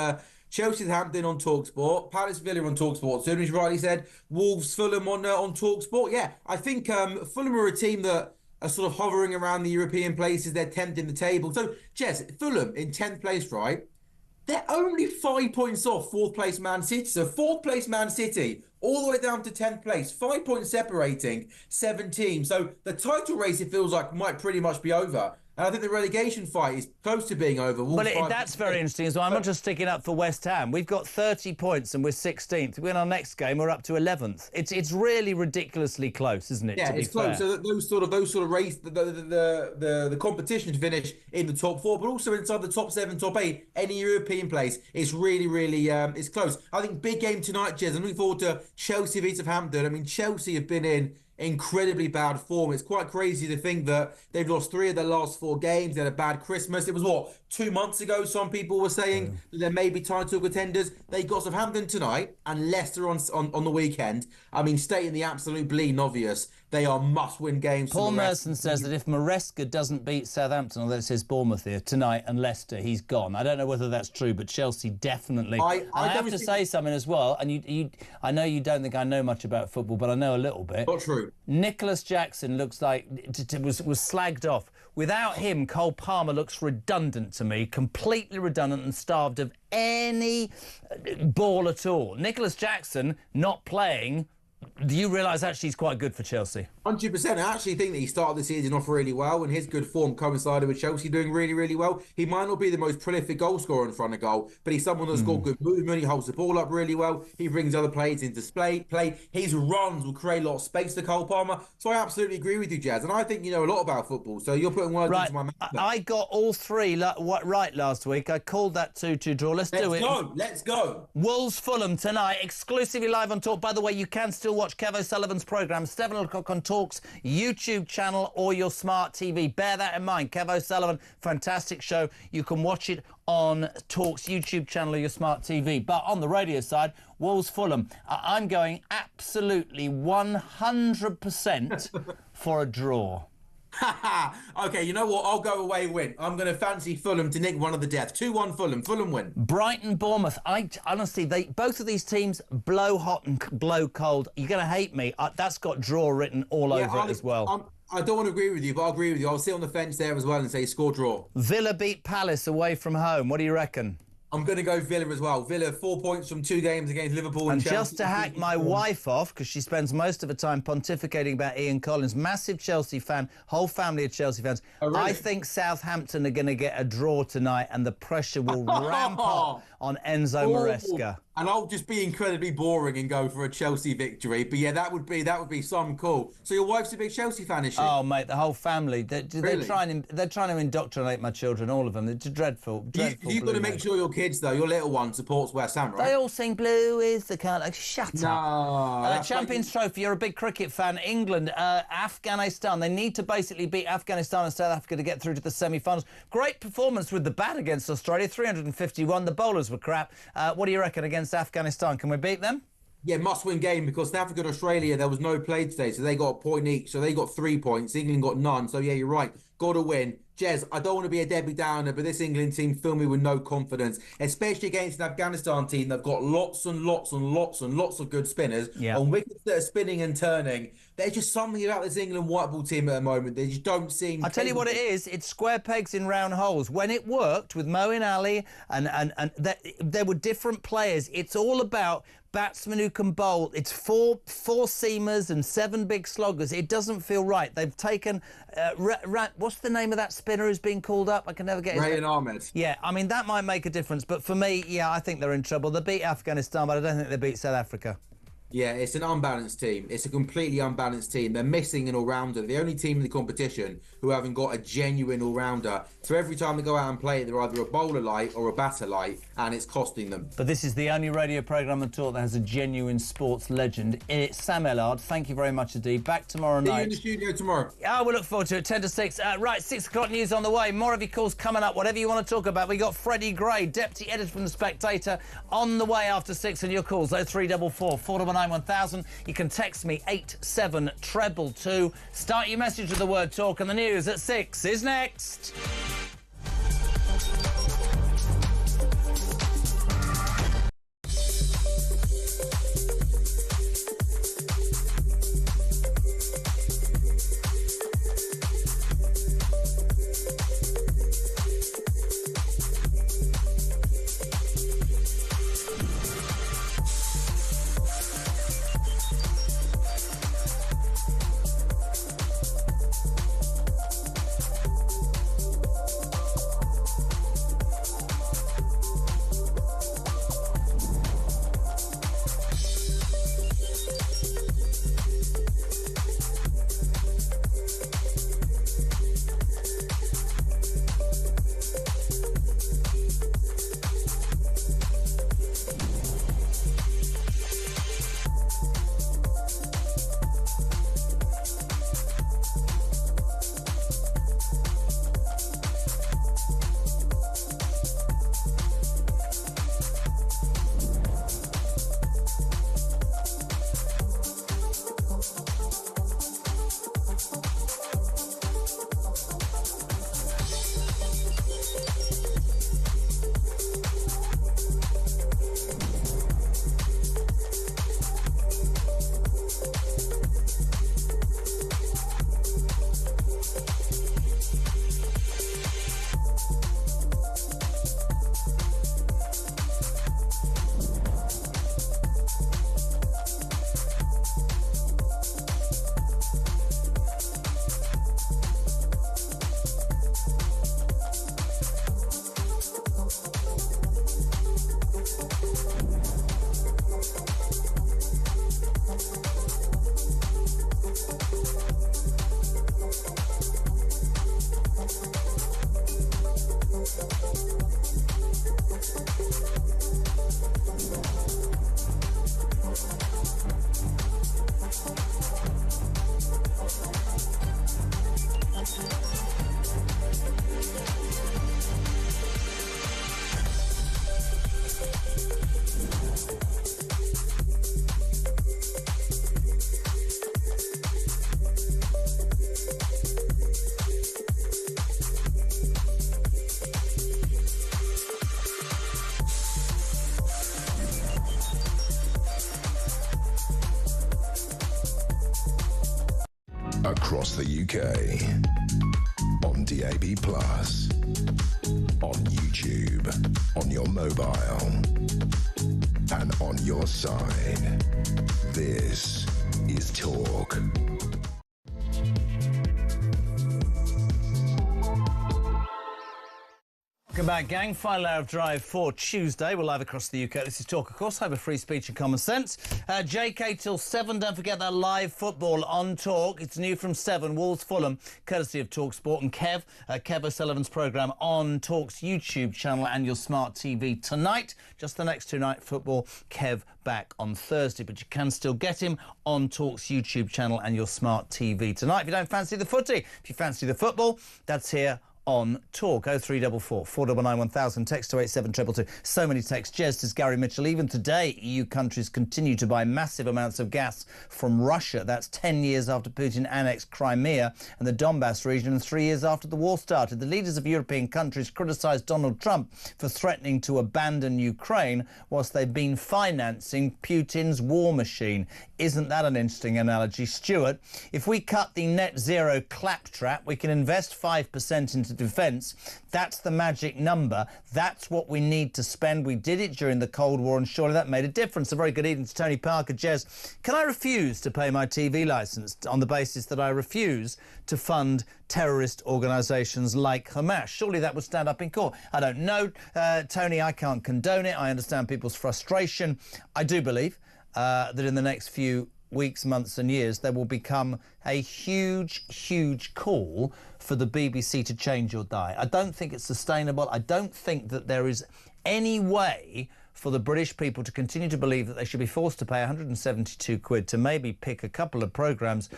Chelsea Hampton on TalkSport, Palace Villa on TalkSport. So, as you rightly said, Wolves Fulham on TalkSport. Yeah, I think Fulham are a team that are sort of hovering around the European places. They're 10th in the table. So, Jess, Fulham in 10th place, right? They're only 5 points off 4th place Man City. So 4th place Man City all the way down to 10th place. 5 points separating 7 teams. So the title race, it feels like, might pretty much be over. And I think the relegation fight is close to being over. Well, that's very interesting as well. I'm not just sticking up for West Ham. We've got 30 points and we're 16th. We win our next game, we're up to 11th. It's really ridiculously close, isn't it? Yeah, it's close. So those sort of race, the competition to finish in the top 4, but also inside the top 7, top 8, any European place, it's really it's close. I think big game tonight, Jez. I'm looking forward to Chelsea v Southampton. I mean, Chelsea have been in incredibly bad form. It's quite crazy to think that they've lost 3 of their last 4 games. They had a bad Christmas. It was, 2 months ago, some people were saying that there may be title contenders. They got Southampton tonight and Leicester on the weekend. I mean, stating the absolute bleeding obvious. They are must-win games. Paul Merson says that if Maresca doesn't beat Southampton, although it says Bournemouth here, tonight and Leicester, he's gone. I don't know whether that's true, but Chelsea definitely. I have to say something as well, and I know you don't think I know much about football, but I know a little bit. Not true. Nicholas Jackson looks like was slagged off. Without him, Cole Palmer looks redundant to me, completely redundant and starved of any ball at all. Nicholas Jackson not playing. Do you realise actually he's quite good for Chelsea? 100%. I actually think that he started the season off really well, and his good form coincided with Chelsea doing really, really well. He might not be the most prolific goal scorer in front of goal, but he's someone that's got good movement. He holds the ball up really well. He brings other players into play. His runs will create a lot of space to Cole Palmer. So I absolutely agree with you, Jazz. And I think you know a lot about football, so you're putting words into my mouth. I got all three right last week. I called that 2-2 draw. Let's do it. Let's go. Wolves-Fulham tonight, exclusively live on Talk. By the way, you can still watch Kev O'Sullivan's programme, 7 o'clock on Talk's YouTube channel or your smart TV. Bear that in mind. Kev O'Sullivan, fantastic show. You can watch it on Talk's YouTube channel or your smart TV. But on the radio side, Wolves-Fulham. I'm going absolutely 100% for a draw. Okay, you know what? I'll go away win. I'm going to fancy Fulham to nick one of the death. 2-1 Fulham. Fulham win. Brighton, Bournemouth. Honestly, both of these teams blow hot and blow cold. You're going to hate me. That's got draw written all over it as well. I don't want to agree with you, but I'll agree with you. I'll sit on the fence there as well and say score draw. Villa beat Palace away from home. What do you reckon? I'm going to go Villa as well. Villa, 4 points from 2 games against Liverpool and Chelsea. Just to hack my wife off, because she spends most of her time pontificating about Ian Collins, massive Chelsea fan, whole family of Chelsea fans. Oh, really? I think Southampton are going to get a draw tonight and the pressure will ramp up on Enzo Maresca. And I'll just be incredibly boring and go for a Chelsea victory. But yeah, that would be some cool. So your wife's a big Chelsea fan, is she? Oh mate, the whole family. They're trying to indoctrinate my children, all of them. It's dreadful. You've got to make sure your kids, though, your little one supports West Ham, right? They all sing blue is the colour. Shut up. Champions Trophy, you're a big cricket fan. England, Afghanistan. They need to basically beat Afghanistan and South Africa to get through to the semi-finals. Great performance with the bat against Australia, 351. The bowlers were crap. What do you reckon against Afghanistan? Can we beat them? Yeah, must-win game because South Africa and Australia, there was no play today, so they got a point each. So they got 3 points. England got none. So yeah, you're right. Got to win. Jez, I don't want to be a Debbie Downer, but this England team filled me with no confidence, especially against an Afghanistan team that've got lots and lots and lots and lots of good spinners on wickets that are spinning and turning. There's just something about this England white ball team at the moment. They just don't seem... I'll tell you what it is. It's square pegs in round holes. When it worked with Moeen Ali and there were different players, it's all about batsmen who can bowl. It's four seamers and 7 big sloggers. It doesn't feel right. They've taken... what's the name of that spinner who's been called up? I can never get his name. Rayan Ahmed. Yeah, I mean, that might make a difference. But for me, yeah, I think they're in trouble. They beat Afghanistan, but I don't think they beat South Africa. Yeah, it's an unbalanced team. It's a completely unbalanced team. They're missing an all-rounder. The only team in the competition who haven't got a genuine all-rounder. So every time they go out and play, they're either a bowler light or a batter light, and it's costing them. But this is the only radio programme on Talk that has a genuine sports legend. It's Sam Ellard. Thank you very much indeed. Back tomorrow night. See you in the studio tomorrow. Oh, we'll look forward to it. 10 to 6. Right, 6 o'clock news on the way. More of your calls coming up. Whatever you want to talk about. We got Freddie Gray, deputy editor from The Spectator, on the way after 6. And your calls, 0344 499 1000. You can text me 87222. Start your message with the word Talk, and the news at 6 is next. across the UK, on DAB+, on YouTube, on your mobile, and on your side. This is Talk. Welcome back, gang. Final hour of Drive for Tuesday. We're live across the UK. This is Talk, of course. Home of free speech and common sense. JK till 7. Don't forget that live football on Talk. It's new from 7. Wolves Fulham, courtesy of Talk Sport. And Kev O'Sullivan's programme on Talk's YouTube channel and your smart TV tonight. Just the next 2 night football. Kev back on Thursday, but you can still get him on Talk's YouTube channel and your smart TV tonight. If you don't fancy the footy, if you fancy the football, that's here on Talk. 0344 499 1000. Text to 87222. So many texts. Jez says, Gary Mitchell, even today EU countries continue to buy massive amounts of gas from Russia. That's 10 years after Putin annexed Crimea and the Donbass region and 3 years after the war started. The leaders of European countries criticised Donald Trump for threatening to abandon Ukraine whilst they've been financing Putin's war machine. Isn't that an interesting analogy? Stuart, if we cut the net zero claptrap, we can invest 5% into defence. That's the magic number. That's what we need to spend. We did it during the Cold War and surely that made a difference. A very good evening to Tony Parker. Jez, can I refuse to pay my TV licence on the basis that I refuse to fund terrorist organisations like Hamas? Surely that would stand up in court. I don't know, Tony, I can't condone it. I understand people's frustration. I do believe that in the next few weeks, months and years, there will become a huge call for the BBC to change or die. I don't think it's sustainable. I don't think that there is any way for the British people to continue to believe that they should be forced to pay 172 quid to maybe pick a couple of programmes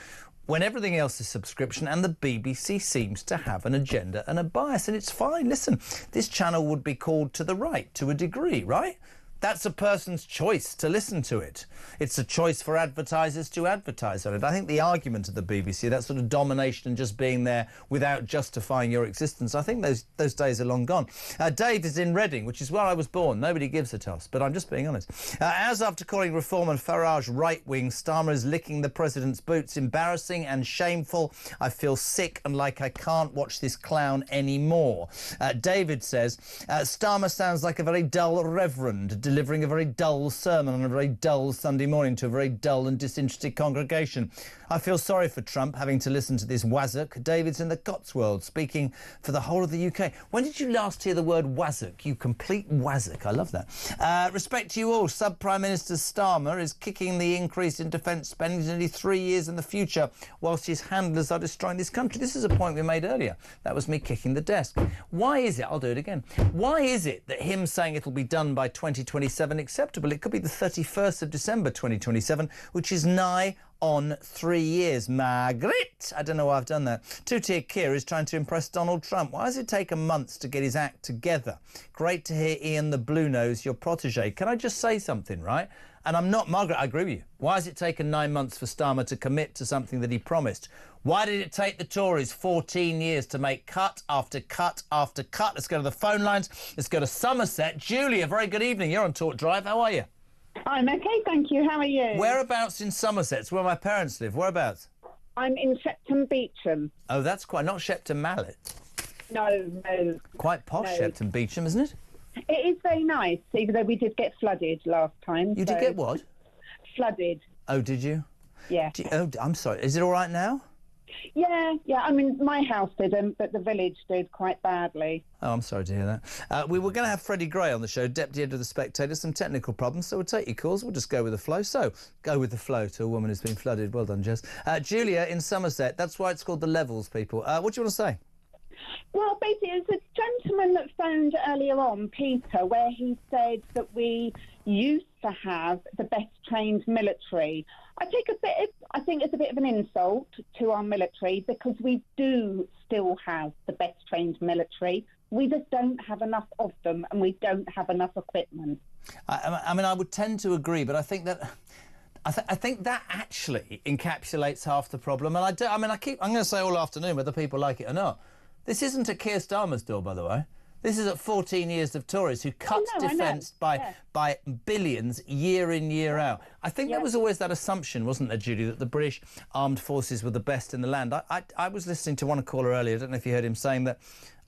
when everything else is subscription and the BBC seems to have an agenda and a bias. And it's fine. Listen, this channel would be called to the right to a degree, right? That's a person's choice to listen to it. It's a choice for advertisers to advertise on it. I think the argument of the BBC, that sort of domination and just being there without justifying your existence, I think those days are long gone. Dave is in Reading, which is where I was born. Nobody gives a toss, but I'm just being honest. As after calling Reform and Farage right-wing, Starmer is licking the president's boots. Embarrassing and shameful. I feel sick and like I can't watch this clown anymore. David says, Starmer sounds like a very dull reverend, delivering a very dull sermon on a very dull Sunday morning to a very dull and disinterested congregation. I feel sorry for Trump having to listen to this wazzock. David's in the Cotswolds, speaking for the whole of the UK. When did you last hear the word wazzock? You complete wazzock. I love that. Respect to you all. Sub-Prime Minister Starmer is kicking the increase in defence spending nearly 3 years in the future, whilst his handlers are destroying this country. This is a point we made earlier. That was me kicking the desk. Why is it, I'll do it again, why is it that him saying it'll be done by 2027 acceptable? It could be the 31st of December 2027, which is nigh on 3 years. Margaret, I don't know why I've done that. Two-tier Keir is trying to impress Donald Trump. Why does it take a month to get his act together? Great to hear Ian the Blue Nose, your protege. Can I just say something, right? And I'm not, Margaret, I agree with you. Why has it taken 9 months for Starmer to commit to something that he promised? Why did it take the Tories 14 years to make cut after cut after cut? Let's go to the phone lines. Let's go to Somerset. Julia, very good evening. You're on Talk Drive. How are you? I'm okay, thank you. How are you? Whereabouts in Somerset? It's where my parents live. Whereabouts? I'm in Shepton Beecham. Oh, that's quite... Not Shepton Mallet. No. Quite posh, No. Shepton Beecham, isn't it? It is very nice, even though we did get flooded last time. You did get what? Flooded. Oh, did you? Yeah. Oh, I'm sorry. Is it all right now? Yeah. I mean, my house didn't, but the village did quite badly. Oh, I'm sorry to hear that. We were going to have Freddie Gray on the show, deputy editor of The Spectator. Some technical problems, so we'll take your calls. We'll just go with the flow. So, go with the flow to a woman who's been flooded. Well done, Jess. Julia in Somerset. That's why it's called The Levels, people. What do you want to say? Well, basically, it's a gentleman that phoned earlier on, Peter, where he said that we used to have the best trained military. I think it's a bit of an insult to our military because we do still have the best trained military. We just don't have enough of them and we don't have enough equipment. I mean, I would tend to agree, but I think that... I think that actually encapsulates half the problem. And I'm going to say all afternoon whether people like it or not. This isn't at Keir Starmer's door, by the way. This is at 14 years of Tories who cut defence by billions year in, year out. I think there was always that assumption, wasn't there, Judy, that the British armed forces were the best in the land. I was listening to one caller earlier, I don't know if you heard him saying that,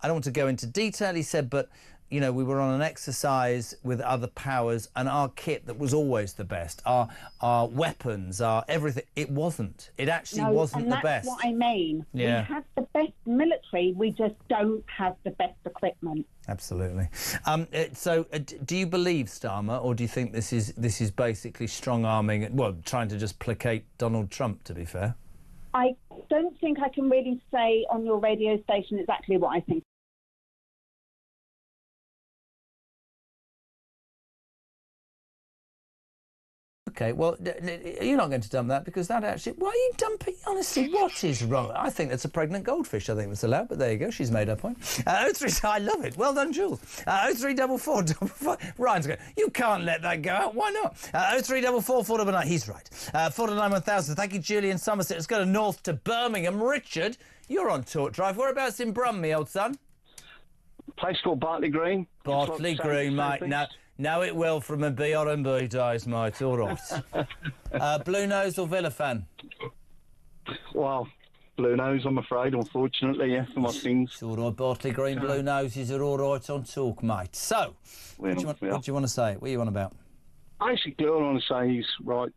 I don't want to go into detail, he said, but, you know, we were on an exercise with other powers and our kit that was always the best, our weapons, our everything, it wasn't. It actually wasn't the best. That's what I mean. Yeah. We have the best military, we just don't have the best equipment. Absolutely. Do you believe, Starmer, or do you think this is basically strong-arming, well, trying to just placate Donald Trump, to be fair? I don't think I can really say on your radio station exactly what I think. OK, well, you're not going to dump that because that actually... Why are you dumping... Honestly, what is wrong? I think that's a pregnant goldfish, I think that's allowed, but there you go, she's made her point. 03... I love it. Well done, Jules. 0344... Ryan's going, you can't let that go out. Why not? 0344 499... He's right. 499 1000. Thank you, Julian Somerset. Let's go to north to Birmingham. Richard, you're on Talk Drive. Whereabouts in Brum, me old son? Place called Bartley Green. Bartley Green, mate. No, it will from a B.R.B. days, mate. All right. Blue Nose or Villa fan? Well, Blue Nose, I'm afraid, unfortunately, yeah, for my things. It's all right, Bartley Green, Blue Noses are all right on Talk, mate. So, what do you want to say? What are you on about? Basically, all I want to say is, right,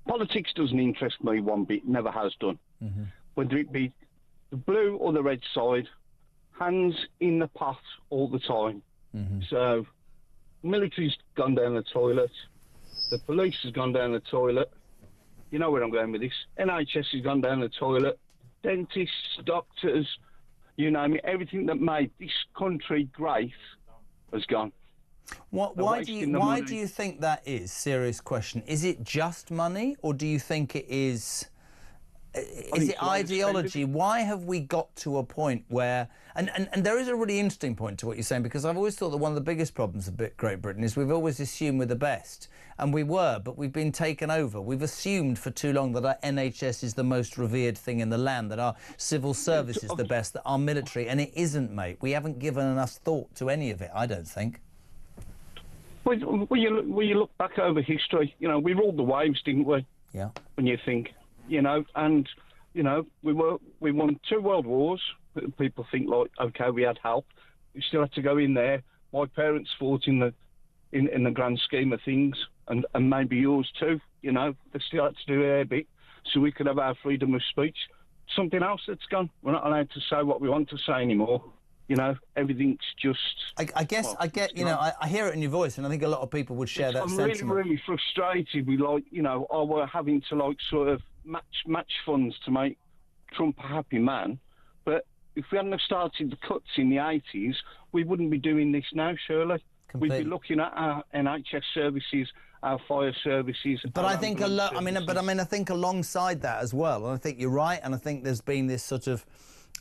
politics doesn't interest me one bit, never has done. Mm-hmm. Whether it be the blue or the red side, hands in the pot all the time. Mm-hmm. So, military's gone down the toilet, the police has gone down the toilet, you know where I'm going with this, NHS has gone down the toilet, dentists, doctors, you name it, everything that made this country great has gone. Why do you think that is? Serious question. Is it just money, or do you think it is... Is it ideology? Why have we got to a point where... And there is a really interesting point to what you're saying, because I've always thought that one of the biggest problems of Great Britain is we've always assumed we're the best. And we were, but we've been taken over. We've assumed for too long that our NHS is the most revered thing in the land, that our civil service is the best, that our military... And it isn't, mate. We haven't given enough thought to any of it, I don't think. Well, you look back over history, you know, we ruled the waves, didn't we? Yeah. When you think... You know, and you know, we won 2 world wars. People think like, okay, we had help. We still had to go in there. My parents fought in the grand scheme of things, and maybe yours too. You know, they still had to do their bit so we could have our freedom of speech. Something else that's gone. We're not allowed to say what we want to say anymore. You know, everything's just... I guess, I get, you know, I hear it in your voice, and I think a lot of people would share that sentiment. I'm really frustrated with, like, you know, we're having to, like, sort of match funds to make Trump a happy man. But if we hadn't have started the cuts in the 80s, we wouldn't be doing this now, surely. Completely. We'd be looking at our NHS services, our fire services... But I think I think alongside that as well, and I think you're right, and I think there's been this sort of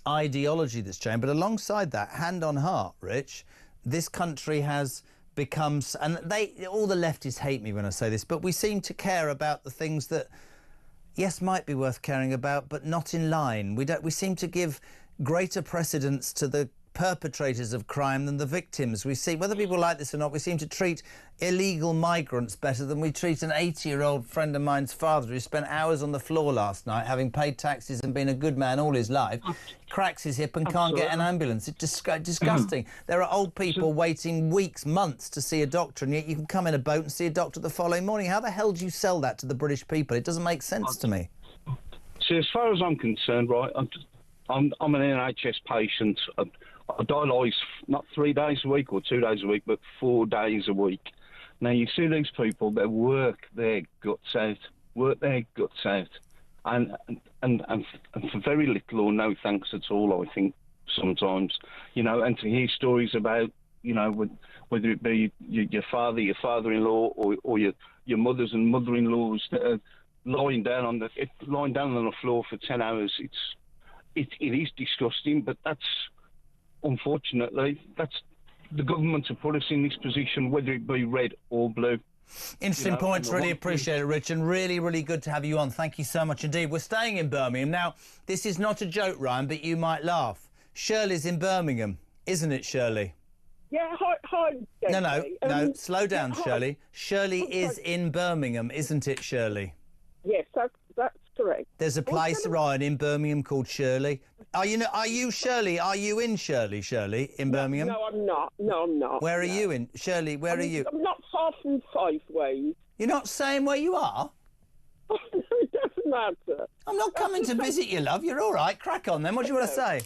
ideology that's changed, but alongside that, hand on heart, Rich, this country has become, and all the leftists hate me when I say this, but we seem to care about the things that, yes, might be worth caring about, but not in line. We seem to give greater precedence to the perpetrators of crime than the victims. We see, whether people like this or not, we seem to treat illegal migrants better than we treat an 80-year-old friend of mine's father who spent hours on the floor last night, having paid taxes and been a good man all his life, cracks his hip and can't get an ambulance. It's disgusting. There are old people waiting weeks, months to see a doctor, and yet you can come in a boat and see a doctor the following morning. How the hell do you sell that to the British people? It doesn't make sense to me. See, as far as I'm concerned, right, I'm an NHS patient. I dialyse not 3 days a week or 2 days a week, but 4 days a week. Now, you see these people, they work their guts out, and for very little or no thanks at all, I think, sometimes. You know, and to hear stories about, you know, whether it be your father, your father-in-law, or your mothers and mother-in-laws that are lying down on the floor for 10 hours, it is disgusting, but that's... Unfortunately, that's the government to put us in this position, whether it be red or blue. Interesting points. Really appreciate it, Rich, and really, really good to have you on. Thank you so much indeed. We're staying in Birmingham. Now, this is not a joke, Ryan, but you might laugh. Shirley's in Birmingham. isn't it, Shirley? Yeah, hi. No, slow down, hi. Shirley. Shirley is in Birmingham, isn't it, Shirley? Yes, that's correct. There's a place, Ryan, in Birmingham called Shirley. Are you Shirley? Are you in Shirley, in Birmingham? No, I'm not. No, I'm not. Where are you in? Shirley, where are you? I'm not far from Five Ways. You're not saying where you are? It doesn't matter. I'm not coming to visit you, love. You're all right. Crack on, then. What do you want to say?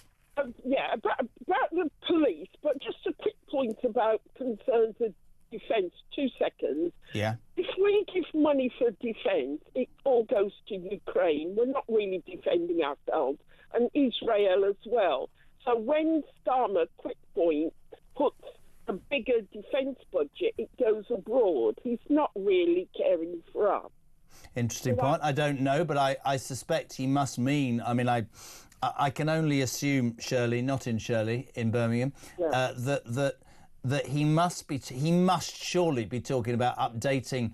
Yeah, about the police, but just a quick point about concerns of defence. 2 seconds. Yeah. If we give money for defence, it all goes to Ukraine. We're not really defending ourselves, and Israel as well. So when Starmer, quick point, puts a bigger defence budget, it goes abroad. He's not really caring for us. Interesting point. I don't know, but I suspect he must mean. I mean, I can only assume Shirley, not in Shirley, in Birmingham, that he must surely be talking about updating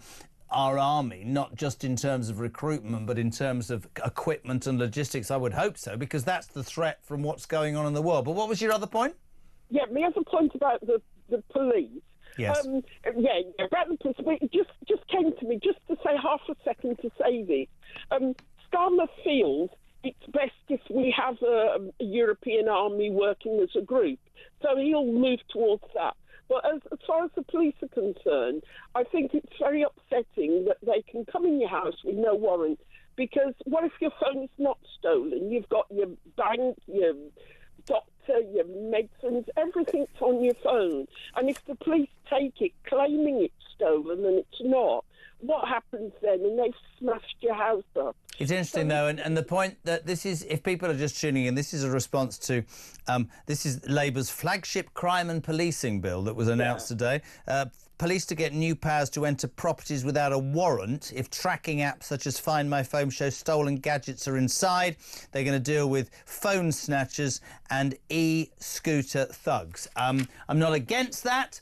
our army, not just in terms of recruitment, but in terms of equipment and logistics. I would hope so, because that's the threat from what's going on in the world. But what was your other point? Yeah, my other point about the police. Yes. About the police. It just came to me, just to say half a second to say this. Starmer feels it's best if we have a European army working as a group. So he'll move towards that. But as far as the police are concerned, I think it's very upsetting that they can come in your house with no warrant. Because what if your phone's not stolen? You've got your bank, your doctor, your medicines, everything's on your phone. And if the police take it claiming it's stolen and it's not, what happens then? And they've smashed your house up. It's interesting, though, and the point that this is, if people are just tuning in, this is a response to, this is Labour's flagship crime and policing bill that was announced today. Police to get new powers to enter properties without a warrant if tracking apps such as Find My Phone show stolen gadgets are inside. They're going to deal with phone snatchers and e-scooter thugs. I'm not against that.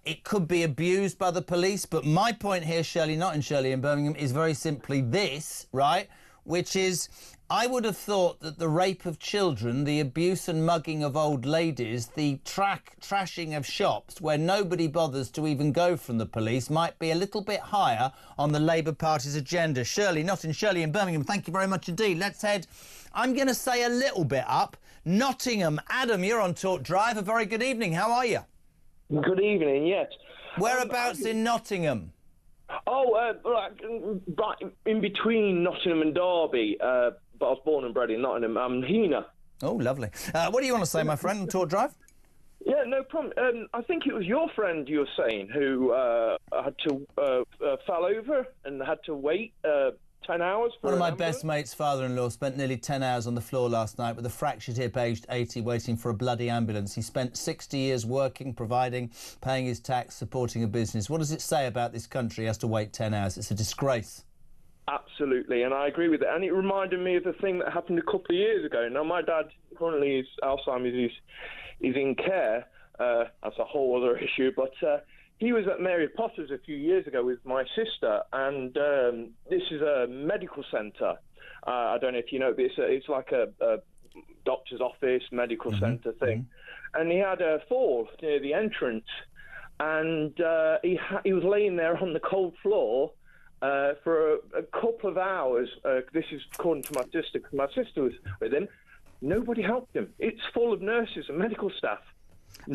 It could be abused by the police, but my point here, Shirley, not in Shirley in Birmingham, is very simply this, right? Which is, I would have thought that the rape of children, the abuse and mugging of old ladies, the trashing of shops where nobody bothers to even go from the police might be a little bit higher on the Labour Party's agenda. Shirley, not in Shirley in Birmingham, thank you very much indeed. Let's head, I'm going to say a little bit up. Nottingham. Adam, you're on Talk Drive. A very good evening. How are you? Good evening, yes. Whereabouts in Nottingham? Right in between Nottingham and Derby, but I was born and bred in Nottingham. I'm Hina. Oh, lovely. What do you want to say, my friend, on Talk Drive? Yeah, no problem. I think it was your friend you were saying who had to fell over and had to wait 10 hours for One of my best mates' father-in-law spent nearly 10 hours on the floor last night with a fractured hip, aged 80, waiting for a bloody ambulance. He spent 60 years working, providing, paying his tax, supporting a business. What does it say about this country? He has to wait 10 hours. It's a disgrace. Absolutely, and I agree with it. And it reminded me of the thing that happened a couple of years ago. Now, my dad currently is Alzheimer's, is in care. That's a whole other issue, but he was at Mary Potter's a few years ago with my sister, and this is a medical centre. I don't know if you know, but it's like a doctor's office, medical centre thing. And he had a fall near the entrance, and he was laying there on the cold floor for a couple of hours. This is according to my sister, because my sister was with him. Nobody helped him. It's full of nurses and medical staff.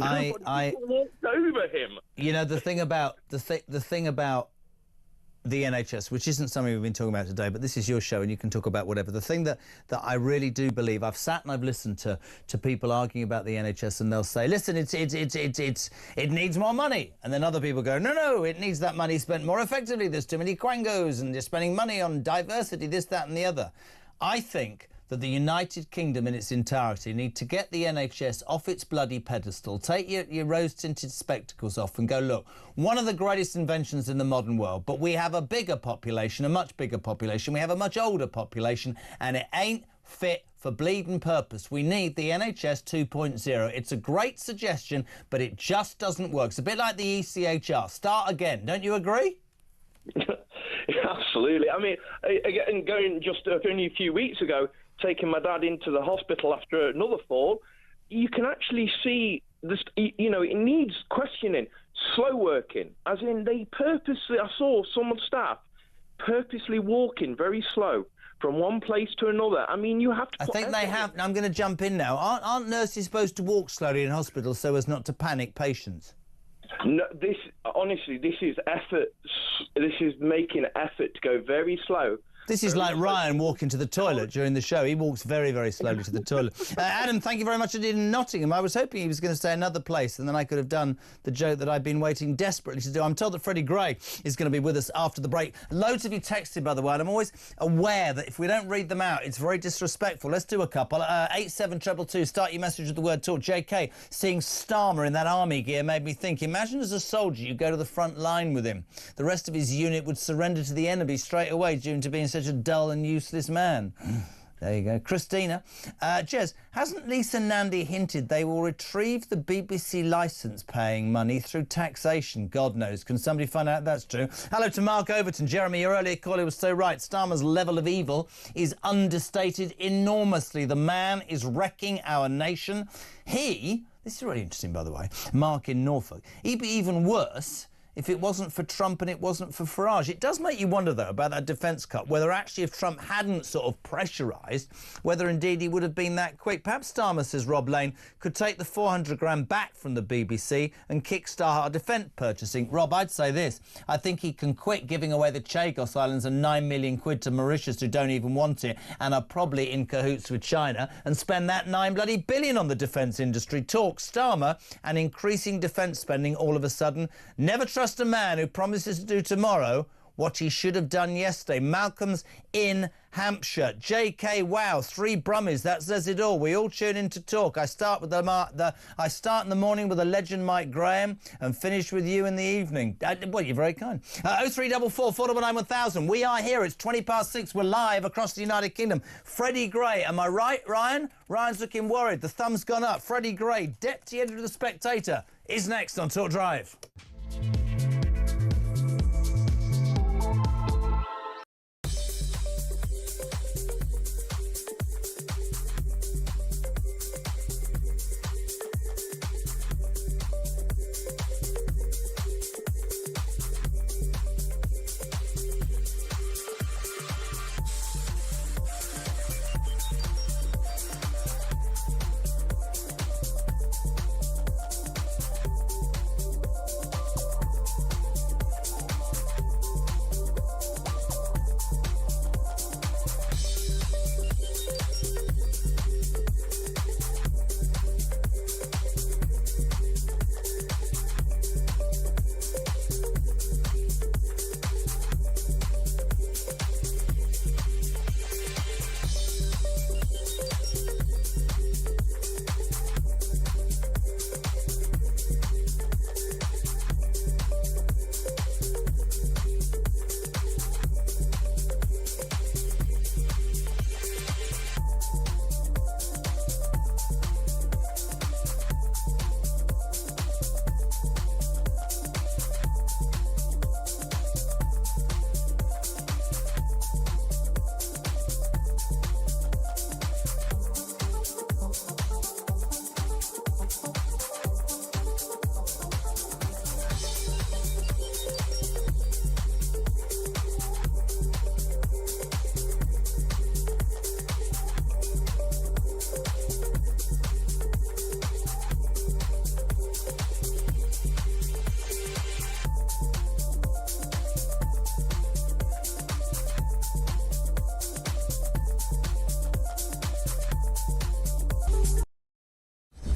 I walked over him. You know, the thing about the thing about the NHS, which isn't something we've been talking about today, but this is your show and you can talk about whatever. The thing that I really do believe, I've sat and I've listened to people arguing about the NHS, and they'll say, listen, it needs more money, and then other people go, no, it needs that money spent more effectively. There's too many quangos, and they're spending money on diversity, this, that, and the other. I think that the United Kingdom in its entirety need to get the NHS off its bloody pedestal, take your rose-tinted spectacles off and go, look, one of the greatest inventions in the modern world, but we have a bigger population, a much bigger population, we have a much older population, and it ain't fit for bleeding purpose. We need the NHS 2.0. It's a great suggestion, but it just doesn't work. It's a bit like the ECHR. Start again. Don't you agree? Absolutely. I mean, again, going just only a few weeks ago, taking my dad into the hospital after another fall, you can actually see this. You know, it needs questioning. Slow working, as in they purposely. I saw some of the staff purposely walking very slow from one place to another. I mean, you have to. I think they have. I'm going to jump in now. Aren't nurses supposed to walk slowly in hospitals so as not to panic patients? No, this is effort. This is making effort to go very slow. This is like Ryan walking to the toilet during the show. He walks very, very slowly to the toilet. Adam, thank you very much indeed in Nottingham. I was hoping he was going to say another place, and then I could have done the joke that I've been waiting desperately to do. I'm told that Freddie Gray is going to be with us after the break. Loads of you texted, by the way, and I'm always aware that if we don't read them out, it's very disrespectful. Let's do a couple. 87222, start your message with the word talk. JK, seeing Starmer in that army gear made me think, imagine as a soldier you go to the front line with him. The rest of his unit would surrender to the enemy straight away due to being such a dull and useless man. There you go. Christina. Jez, hasn't Lisa Nandy hinted they will retrieve the BBC licence paying money through taxation? God knows. Can somebody find out if that's true? Hello to Mark Overton. Jeremy, your earlier caller was so right. Starmer's level of evil is understated enormously. The man is wrecking our nation. This is really interesting, by the way, Mark in Norfolk, he'd be even worse if it wasn't for Trump and it wasn't for Farage. It does make you wonder, though, about that defence cut, whether actually if Trump hadn't sort of pressurised, whether indeed he would have been that quick. Perhaps Starmer, says Rob Lane, could take the 400 grand back from the BBC and kickstart our defence purchasing. Rob, I'd say this. I think he can quit giving away the Chagos Islands and 9 million quid to Mauritius who don't even want it and are probably in cahoots with China and spend that $9 billion on the defence industry. Talk Starmer and increasing defence spending all of a sudden. Never trust a man who promises to do tomorrow what he should have done yesterday. Malcolm's in Hampshire. JK, wow, 3 Brummies, that says it all. We all tune in to talk. I start in the morning with the legend Mike Graham and finish with you in the evening. Well, you're very kind. 0344 499 1000. We are here. It's 6:20. We're live across the United Kingdom. Freddie Gray, am I right, Ryan? Ryan's looking worried. The thumb's gone up. Freddie Gray, deputy editor of The Spectator, is next on Talk Drive.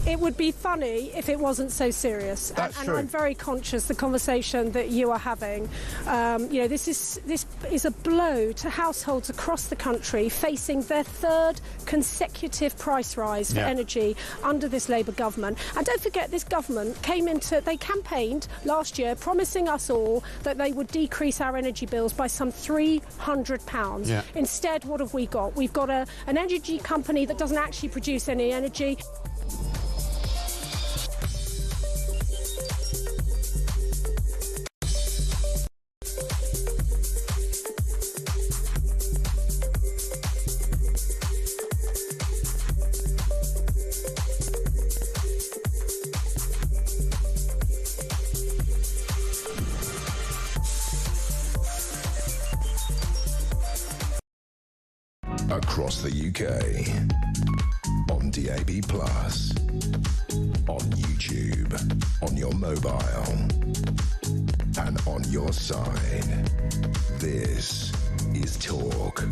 It would be funny if it wasn't so serious. That's and true. I'm very conscious the conversation that you are having. You know, this is a blow to households across the country facing their 3rd consecutive price rise for energy under this Labour government. And don't forget, this government they campaigned last year promising us all that they would decrease our energy bills by some £300. Yeah. Instead, what have we got? We've got an energy company that doesn't actually produce any energy. across the UK, on DAB+, on YouTube, on your mobile, and on your side. This is Talk.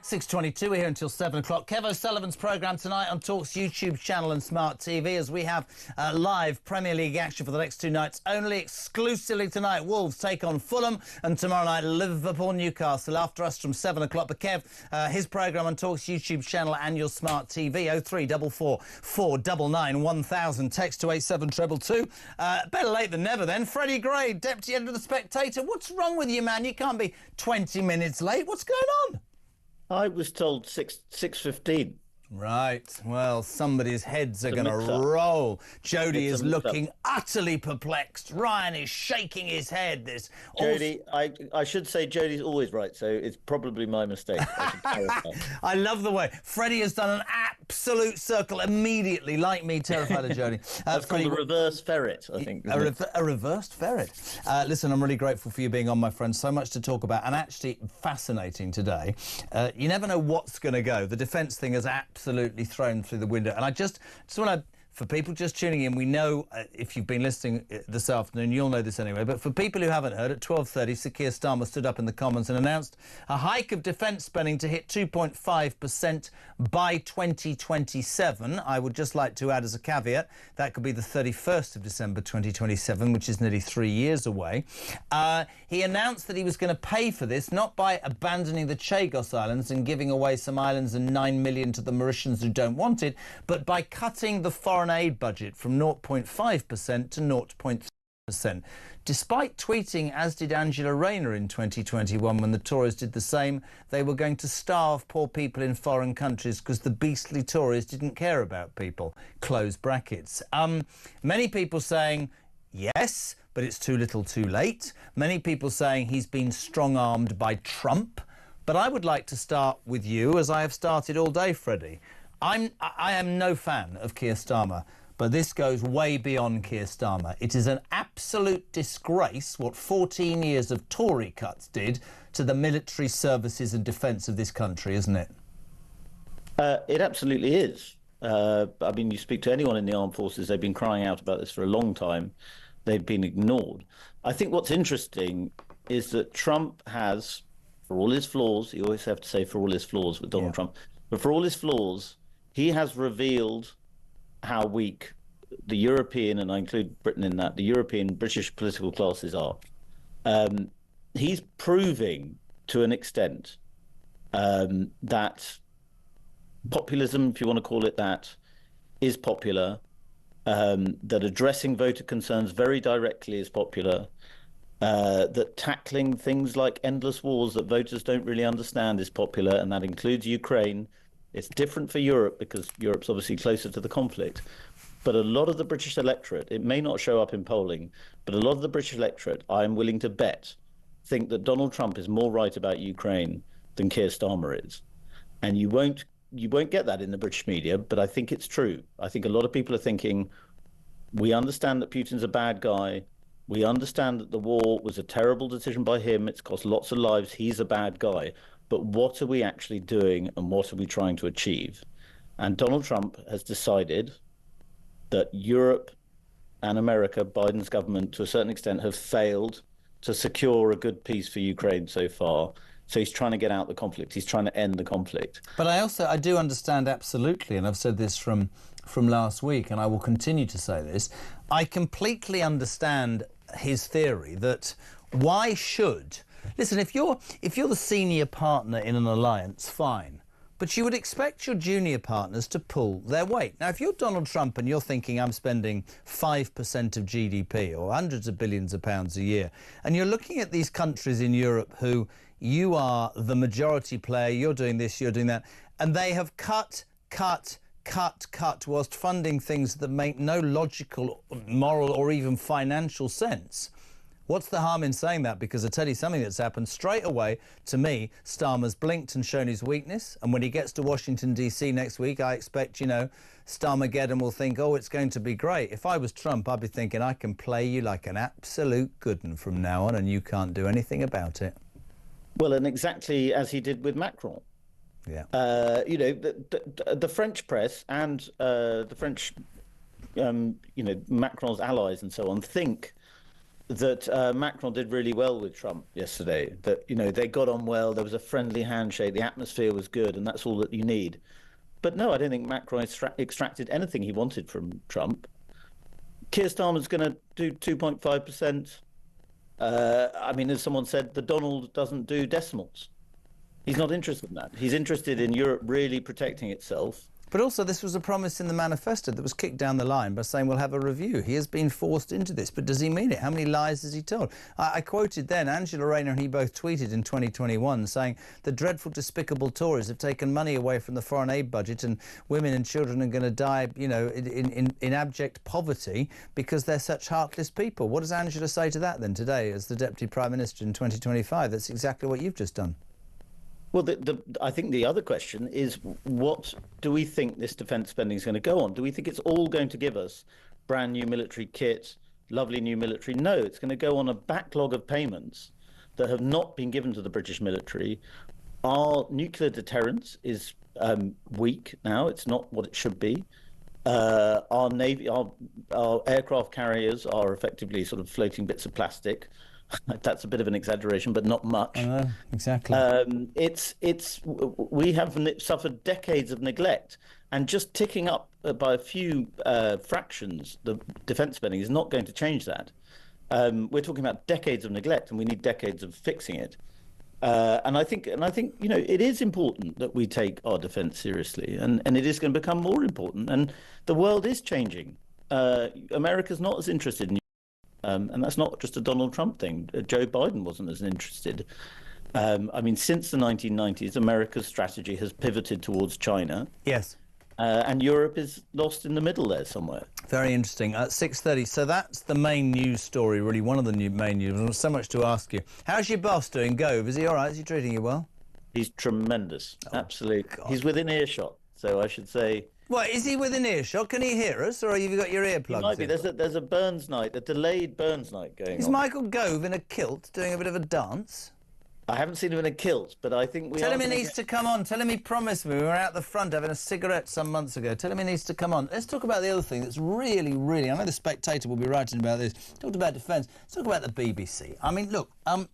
6:22, we're here until 7 o'clock. Kev O'Sullivan's programme tonight on Talk's YouTube channel and Smart TV as we have live Premier League action for the next two nights only. Exclusively tonight, Wolves take on Fulham, and tomorrow night, Liverpool-Newcastle after us from 7 o'clock. But Kev, his programme on Talk's YouTube channel and your Smart TV, 0344 499 1000. Text to 87222. Better late than never then. Freddie Gray, Deputy Editor of The Spectator. What's wrong with you, man? You can't be 20 minutes late. What's going on? I was told 6:15. Right. Well, somebody's heads are going to roll. Jody is looking utterly perplexed. Ryan is shaking his head. This Jody, I should say Jody's always right, so it's probably my mistake. I love the way Freddie has done an absolute circle immediately, like me, terrified of Jody. That's called a reverse ferret, I think. A reversed ferret. Listen, I'm really grateful for you being on, my friend. So much to talk about, and actually fascinating today. You never know what's going to go. The defence thing is absolutely thrown through the window, and I just want to, for people just tuning in, we know if you've been listening this afternoon, you'll know this anyway, but for people who haven't heard, at 12:30, Sir Keir Starmer stood up in the Commons and announced a hike of defence spending to hit 2.5% by 2027. I would just like to add as a caveat, that could be the 31st of December 2027, which is nearly 3 years away. He announced that he was going to pay for this, not by abandoning the Chagos Islands and giving away some islands and 9 million to the Mauritians who don't want it, but by cutting the foreign aid budget from 0.5% to 0.3%. Despite tweeting, as did Angela Rayner in 2021 when the Tories did the same, they were going to starve poor people in foreign countries because the beastly Tories didn't care about people. Close brackets. Many people saying, yes, but it's too little too late. Many people saying he's been strong-armed by Trump. But I would like to start with you, as I have started all day, Freddie. I am no fan of Keir Starmer, but this goes way beyond Keir Starmer. It is an absolute disgrace what 14 years of Tory cuts did to the military services and defence of this country, isn't it? It absolutely is. I mean, you speak to anyone in the armed forces, they've been crying out about this for a long time. They've been ignored. I think what's interesting is that Trump has, for all his flaws, you always have to say for all his flaws with Donald Trump, but for all his flaws, he has revealed how weak the European, and I include Britain in that, the European British political classes are. He's proving to an extent that populism, if you want to call it that, is popular, that addressing voter concerns very directly is popular, that tackling things like endless wars that voters don't really understand is popular, and that includes Ukraine. It's different for Europe because Europe's obviously closer to the conflict. But a lot of the British electorate, it may not show up in polling, but a lot of the British electorate, I'm willing to bet, think that Donald Trump is more right about Ukraine than Keir Starmer is. And you won't get that in the British media, but I think it's true. I think a lot of people are thinking, we understand that Putin's a bad guy. We understand that the war was a terrible decision by him. It's cost lots of lives. He's a bad guy. But what are we actually doing and what are we trying to achieve? And Donald Trump has decided that Europe and America, Biden's government, to a certain extent, have failed to secure a good peace for Ukraine so far. So he's trying to get out the conflict. He's trying to end the conflict. But I do understand absolutely, and I've said this from last week, and I will continue to say this, I completely understand his theory that why should... Listen, if you're the senior partner in an alliance, fine. But you would expect your junior partners to pull their weight. Now, if you're Donald Trump and you're thinking I'm spending 5% of GDP or hundreds of billions of pounds a year, and you're looking at these countries in Europe who you are the majority player, you're doing this, you're doing that, and they have cut whilst funding things that make no logical, moral or even financial sense. What's the harm in saying that? Because I tell you something that's happened straight away. To me, Starmer's blinked and shown his weakness. And when he gets to Washington, D.C. next week, I expect, Starmageddon will think, oh, it's going to be great. If I was Trump, I'd be thinking, I can play you like an absolute good one from now on and you can't do anything about it. Well, and exactly as he did with Macron. Yeah. The French press and the French, Macron's allies and so on think that Macron did really well with Trump yesterday, that, they got on well, there was a friendly handshake, the atmosphere was good, and that's all that you need. But no, I don't think Macron extracted anything he wanted from Trump. Keir Starmer's going to do 2.5%. As someone said, the Donald doesn't do decimals. He's not interested in that. He's interested in Europe really protecting itself. But also, this was a promise in the manifesto that was kicked down the line by saying we'll have a review. He has been forced into this, but does he mean it? How many lies has he told? I quoted then, Angela Rayner and he both tweeted in 2021 saying the dreadful, despicable Tories have taken money away from the foreign aid budget and women and children are going to die, in abject poverty because they're such heartless people. What does Angela say to that then today as the Deputy Prime Minister in 2025? That's exactly what you've just done. Well, I think the other question is, what do we think this defence spending is going to go on? Do we think it's all going to give us brand new military kit, lovely new military? No, it's going to go on a backlog of payments that have not been given to the British military. Our nuclear deterrence is weak now. It's not what it should be. Our Navy, our aircraft carriers are effectively sort of floating bits of plastic. That's a bit of an exaggeration, but not much. I know, exactly. We have suffered decades of neglect, and just ticking up by a few fractions the defence spending is not going to change that. We're talking about decades of neglect, and we need decades of fixing it. And I think it is important that we take our defence seriously, and it is going to become more important. And the world is changing. America's not as interested in. And that's not just a Donald Trump thing. Joe Biden wasn't as interested. Since the 1990s, America's strategy has pivoted towards China. Yes. And Europe is lost in the middle there somewhere. Very interesting. At 6:30, so that's the main news story, really, one of the main news. There's so much to ask you. How's your boss doing, Gove? Is he all right? Is he treating you well? He's tremendous. Absolutely. He's within earshot, so I should say... Well, is he within earshot? Can he hear us, or have you got your earplugs in? Might be. There's a Burns night, a delayed Burns night going on. Is Michael Gove in a kilt doing a bit of a dance? I haven't seen him in a kilt, but I think we Tell him he needs to come on. Tell him he promised me. We were out the front having a cigarette some months ago. Tell him he needs to come on. Let's talk about the other thing that's really, really... I know The Spectator will be writing about this. Talked about defence. Let's talk about the BBC. I mean, look... I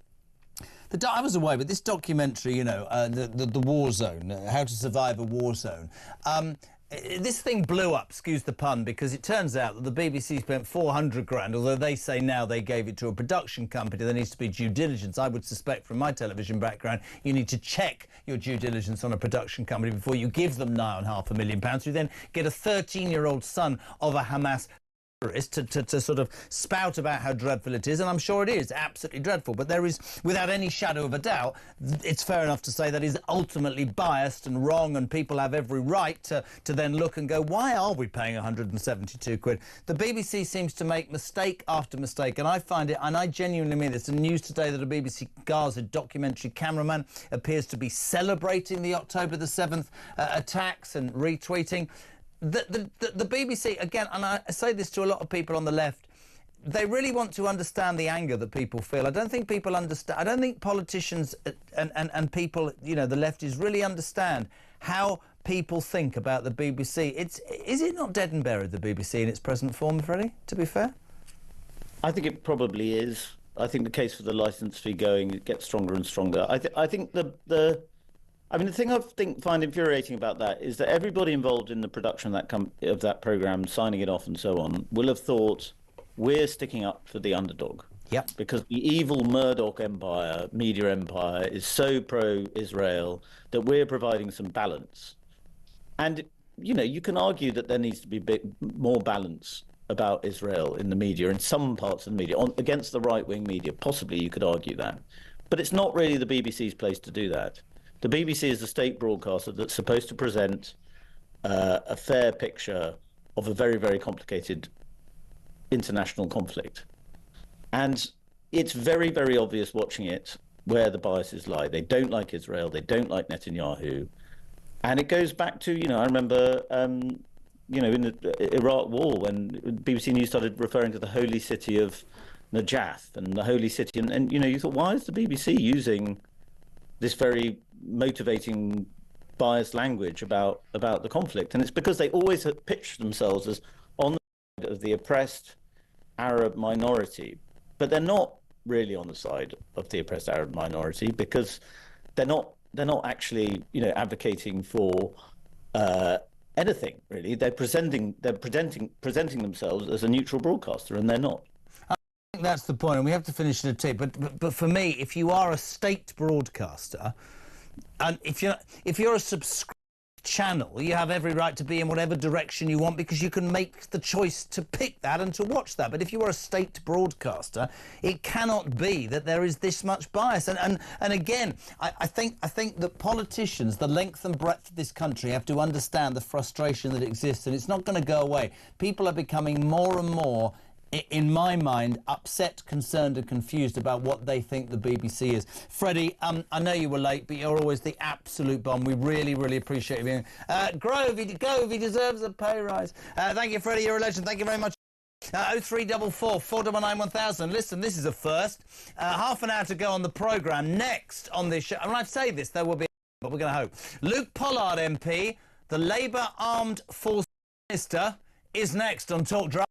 was away, but this documentary, the war zone, how to survive a war zone... this thing blew up, excuse the pun, because it turns out that the BBC spent 400 grand, although they say now they gave it to a production company. There needs to be due diligence. I would suspect from my television background, you need to check your due diligence on a production company before you give them £9.5 million. You then get a 13-year-old son of a Hamas to sort of spout about how dreadful it is, and I'm sure it is absolutely dreadful, but there is, without any shadow of a doubt, it's fair enough to say that is ultimately biased and wrong, and people have every right to then look and go, why are we paying 172 quid? The BBC seems to make mistake after mistake, and I find it, and I genuinely mean this, the news today that a BBC Gaza documentary cameraman appears to be celebrating the October the 7th attacks and retweeting. The BBC, again, and I say this to a lot of people on the left, they really want to understand the anger that people feel. I don't think people understand. I don't think politicians and people, the lefties really understand how people think about the BBC. Is it not dead and buried, the BBC, in its present form, Freddie, to be fair? I think it probably is. I think the case for the licence fee going, it gets stronger and stronger. I think the thing I find infuriating about that is that everybody involved in the production of that programme, signing it off and so on, will have thought we're sticking up for the underdog. Yep. Because the evil Murdoch empire, media empire, is so pro-Israel that we're providing some balance. And, you can argue that there needs to be a bit more balance about Israel in the media, in some parts of the media, against the right-wing media. Possibly you could argue that. But it's not really the BBC's place to do that. The BBC is a state broadcaster that's supposed to present a fair picture of a very, very complicated international conflict. And it's very, very obvious watching it where the biases lie. They don't like Israel. They don't like Netanyahu. And it goes back to, I remember, in the Iraq War, when BBC News started referring to the holy city of Najath and the holy city. And you thought, why is the BBC using this very motivating biased language about the conflict, and it's because they always have pitched themselves as on the side of the oppressed Arab minority, but they're not really on the side of the oppressed Arab minority, because they're not actually, advocating for anything really. They're presenting themselves as a neutral broadcaster, and they're not. I think that's the point, and we have to finish in a tip. But for me, if you are a state broadcaster, and if you're a subscribed channel, you have every right to be in whatever direction you want, because you can make the choice to pick that and to watch that. But if you are a state broadcaster, it cannot be that there is this much bias. And again, I think that politicians, the length and breadth of this country, have to understand the frustration that exists, and it's not going to go away. People are becoming more and more, in my mind, upset, concerned and confused about what they think the BBC is. Freddie, I know you were late, but you're always the absolute bomb. We really, really appreciate you. Grove, he deserves a pay rise. Thank you, Freddie, you're a legend. Thank you very much. 0344 499 1000. Listen, this is a first. Half an hour to go on the programme. Next on this show, and I say this, there will be, but we're going to hope. Luke Pollard MP, the Labour Armed Forces Minister, is next on Talk Drive.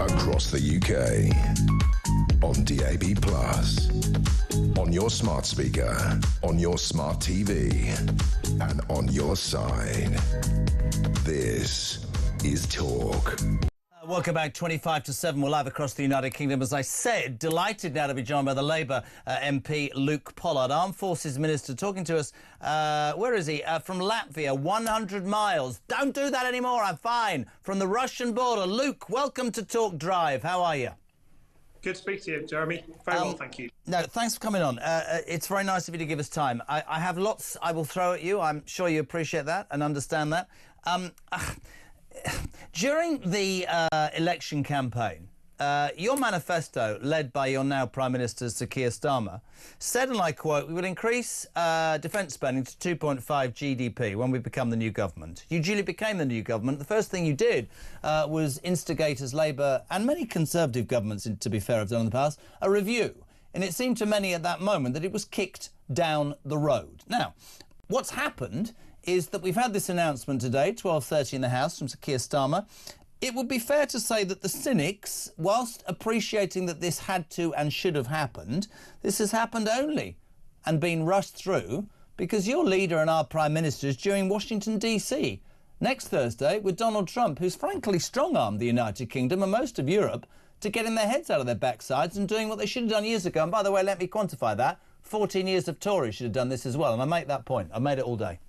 Across the UK, on DAB+, on your smart speaker, on your smart TV, and on your side. This is Talk. Welcome back. 25 to 7. We're live across the United Kingdom. As I said, delighted now to be joined by the Labour MP Luke Pollard, Armed Forces Minister, talking to us. Where is he? From Latvia, 100 miles. Don't do that anymore. I'm fine. From the Russian border. Luke, welcome to Talk Drive. How are you? Good to speak to you, Jeremy. Very well, thank you. No, thanks for coming on. It's very nice of you to give us time. I have lots I will throw at you. I'm sure you appreciate that and understand that. During the election campaign, your manifesto, led by your now Prime Minister Sir Keir Starmer, said, and I quote, "We will increase defence spending to 2.5 GDP when we become the new government." You duly became the new government. The first thing you did was instigate, as Labour and many Conservative governments, to be fair, have done in the past, a review. And it seemed to many at that moment that it was kicked down the road. Now, what's happened is that we've had this announcement today, 12:30 in the House, from Sir Keir Starmer. It would be fair to say that the cynics, whilst appreciating that this had to and should have happened, this has happened only and been rushed through because your leader and our Prime Minister is due in Washington, D.C. next Thursday with Donald Trump, who's frankly strong-armed the United Kingdom and most of Europe to getting their heads out of their backsides and doing what they should have done years ago. And by the way, let me quantify that. 14 years of Tories should have done this as well. And I make that point. I've made it all day.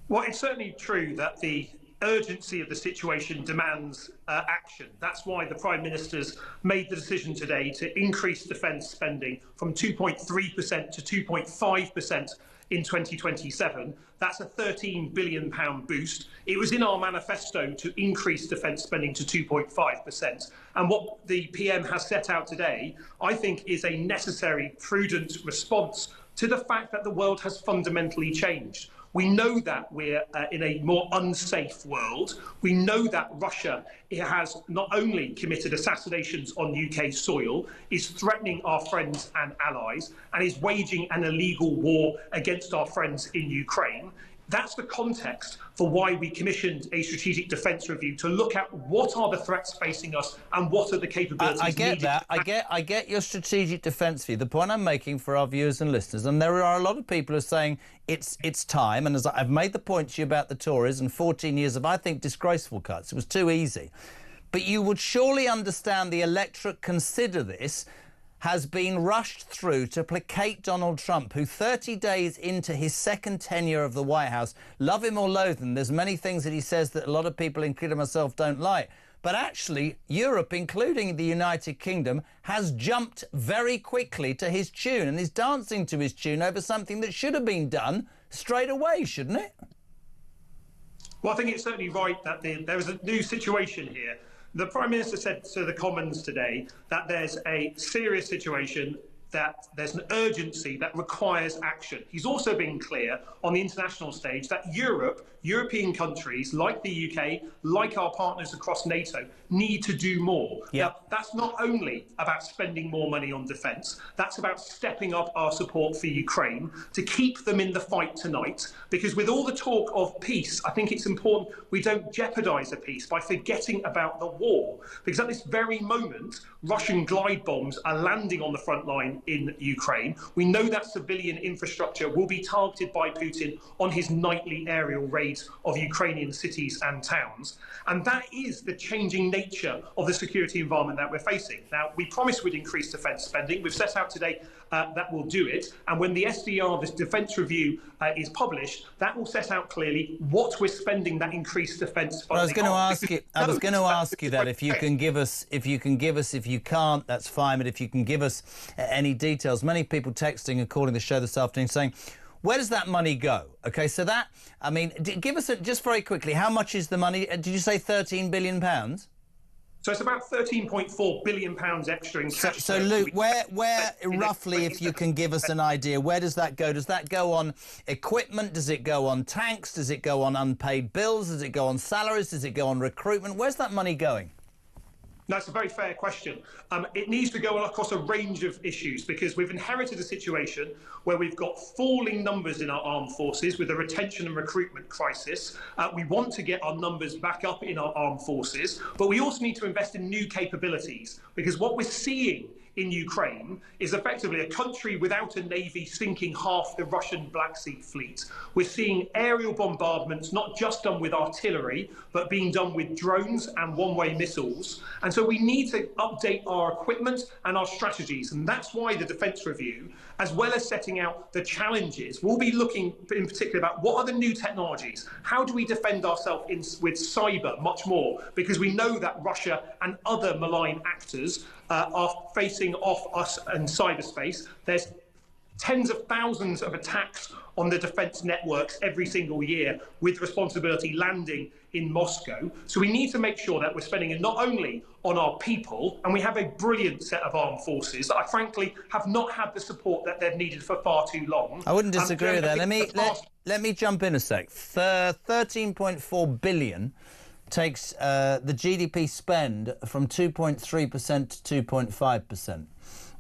Well, it's certainly true that the urgency of the situation demands action. That's why the Prime Minister's made the decision today to increase defence spending from 2.3% to 2.5% in 2027. That's a £13 billion boost. It was in our manifesto to increase defence spending to 2.5%. And what the PM has set out today, I think, is a necessary, prudent response to the fact that the world has fundamentally changed. We know that we're in a more unsafe world. We know that Russia has not only committed assassinations on UK soil, is threatening our friends and allies, and is waging an illegal war against our friends in Ukraine. That's the context for why we commissioned a strategic defence review to look at what are the threats facing us and what are the capabilities I get needed. that. I get your strategic defence view. The point I'm making for our viewers and listeners, and there are a lot of people who are saying it's time, and as I've made the point to you about the Tories and 14 years of, I think, disgraceful cuts. It was too easy. But you would surely understand the electorate consider this has been rushed through to placate Donald Trump, who 30 days into his second tenure of the White House, love him or loathe him, there's many things that he says that a lot of people, including myself, don't like. But actually, Europe, including the United Kingdom, has jumped very quickly to his tune and is dancing to his tune over something that should have been done straight away, shouldn't it? Well, I think it's certainly right that there is a new situation here. The Prime Minister said to the Commons today that there's a serious situation, that there's an urgency that requires action. He's also been clear on the international stage that European countries like the UK, like our partners across NATO, need to do more. Yep. Now, that's not only about spending more money on defence, that's about stepping up our support for Ukraine to keep them in the fight tonight, because with all the talk of peace, I think it's important we don't jeopardise the peace by forgetting about the war, because at this very moment, Russian glide bombs are landing on the front line in Ukraine. We know that civilian infrastructure will be targeted by Putin on his nightly aerial raids of Ukrainian cities and towns. And that is the changing nature of the security environment that we're facing. Now, we promised we'd increase defence spending. We've set out today that will do it. And when the SDR, this defence review, is published, that will set out clearly what we're spending that increased defence funding. Well, I was going to ask you that if you can give us, if you can't, that's fine. But if you can give us any details, many people texting and calling the show this afternoon saying, where does that money go? OK, so that, I mean, give us just very quickly, how much is the money? Did you say £13 billion? So it's about £13.4 billion extra in cash. So Luke, where roughly, if you can give us an idea, where does that go? Does that go on equipment? Does it go on tanks? Does it go on unpaid bills? Does it go on salaries? Does it go on recruitment? Where's that money going? That's a very fair question. It needs to go across a range of issues, because we've inherited a situation where we've got falling numbers in our armed forces with a retention and recruitment crisis. We want to get our numbers back up in our armed forces, but we also need to invest in new capabilities, because what we're seeing in Ukraine is effectively a country without a navy sinking half the Russian Black Sea fleet. We're seeing aerial bombardments not just done with artillery, but being done with drones and one-way missiles. And so we need to update our equipment and our strategies. And that's why the Defence Review, as well as setting out the challenges, we'll be looking in particular about what are the new technologies? How do we defend ourselves with cyber much more? Because we know that Russia and other malign actors are facing off us in cyberspace. There's tens of thousands of attacks on the defence networks every single year, with responsibility landing in Moscow. So we need to make sure that we're spending it not only on our people, and we have a brilliant set of armed forces that I frankly have not had the support that they've needed for far too long. I wouldn't disagree with that. Let me jump in a sec. 13.4 billion takes the GDP spend from 2.3% to 2.5%.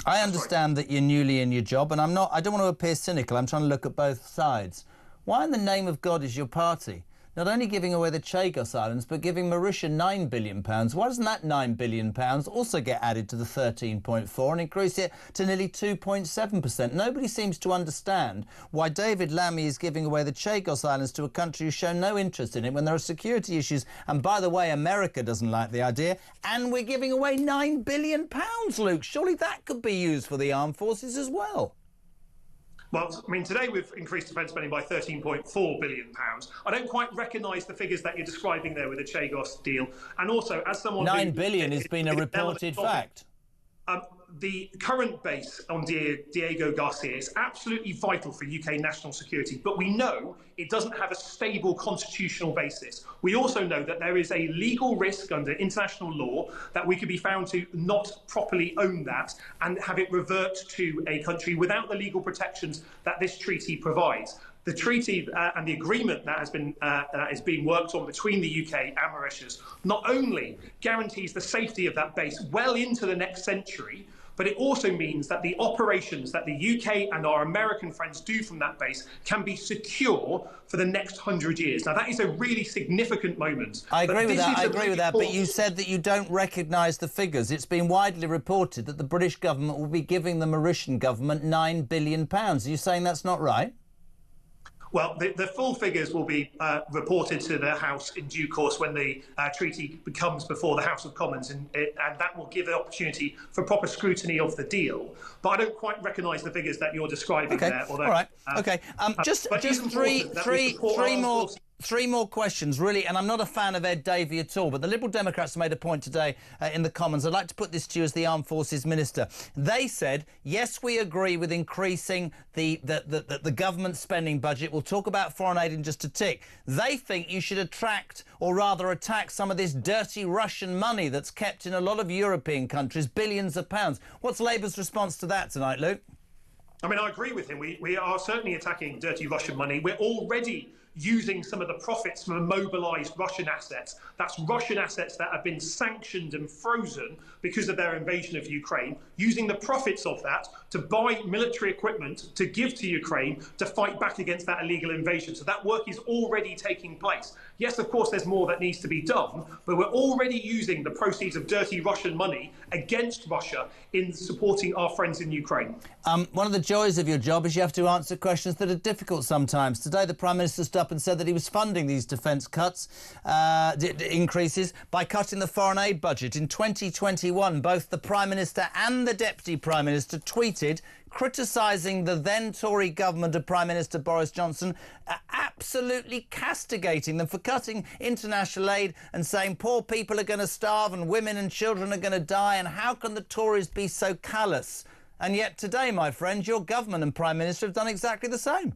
I understand that you're newly in your job, and I don't want to appear cynical. I'm trying to look at both sides. Why in the name of God is your party not only giving away the Chagos Islands, but giving Mauritius £9 billion? Why doesn't that £9 billion also get added to the 13.4 and increase it to nearly 2.7%? Nobody seems to understand why David Lammy is giving away the Chagos Islands to a country who's shown no interest in it when there are security issues. And by the way, America doesn't like the idea. And we're giving away £9 billion, Luke. Surely that could be used for the armed forces as well. Well, I mean, today we've increased defence spending by £13.4 billion. I don't quite recognise the figures that you're describing there with the Chagos deal. And also, as someone... £9 billion has been a reported fact. The current base on Diego Garcia is absolutely vital for UK national security, but we know it doesn't have a stable constitutional basis. We also know that there is a legal risk under international law that we could be found to not properly own that and have it revert to a country without the legal protections that this treaty provides. The treaty and the agreement that is being worked on between the UK and Mauritius not only guarantees the safety of that base well into the next century, but it also means that the operations that the UK and our American friends do from that base can be secure for the next 100 years. Now, that is a really significant moment. I agree with that, but you said that you don't recognise the figures. It's been widely reported that the British government will be giving the Mauritian government £9 billion. Are you saying that's not right? Well, the full figures will be reported to the House in due course when the treaty comes before the House of Commons, and that will give the opportunity for proper scrutiny of the deal. But I don't quite recognise the figures that you're describing there. Although, all right. Okay. Just three more questions, really, and I'm not a fan of Ed Davey at all, but the Liberal Democrats made a point today in the Commons. I'd like to put this to you as the Armed Forces Minister. They said, yes, we agree with increasing the government spending budget. We'll talk about foreign aid in just a tick. They think you should attract, or rather attack, some of this dirty Russian money that's kept in a lot of European countries, billions of pounds. What's Labour's response to that tonight, Luke? I mean, I agree with him. We are certainly attacking dirty Russian money. We're already using some of the profits from mobilised Russian assets. That's Russian assets that have been sanctioned and frozen because of their invasion of Ukraine, using the profits of that to buy military equipment to give to Ukraine to fight back against that illegal invasion. So that work is already taking place. Yes, of course, there's more that needs to be done, but we're already using the proceeds of dirty Russian money against Russia in supporting our friends in Ukraine. One of the joys of your job is you have to answer questions that are difficult sometimes. Today, the Prime Minister stood up and said that he was funding these defence cuts, increases, by cutting the foreign aid budget. In 2021, both the Prime Minister and the Deputy Prime Minister tweeted criticising the then Tory government of Prime Minister Boris Johnson, absolutely castigating them for cutting international aid and saying poor people are going to starve and women and children are going to die, and how can the Tories be so callous? And yet today, my friend, your government and Prime Minister have done exactly the same.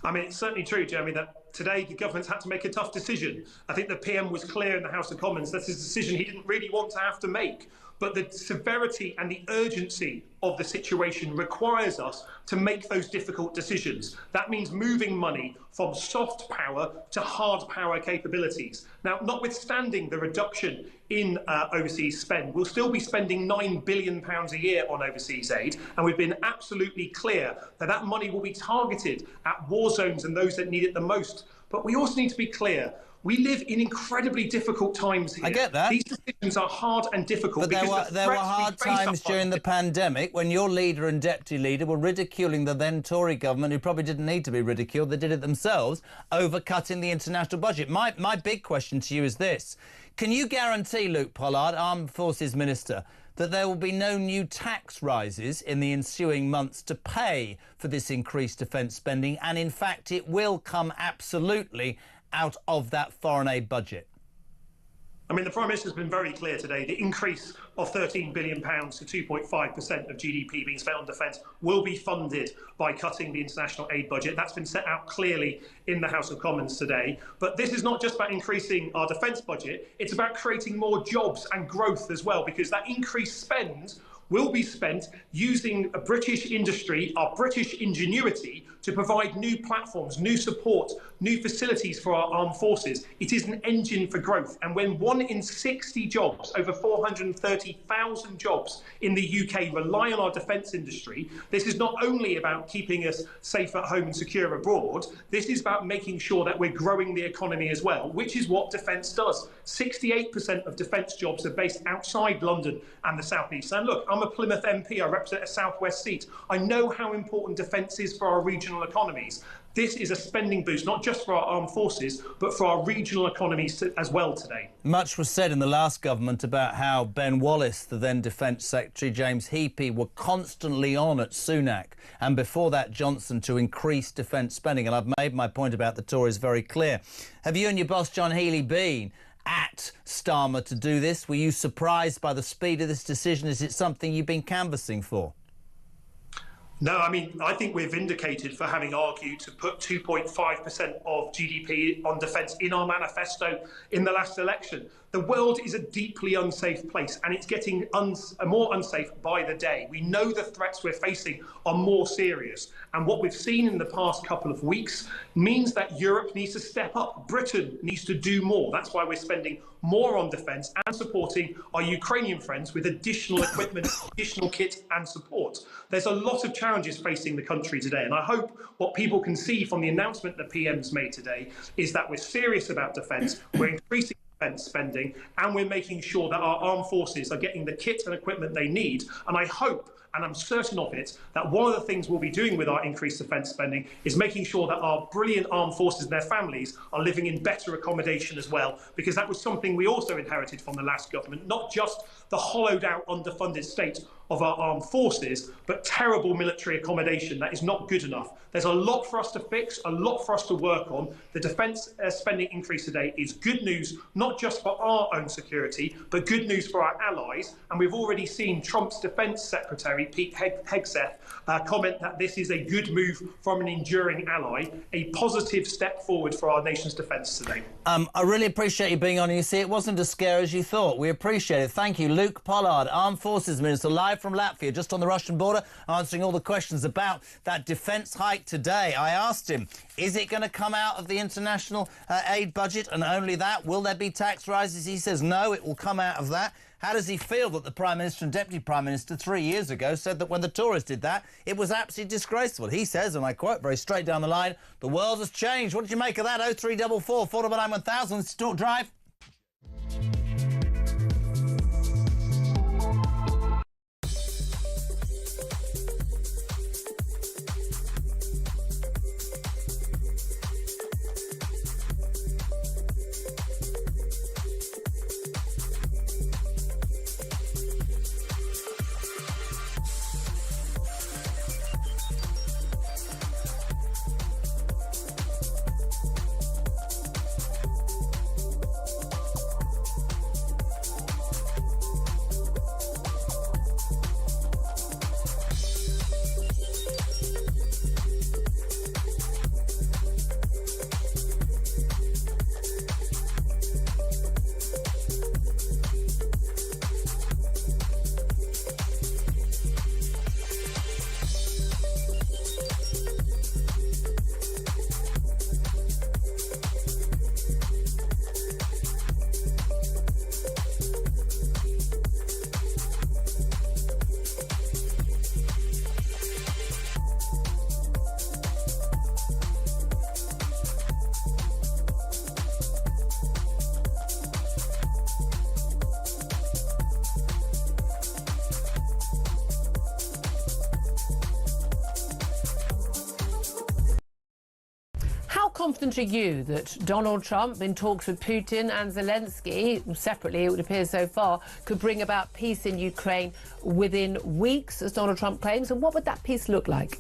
I mean, it's certainly true, Jeremy, that today the government's had to make a tough decision. I think the PM was clear in the House of Commons that's a decision he didn't really want to have to make. But the severity and the urgency of the situation requires us to make those difficult decisions. That means moving money from soft power to hard power capabilities. Now, notwithstanding the reduction in overseas spend, we'll still be spending £9 billion a year on overseas aid, and we've been absolutely clear that that money will be targeted at war zones and those that need it the most. But we also need to be clear. We live in incredibly difficult times here. I get that. These decisions are hard and difficult. But there were hard times during the pandemic when your leader and deputy leader were ridiculing the then Tory government, who probably didn't need to be ridiculed, they did it themselves, over cutting the international budget. My big question to you is this. Can you guarantee, Luke Pollard, Armed Forces Minister, that there will be no new tax rises in the ensuing months to pay for this increased defence spending, and in fact it will come absolutely out of that foreign aid budget? I mean, the Prime Minister has been very clear today. The increase of £13 billion to 2.5% of GDP being spent on defence will be funded by cutting the international aid budget. That's been set out clearly in the House of Commons today. But this is not just about increasing our defence budget. It's about creating more jobs and growth as well, because that increased spend will be spent using a British industry, our British ingenuity, to provide new platforms, new support, new facilities for our armed forces. It is an engine for growth. And when 1 in 60 jobs, over 430,000 jobs in the UK rely on our defence industry, this is not only about keeping us safe at home and secure abroad, this is about making sure that we're growing the economy as well, which is what defence does. 68% of defence jobs are based outside London and the South East. And look, I'm a Plymouth MP, I represent a South West seat. I know how important defence is for our regional economies. This is a spending boost, not just for our armed forces, but for our regional economies as well today. Much was said in the last government about how Ben Wallace, the then Defence Secretary, James Heappey, were constantly on at Sunak, and before that Johnson, to increase defence spending. And I've made my point about the Tories very clear. Have you and your boss, John Healey, been at Starmer to do this? Were you surprised by the speed of this decision? Is it something you've been canvassing for? No, I mean, I think we're vindicated for having argued to put 2.5% of GDP on defence in our manifesto in the last election. The world is a deeply unsafe place, and it's getting more unsafe by the day. We know the threats we're facing are more serious, and what we've seen in the past couple of weeks means that Europe needs to step up. Britain needs to do more. That's why we're spending more on defence and supporting our Ukrainian friends with additional equipment, additional kit and support. There's a lot of challenges facing the country today, and I hope what people can see from the announcement the PM's made today is that we're serious about defence, we're increasing defence spending, and we're making sure that our armed forces are getting the kit and equipment they need. And I hope, and I'm certain of it, that one of the things we'll be doing with our increased defence spending is making sure that our brilliant armed forces and their families are living in better accommodation as well, because that was something we also inherited from the last government, not just the hollowed out, underfunded state of our armed forces, but terrible military accommodation that is not good enough. There's a lot for us to fix, a lot for us to work on. The defence spending increase today is good news, not just for our own security, but good news for our allies. And we've already seen Trump's Defence Secretary, Pete Hegseth, comment that this is a good move from an enduring ally, a positive step forward for our nation's defence today. I really appreciate you being on. You see, it wasn't as scary as you thought. We appreciate it. Thank you. Luke Pollard, Armed Forces Minister, live from Latvia, just on the Russian border, answering all the questions about that defence hike today. I asked him, is it going to come out of the international aid budget and only that? Will there be tax rises? He says no, it will come out of that. How does he feel that the Prime Minister and Deputy Prime Minister 3 years ago said that when the Tories did that, it was absolutely disgraceful? He says, and I quote very straight down the line, the world has changed. What did you make of that? 0344 499 1000. Let's talk drive. How confident are you that Donald Trump, in talks with Putin and Zelensky, separately it would appear so far, could bring about peace in Ukraine within weeks, as Donald Trump claims? And what would that peace look like?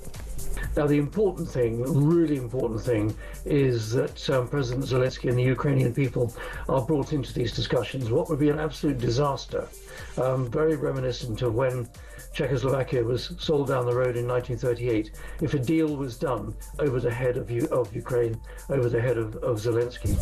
Now, the important thing, really important thing, is that President Zelensky and the Ukrainian people are brought into these discussions. What would be an absolute disaster, very reminiscent of when Czechoslovakia was sold down the road in 1938, if a deal was done over the head of Ukraine, over the head of Zelensky.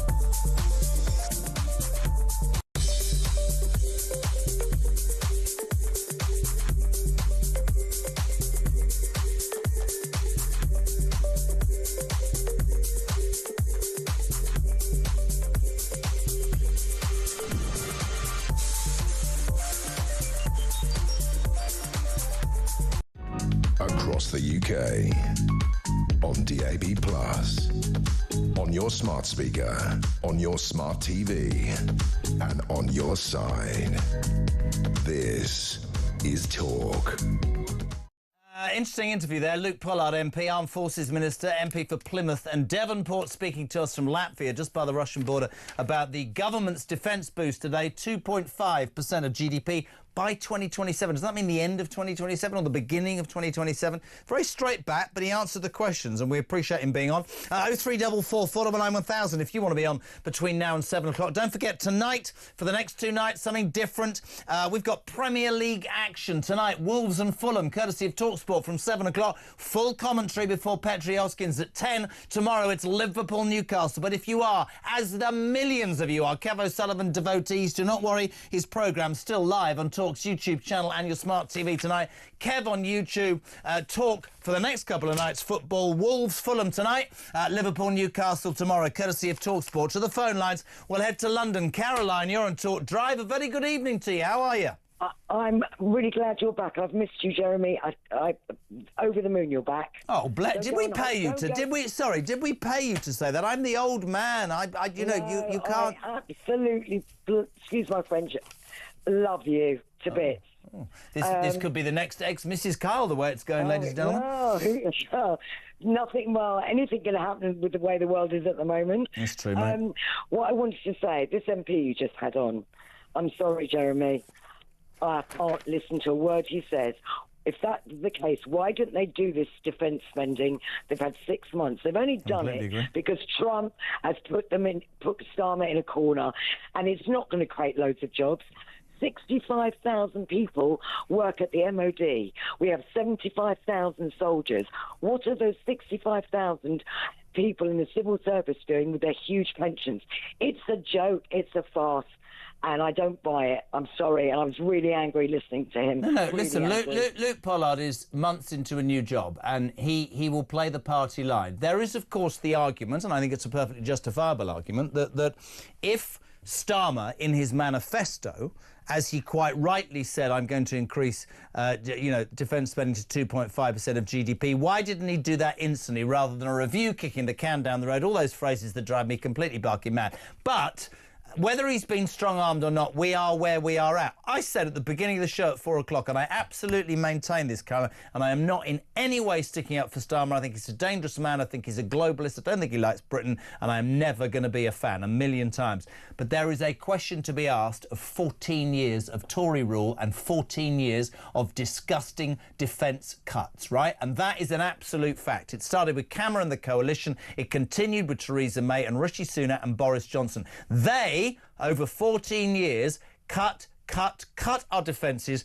Across the UK, on DAB+, on your smart speaker, on your smart TV, and on your side. This is Talk. Interesting interview there. Luke Pollard, MP, Armed Forces Minister, MP for Plymouth and Devonport, speaking to us from Latvia, just by the Russian border, about the government's defence boost today. 2.5% of GDP by 2027. Does that mean the end of 2027 or the beginning of 2027? Very straight back, but he answered the questions, and we appreciate him being on. 0344 499 1000 if you want to be on between now and 7 o'clock. Don't forget, tonight, for the next 2 nights, something different. We've got Premier League action tonight. Wolves and Fulham, courtesy of talkSPORT from 7 o'clock. Full commentary before Petri Oskins at 10. Tomorrow, it's Liverpool-Newcastle. But if you are, as the millions of you are, Kev O'Sullivan devotees, do not worry. His programme's still live on Talk's YouTube channel and your smart TV tonight. Kev on YouTube. Talk for the next couple of nights. Football. Wolves, Fulham tonight. Liverpool, Newcastle tomorrow, courtesy of talkSPORT. To the phone lines, we'll head to London. Caroline, you're on Talk Drive. A very good evening to you. How are you? I'm really glad you're back. I've missed you, Jeremy. I over the moon you're back. Oh, did we pay you to? Did we? Sorry, did we pay you to say that? I'm the old man. You can't. I absolutely, excuse my French, love you to bits. This could be the next ex-Mrs. Kyle, the way it's going, ladies and gentlemen. No, nothing. Well, anything can happen with the way the world is at the moment. That's true, mate. What I wanted to say, this MP you just had on, I'm sorry, Jeremy, I can't listen to a word he says. If that's the case, why didn't they do this defence spending? They've had 6 months. They've only done it because Trump has put Starmer in a corner, and it's not going to create loads of jobs. 65,000 people work at the MOD. We have 75,000 soldiers. What are those 65,000 people in the civil service doing with their huge pensions? It's a joke. It's a farce. And I don't buy it. I'm sorry. And I was really angry listening to him. No, really listen, angry. Luke Pollard is months into a new job, and he will play the party line. There is, of course, the argument, and I think it's a perfectly justifiable argument, that if Starmer, in his manifesto, as he quite rightly said, I'm going to increase, defence spending to 2.5% of GDP. Why didn't he do that instantly rather than a review kicking the can down the road? All those phrases that drive me completely barking mad. But whether he's been strong-armed or not, we are where we are at. I said at the beginning of the show at 4 o'clock, and I absolutely maintain this, Karen, and I am not in any way sticking up for Starmer. I think he's a dangerous man. I think he's a globalist. I don't think he likes Britain, and I am never going to be a fan, 1,000,000 times. But there is a question to be asked of 14 years of Tory rule and 14 years of disgusting defence cuts, right? And that is an absolute fact. It started with Cameron, the coalition. It continued with Theresa May and Rishi Sunak and Boris Johnson. They, over 14 years, cut our defences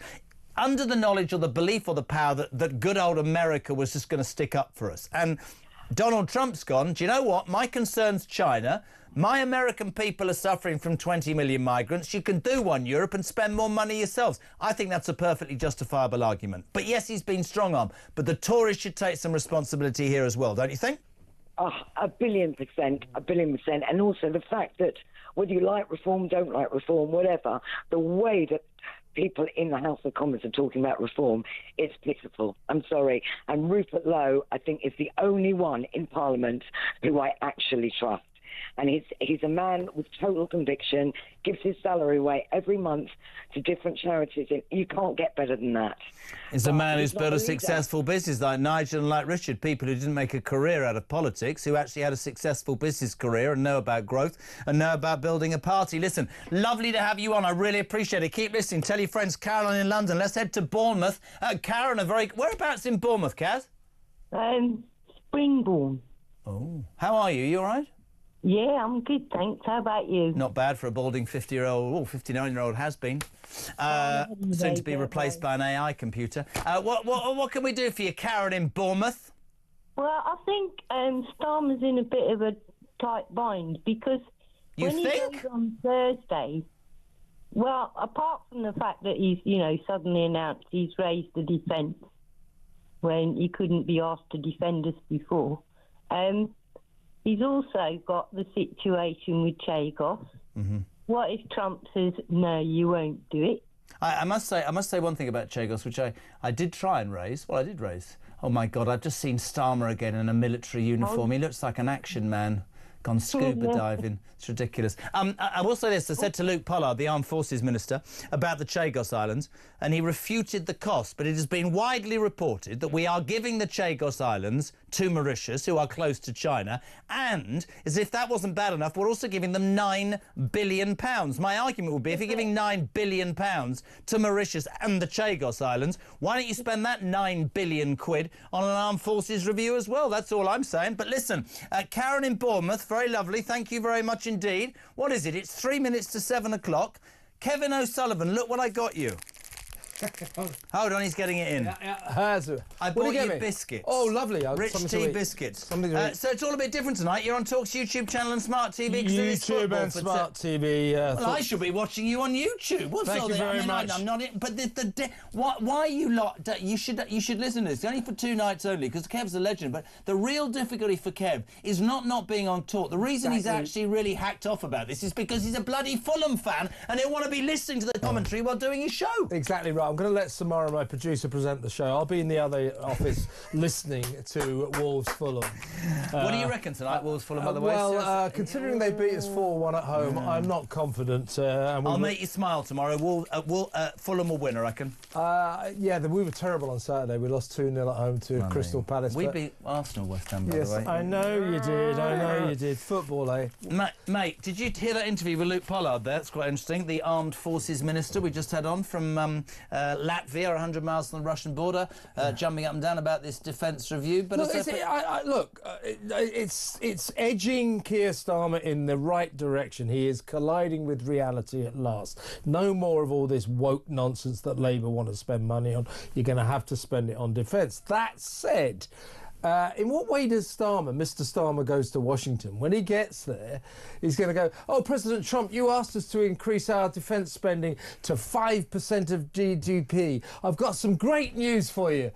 under the knowledge or the belief or the power that good old America was just going to stick up for us. And Donald Trump's gone, do you know what? My concern's China. My American people are suffering from 20 million migrants. You can do one Europe and spend more money yourselves. I think that's a perfectly justifiable argument. But yes, he's been strong-armed. But the Tories should take some responsibility here as well, don't you think? 1,000,000%, 1,000,000,000%. And also the fact that whether you like reform, don't like reform, whatever, the way that people in the House of Commons are talking about reform, it's pitiful. I'm sorry. And Rupert Lowe, I think, is the only one in Parliament who I actually trust. And he's a man with total conviction, gives his salary away every month to different charities. You can't get better than that. He's a man who's built a successful business, like Nigel and like Richard, people who didn't make a career out of politics, who actually had a successful business career and know about growth and know about building a party. Listen, lovely to have you on. I really appreciate it. Keep listening. Tell your friends, Caroline in London. Let's head to Bournemouth. Karen, whereabouts in Bournemouth, Kaz? Springbourne. Oh. How are you? You all right? Yeah, I'm good, thanks. How about you? Not bad for a balding 59-year-old has-been. Soon to be replaced by an AI computer. What can we do for you, Karen, in Bournemouth? Well, I think Starmer's in a bit of a tight bind because when he goes on Thursday, well, apart from the fact that he's, suddenly announced he's raised the defence when he couldn't be asked to defend us before, he's also got the situation with chagos. Mm-hmm. What if Trump says, no, you won't do it? I must say one thing about chagos, which I did try and raise. Well, I did raise. Oh, my God, I've just seen Starmer again in a military uniform. He looks like an action man. Gone scuba diving. It's ridiculous. I will say this. I said to Luke Pollard, the Armed Forces Minister, about the Chagos Islands, and he refuted the cost. But it has been widely reported that we are giving the Chagos Islands to Mauritius, who are close to China, and, as if that wasn't bad enough, we're also giving them £9 billion. My argument would be, if you're giving £9 billion to Mauritius and the Chagos Islands, why don't you spend that £9 billion on an Armed Forces review as well? That's all I'm saying. But listen, Karen in Bournemouth, very lovely. Thank you very much indeed. What is it? It's 3 minutes to 7 o'clock. Kevin O'Sullivan, look what I got you. Hold on, he's getting it in. I bought you biscuits. Oh, lovely. Rich tea biscuits. So it's all a bit different tonight. You're on Talk's YouTube channel and Smart TV. YouTube and Smart TV. Well, I should be watching you on YouTube. Thank you very much. I'm not in, but why are you lot? You should listen to this. It's only for 2 nights only, because Kev's a legend. But the real difficulty for Kev is not being on Talk. The reason he's actually really hacked off about this is because he's a bloody Fulham fan and he'll want to be listening to the commentary while doing his show. Exactly right. I'm going to let Samara, my producer, present the show. I'll be in the other office listening to Wolves Fulham. What do you reckon tonight, Wolves Fulham, by the way? Well, considering they beat us 4-1 at home, I'm not confident. I'll make you smile tomorrow. Fulham will win, I reckon. Yeah, we were terrible on Saturday. We lost 2-0 at home to Crystal Palace. We beat Arsenal, West Ham, by the way. Yes, I know you did. I know you did. Football, eh? Mate, did you hear that interview with Luke Pollard there? That's quite interesting. The Armed Forces Minister we just had on from Latvia, 100 miles from the Russian border, jumping up and down about this defence review. But it's edging Keir Starmer in the right direction. He is colliding with reality at last. No more of all this woke nonsense that Labour want to spend money on. You're going to have to spend it on defence. That said, in what way does Mr. Starmer goes to Washington? When he gets there, he's going to go, oh, President Trump, you asked us to increase our defence spending to 5% of GDP. I've got some great news for you.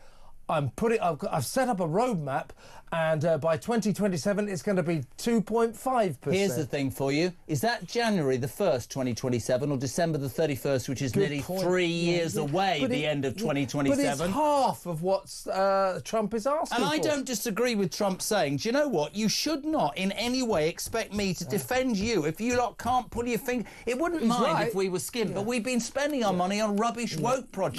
I've set up a roadmap, and by 2027 it's going to be 2.5%. Here's the thing for you. Is that January the 1st, 2027, or December the 31st, which is nearly 3 years away, the end of 2027? But it's half of what Trump is asking for. And I don't disagree with Trump saying, do you know what? You should not in any way expect me to defend you if you lot can't pull your finger. It wouldn't mind if we were skint, but we've been spending our money on rubbish woke projects.